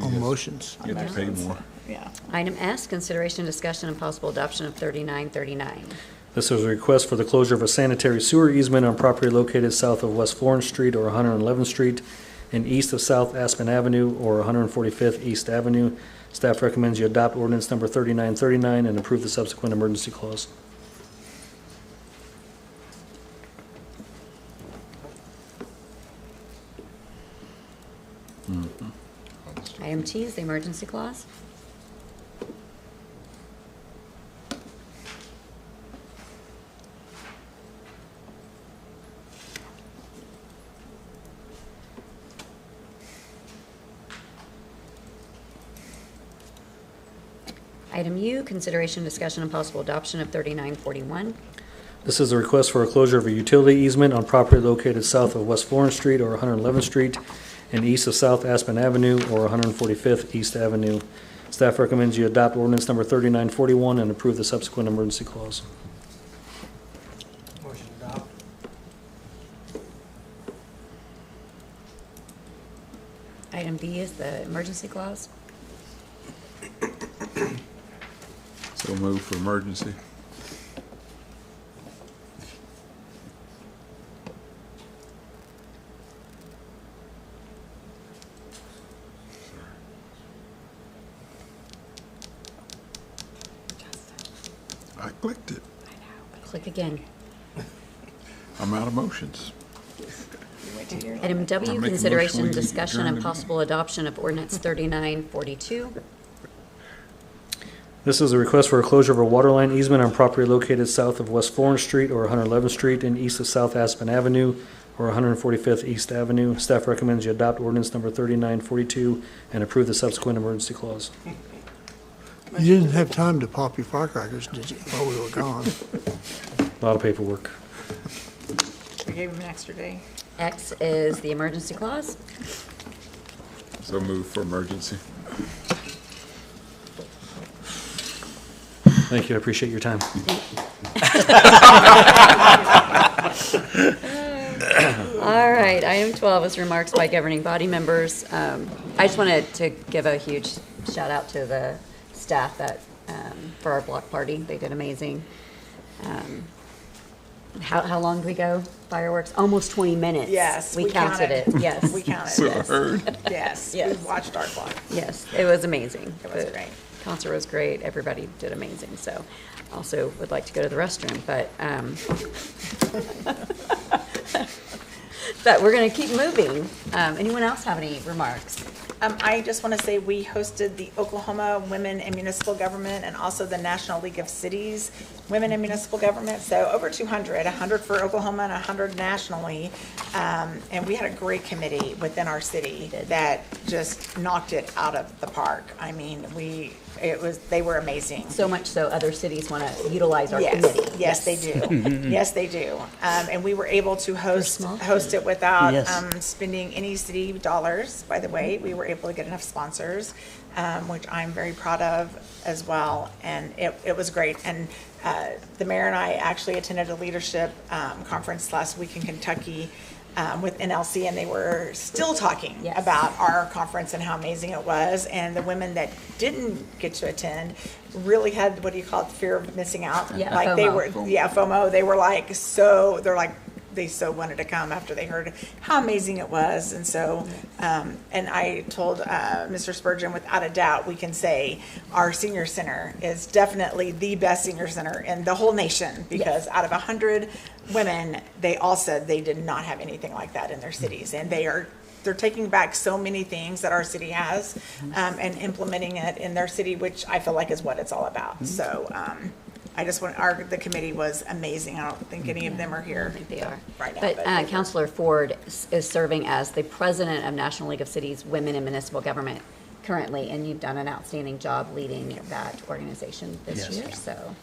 On motions. You have to pay more. Yeah. Item S, consideration, discussion, and possible adoption of 3939. This is a request for the closure of a sanitary sewer easement on property located south of West Florence Street or 111th Street and east of South Aspen Avenue or 145th East Avenue. Staff recommends you adopt ordinance number 3939 and approve the subsequent emergency clause. Item T is the emergency clause. Item U, consideration, discussion, and possible adoption of 3941. This is a request for a closure of a utility easement on property located south of West Florence Street or 111th Street and east of South Aspen Avenue or 145th East Avenue. Staff recommends you adopt ordinance number 3941 and approve the subsequent emergency clause. Motion to adopt. Item B is the emergency clause. So move for emergency. I clicked it. Click again. I'm out of motions. Item I W, make a consideration, motion we discussion, adjourn and the possible adoption of ordinance 3942. This is a request for a closure of a water line easement on property located south of West Florence Street or 111th Street and east of South Aspen Avenue or 145th East Avenue. Staff recommends you adopt ordinance number 3942 and approve the subsequent emergency clause. You didn't have time to pop your firecrackers, did you, while we were gone? A lot of paperwork. We gave him an extra day. X is the emergency clause. So move for emergency. Thank you, I appreciate your time. All right, item 12 is remarks by governing body members. I just wanted to give a huge shout out to the staff that, for our block party. They did amazing. How long did we go? Fireworks? Almost 20 minutes. Yes. We counted it. Yes. We counted. So Yes. heard. Yes. Yes. We watched our clock. Yes, it was amazing. It was The great. Concert was great. Everybody did amazing. So also would like to go to the restroom, but but we're going to keep moving. Anyone else have any remarks? I just want to say we hosted the Oklahoma Women in Municipal Government and also the National League of Cities Women in Municipal Government. So over 200, 100 for Oklahoma and 100 nationally. And we had a great committee within our city that just knocked it out of the park. I mean, they were amazing. So much so other cities want to utilize our Yes, committee. yes, they do. Yes, they do. And we were able to host it without Yes. spending any city dollars, by the way. We were able to get enough sponsors, which I'm very proud of as well. And it was great. And the mayor and I actually attended a leadership conference last week in Kentucky with NLC, and they were still talking about our conference and how amazing it was. And the women that didn't get to attend really had, what do you call it, fear of missing out. Yeah, like FOMO. they were, FOMO. They were like, they so wanted to come after they heard how amazing it was. And so, and I told Mr. Spurgeon, without a doubt, we can say our senior center is definitely the best senior center in the whole nation, because out of 100 women, they all said they did not have anything like that in their cities. And they're taking back so many things that our city has and implementing it in their city, which I feel like is what it's all about. So, I just want, the committee was amazing. I don't think any of them are here. I think they are. Right now. But Councilor Ford is serving as the president of National League of Cities Women in Municipal Government currently, and you've done an outstanding job leading that organization this year. So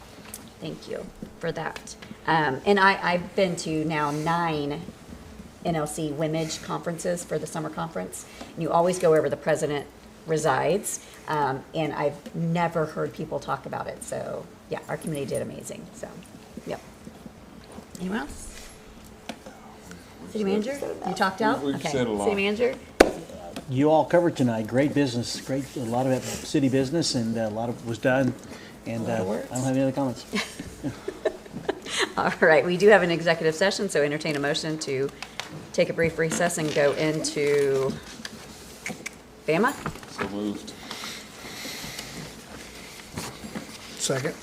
thank you for that. And I've been to now 9 NLC Women's conferences for the summer conference. And you always go wherever the president resides, and I've never heard people talk about it. So yeah, our committee did amazing. So, yep. Anyone else? City manager, you talked out? We've Okay. said a lot. City manager? You all covered tonight. Great business, a lot of it city business, and a lot of was done. And I don't have any other comments. All right, we do have an executive session, so entertain a motion to take a brief recess and go into Bama. So moved. Second.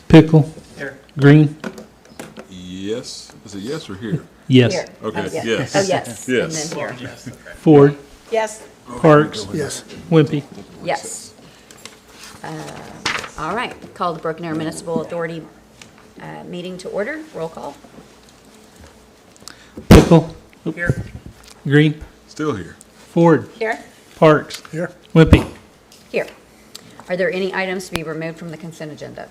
Pickle. Here. Green. Yes. Is it yes or here? Yes. Here. Okay, Oh, yes. Oh, yes. And Yes. then here. Yes, okay. Ford. Yes. Parks. Yes. Wimpy. Yes. All right, call the Broken Arrow Municipal Authority meeting to order. Roll call. Pickle. Here. Green. Still here. Ford. Here. Parks. Here. Wimpy. Here. Are there any items to be removed from the consent agenda?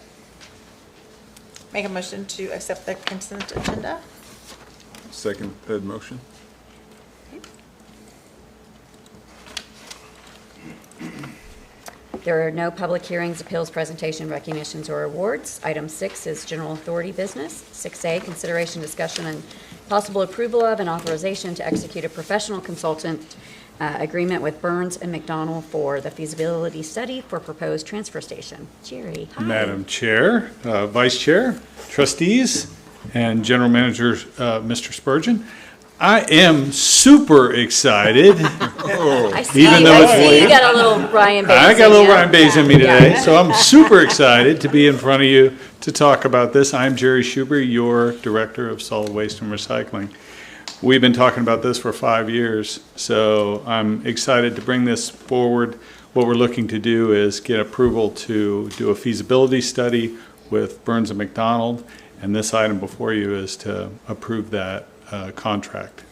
Make a motion to accept the consent agenda. Second that motion. There are no public hearings, appeals, presentation, recognitions, or awards. Item 6 is general authority business. 6A, consideration, discussion, and possible approval of and authorization to execute a professional consultant agreement with Burns and McDonnell for the feasibility study for proposed transfer station. Jerry, hi. Madam Chair, Vice Chair, trustees, and General Manager, Mr. Spurgeon, I am super excited. I see, Even though it's I see late. you got a little Brian Bays. I got a little in you. Ryan Bays in me Yeah. today, so I'm super excited to be in front of you to talk about this. I'm Jerry Schuber, your Director of Solid Waste and Recycling. We've been talking about this for 5 years, so I'm excited to bring this forward. What we're looking to do is get approval to do a feasibility study with Burns and McDonnell, and this item before you is to approve that contract.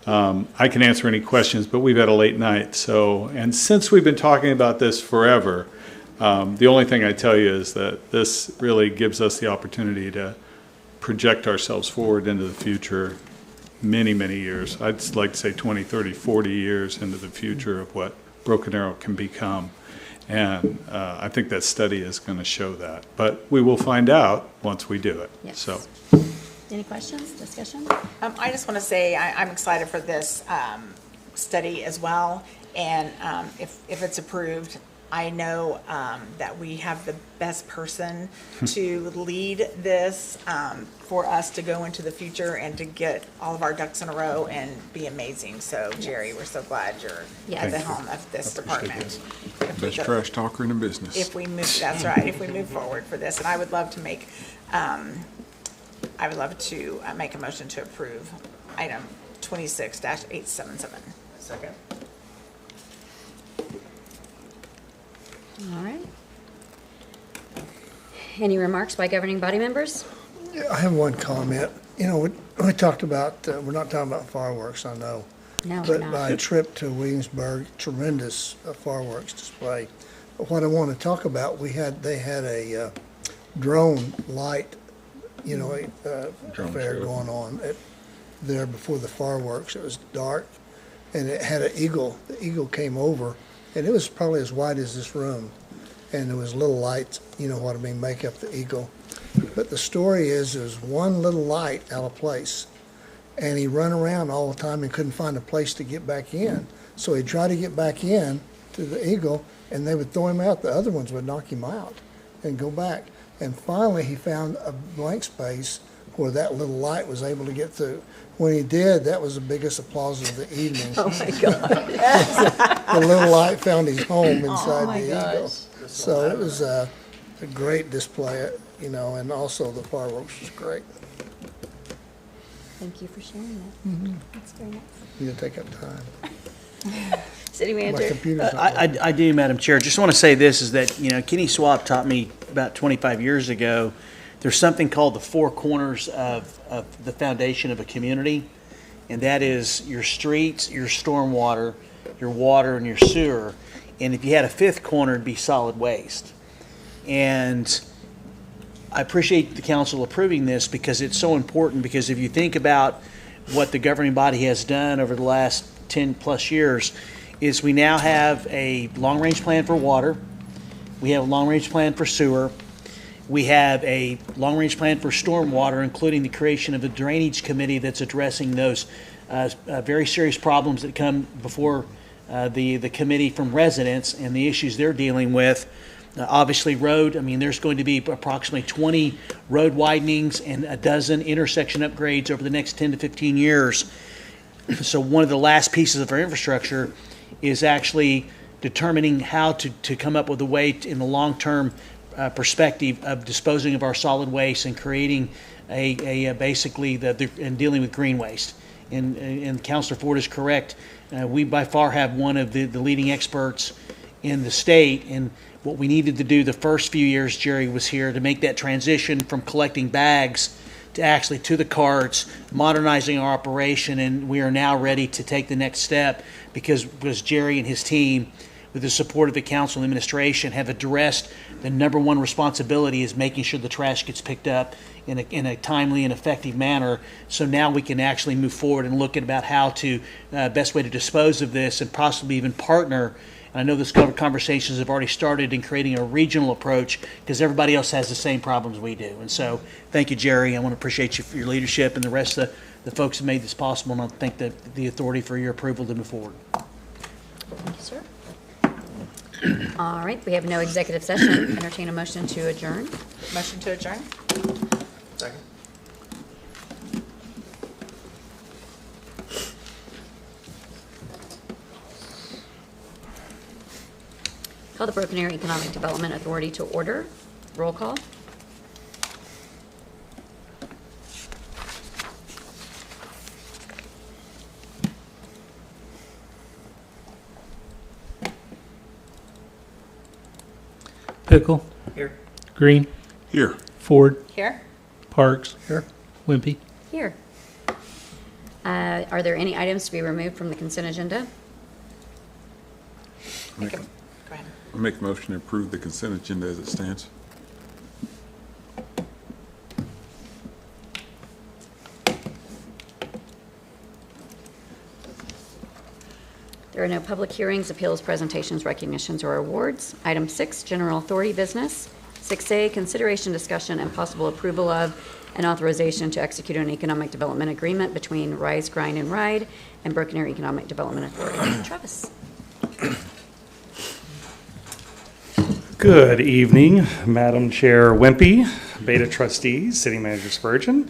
I can answer any questions, but we've had a late night, so, and since we've been talking about this forever, the only thing I tell you is that this really gives us the opportunity to project ourselves forward into the future many, many years. I'd like to say 20, 30, 40 years into the future of what Broken Arrow can become. And I think that study is going to show that. But we will find out once we do it. Yes. So. Any questions, discussion? I just want to say I'm excited for this study as well. And if it's approved, I know that we have the best person to lead this for us to go into the future and to get all of our ducks in a row and be amazing. So, Jerry, we're so glad you're at the helm of this department. Best trash talker in the business. If we move, that's right, if we move forward for this. And I would love to make a motion to approve item 26-877. Second. All right. Any remarks by governing body members? Yeah, I have one comment. You know, we talked about, we're not talking about fireworks, I know. No, we're But not. my trip to Williamsburg, tremendous fireworks display. But what I want to talk about, they had a drone light, you know, fair going on there before the fireworks. It was dark, and it had an eagle. The eagle came over, and it was probably as wide as this room. And there was little lights, you know what I mean, make up the eagle. But the story is there's one little light out of place, and he run around all the time and couldn't find a place to get back in. So he tried to get back in to the eagle, and they would throw him out. The other ones would knock him out and go back. And finally, he found a blank space where that little light was able to get through. When he did, that was the biggest applause of the evening. Oh, my God. The little light found his home inside my the gosh. eagle. So it was a great display, you know, and also the fireworks was great. Thank you for sharing that. That's very nice. You didn't take up time. City My manager. computer's not working. I do, Madam Chair. Just want to say this, is that, you know, Kenny Swap taught me about 25 years ago, there's something called the four corners of the foundation of a community, and that is your streets, your stormwater, your water, and your sewer. And if you had a fifth corner, it'd be solid waste. And I appreciate the council approving this because it's so important, because if you think about what the governing body has done over the last 10 plus years, is we now have a long-range plan for water, we have a long-range plan for sewer, we have a long-range plan for stormwater, including the creation of a drainage committee that's addressing those very serious problems that come before the committee from residents and the issues they're dealing with. Obviously, road, I mean, there's going to be approximately 20 road widenings and a dozen intersection upgrades over the next 10 to 15 years. So one of the last pieces of our infrastructure is actually determining how to come up with a way in the long-term perspective of disposing of our solid waste and creating basically and dealing with green waste. And Councilor Ford is correct. We by far have one of the leading experts in the state. And what we needed to do the first few years Jerry was here to make that transition from collecting bags to actually to the carts, modernizing our operation, and we are now ready to take the next step because Jerry and his team, with the support of the council and administration, have addressed the number one responsibility is making sure the trash gets picked up in a timely and effective manner. So now we can actually move forward and look at about how to best way to dispose of this and possibly even partner. And I know this conversations have already started in creating a regional approach because everybody else has the same problems we do. And so thank you, Jerry. I want to appreciate you for your leadership and the rest of the folks who made this possible. And I thank the authority for your approval to move forward. Thank you, sir. All right, we have no executive session. Entertain a motion to adjourn. Motion to adjourn? Second. Call the Broken Arrow Economic Development Authority to order. Roll call. Pickle. Here. Green. Here. Ford. Here? Parks. Here. Wimpy. Here. Are there any items to be removed from the consent agenda? Go ahead. I make a motion to approve the consent agenda as it stands. There are no public hearings, appeals, presentations, recognitions, or awards. Item 6, general authority business. 6A, consideration, discussion, and possible approval of an authorization to execute an economic development agreement between Rise, Grind, and Ride and Broken Arrow Economic Development Authority. Travis. Good evening, Madam Chair Wimpy, Beta Trustees, City Manager Spurgeon.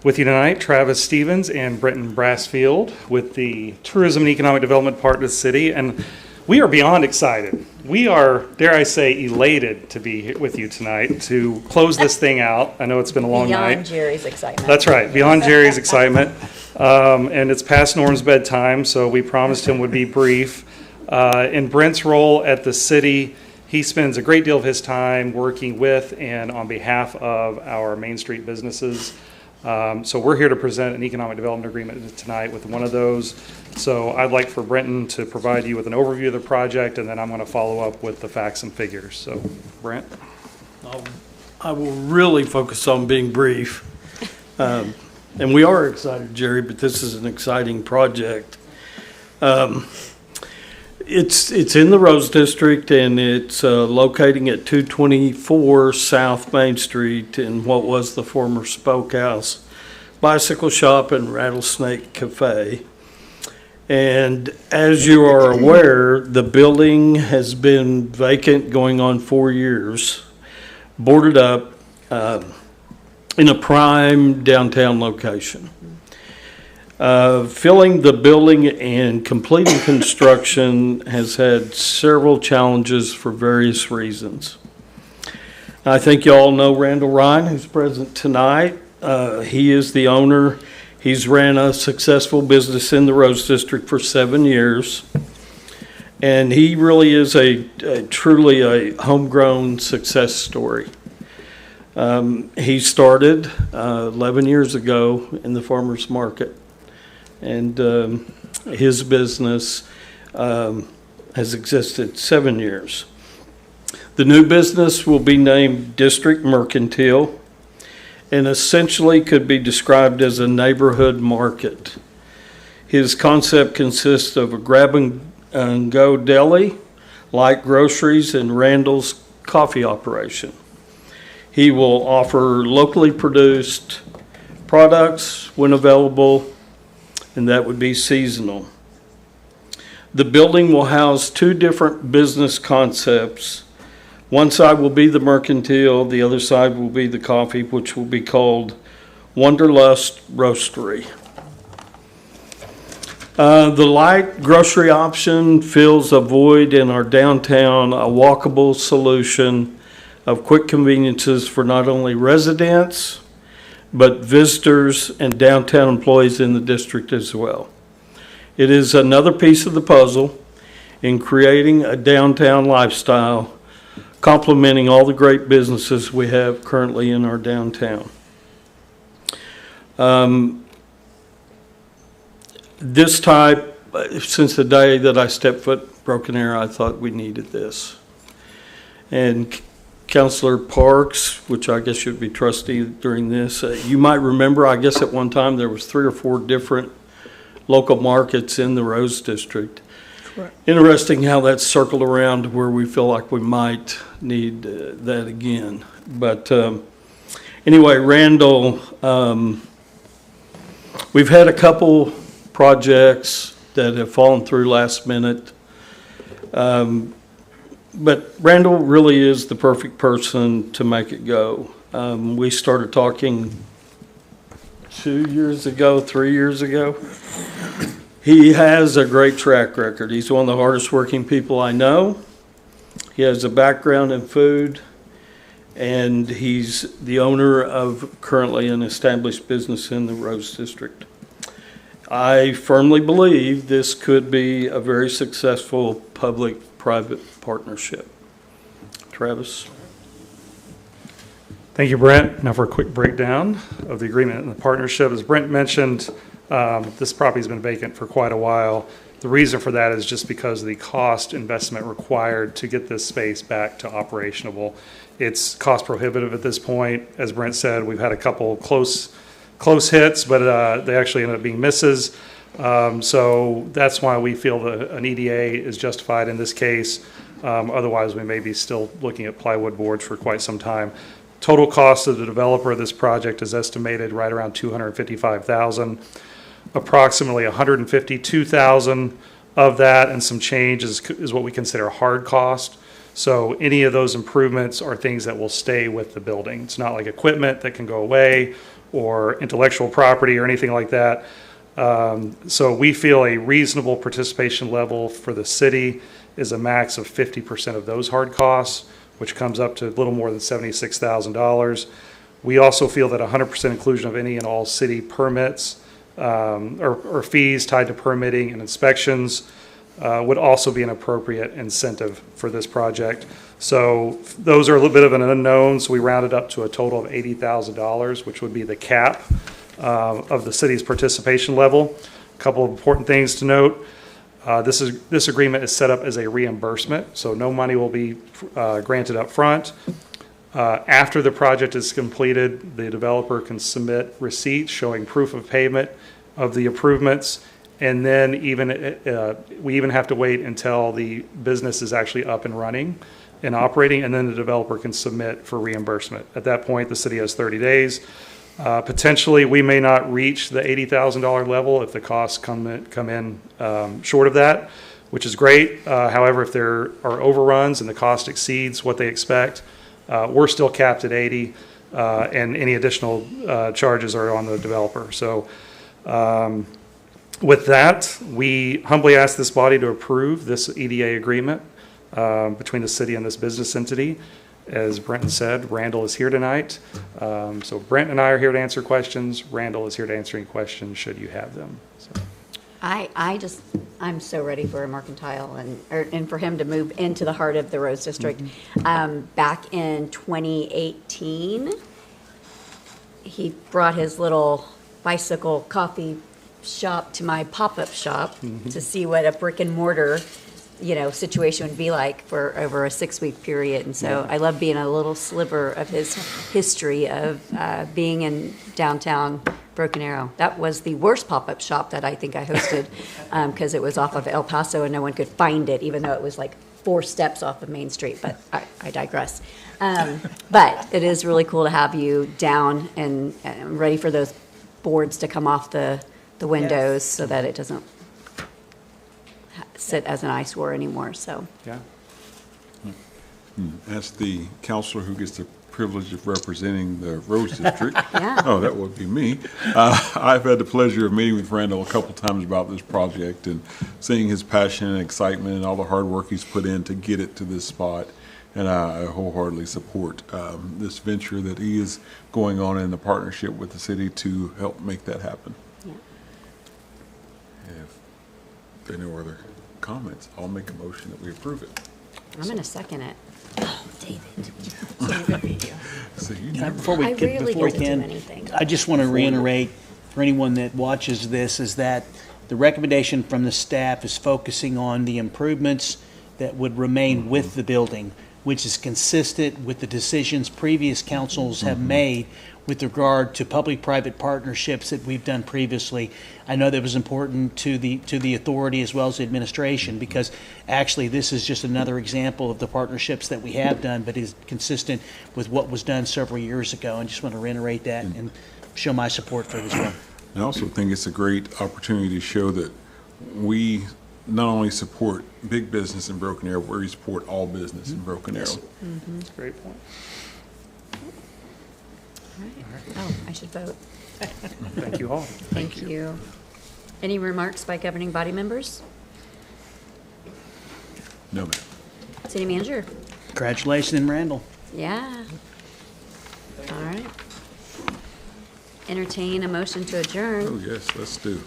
With you tonight, Travis Stevens and Brenton Brassfield with the Tourism and Economic Development part of the city. And we are beyond excited We are, dare I say, elated to be here with you tonight to close this thing out. I know it's been a long night. Beyond Jerry's excitement. That's right, beyond Jerry's excitement. And it's past Norm's bedtime, so we promised him would be brief. In Brent's role at the city, he spends a great deal of his time working with and on behalf of our Main Street businesses. So we're here to present an economic development agreement tonight with one of those. So I'd like for Brenton to provide you with an overview of the project, and then I'm going to follow up with the facts and figures. So, Brent? I will really focus on being brief. And we are excited, Jerry, but this is an exciting project. It's in the Rose District, and it's locating at 224 South Main Street in what was the former Spoke House Bicycle Shop and Rattlesnake Cafe. And as you are aware, the building has been vacant going on 4 years, boarded up in a prime downtown location. Filling the building and completing construction has had several challenges for various reasons. I think you all know Randall Ryan, who's present tonight. He is the owner. He's ran a successful business in the Rose District for 7 years. And he really is truly a homegrown success story. He started 11 years ago in the farmer's market. And his business has existed 7 years. The new business will be named District Mercantile and essentially could be described as a neighborhood market. His concept consists of a grab-and-go deli, light groceries, and Randall's coffee operation. He will offer locally produced products when available, and that would be seasonal. The building will house 2 different business concepts. One side will be the mercantile, the other side will be the coffee, which will be called Wanderlust Roastery. The light grocery option fills a void in our downtown, a walkable solution of quick conveniences for not only residents, but visitors and downtown employees in the district as well. It is another piece of the puzzle in creating a downtown lifestyle, complementing all the great businesses we have currently in our downtown. This type, since the day that I stepped foot Broken Arrow, I thought we needed this. And Councilor Parks, which I guess should be trustee during this, you might remember, I guess at one time there was 3 or 4 different local markets in the Rose District. Correct. Interesting how that's circled around where we feel like we might need that again. But anyway, Randall, we've had a couple projects that have fallen through last minute. But Randall really is the perfect person to make it go. We started talking 2 years ago, 3 years ago. He has a great track record. He's one of the hardest working people I know. He has a background in food, and he's the owner of currently an established business in the Rose District. I firmly believe this could be a very successful public-private partnership. Travis? Thank you, Brent. Now for a quick breakdown of the agreement and the partnership. As Brent mentioned, this property's been vacant for quite a while. The reason for that is just because of the cost investment required to get this space back to operational. It's cost prohibitive at this point. As Brent said, we've had a couple close hits, but they actually ended up being misses. So that's why we feel that an EDA is justified in this case. Otherwise, we may be still looking at plywood boards for quite some time. Total cost of the developer of this project is estimated right around $255,000. Approximately $152,000 of that and some change is what we consider hard cost. So any of those improvements are things that will stay with the building. It's not like equipment that can go away or intellectual property or anything like that. So we feel a reasonable participation level for the city is a max of 50% of those hard costs, which comes up to a little more than $76,000. We also feel that 100% inclusion of any and all city permits or fees tied to permitting and inspections would also be an appropriate incentive for this project. So those are a little bit of an unknown, so we rounded up to a total of $80,000, which would be the cap of the city's participation level. A couple of important things to note. This agreement is set up as a reimbursement, so no money will be granted up front. After the project is completed, the developer can submit receipts showing proof of payment of the improvements, and then we even have to wait until the business is actually up and running and operating, and then the developer can submit for reimbursement. At that point, the city has 30 days. Potentially, we may not reach the $80,000 level if the costs come in short of that, which is great. However, if there are overruns and the cost exceeds what they expect, we're still capped at 80, and any additional charges are on the developer. So with that, we humbly ask this body to approve this EDA agreement between the city and this business entity. As Brenton said, Randall is here tonight. So Brent and I are here to answer questions. Randall is here to answer any questions should you have them. So. I'm so ready for a Mercantile and for him to move into the heart of the Rose District. Back in 2018, he brought his little bicycle coffee shop to my pop-up shop to see what a brick and mortar situation would be like for over a 6-week period. And so I love being a little sliver of his history of being in downtown Broken Arrow. That was the worst pop-up shop that I think I hosted because it was off of El Paso and no one could find it, even though it was like 4 steps off of Main Street, but I digress. But it is really cool to have you down and ready for those boards to come off the windows so that it doesn't sit as an eyesore anymore. So yeah. As the counselor who gets the privilege of representing the Rose District, Yeah. oh, that would be me. I've had the pleasure of meeting with Randall a couple times about this project and seeing his passion and excitement and all the hard work he's put in to get it to this spot. And I wholeheartedly support this venture that he is going on in the partnership with the city to help make that happen. Yeah. If there are no other comments, I'll make a motion that we approve it. I'm going to second it. Oh, David. So you Before we can, anything. I just want to reiterate for anyone that watches this is that the recommendation from the staff is focusing on the improvements that would remain with the building, which is consistent with the decisions previous councils have made with regard to public-private partnerships that we've done previously. I know that was important to the authority as well as the administration, because actually this is just another example of the partnerships that we have done, but is consistent with what was done several years ago. And just want to reiterate that and show my support for it as well. I also think it's a great opportunity to show that we not only support big business in Broken Arrow, but we support all business in Broken Arrow. That's a great point. All right. Oh, I should vote. Thank you all. Thank you. Any remarks by governing body members? No, ma'am. City manager? Congratulations, Randall. Yeah. All right. Entertain a motion to adjourn. Oh, yes, let's do.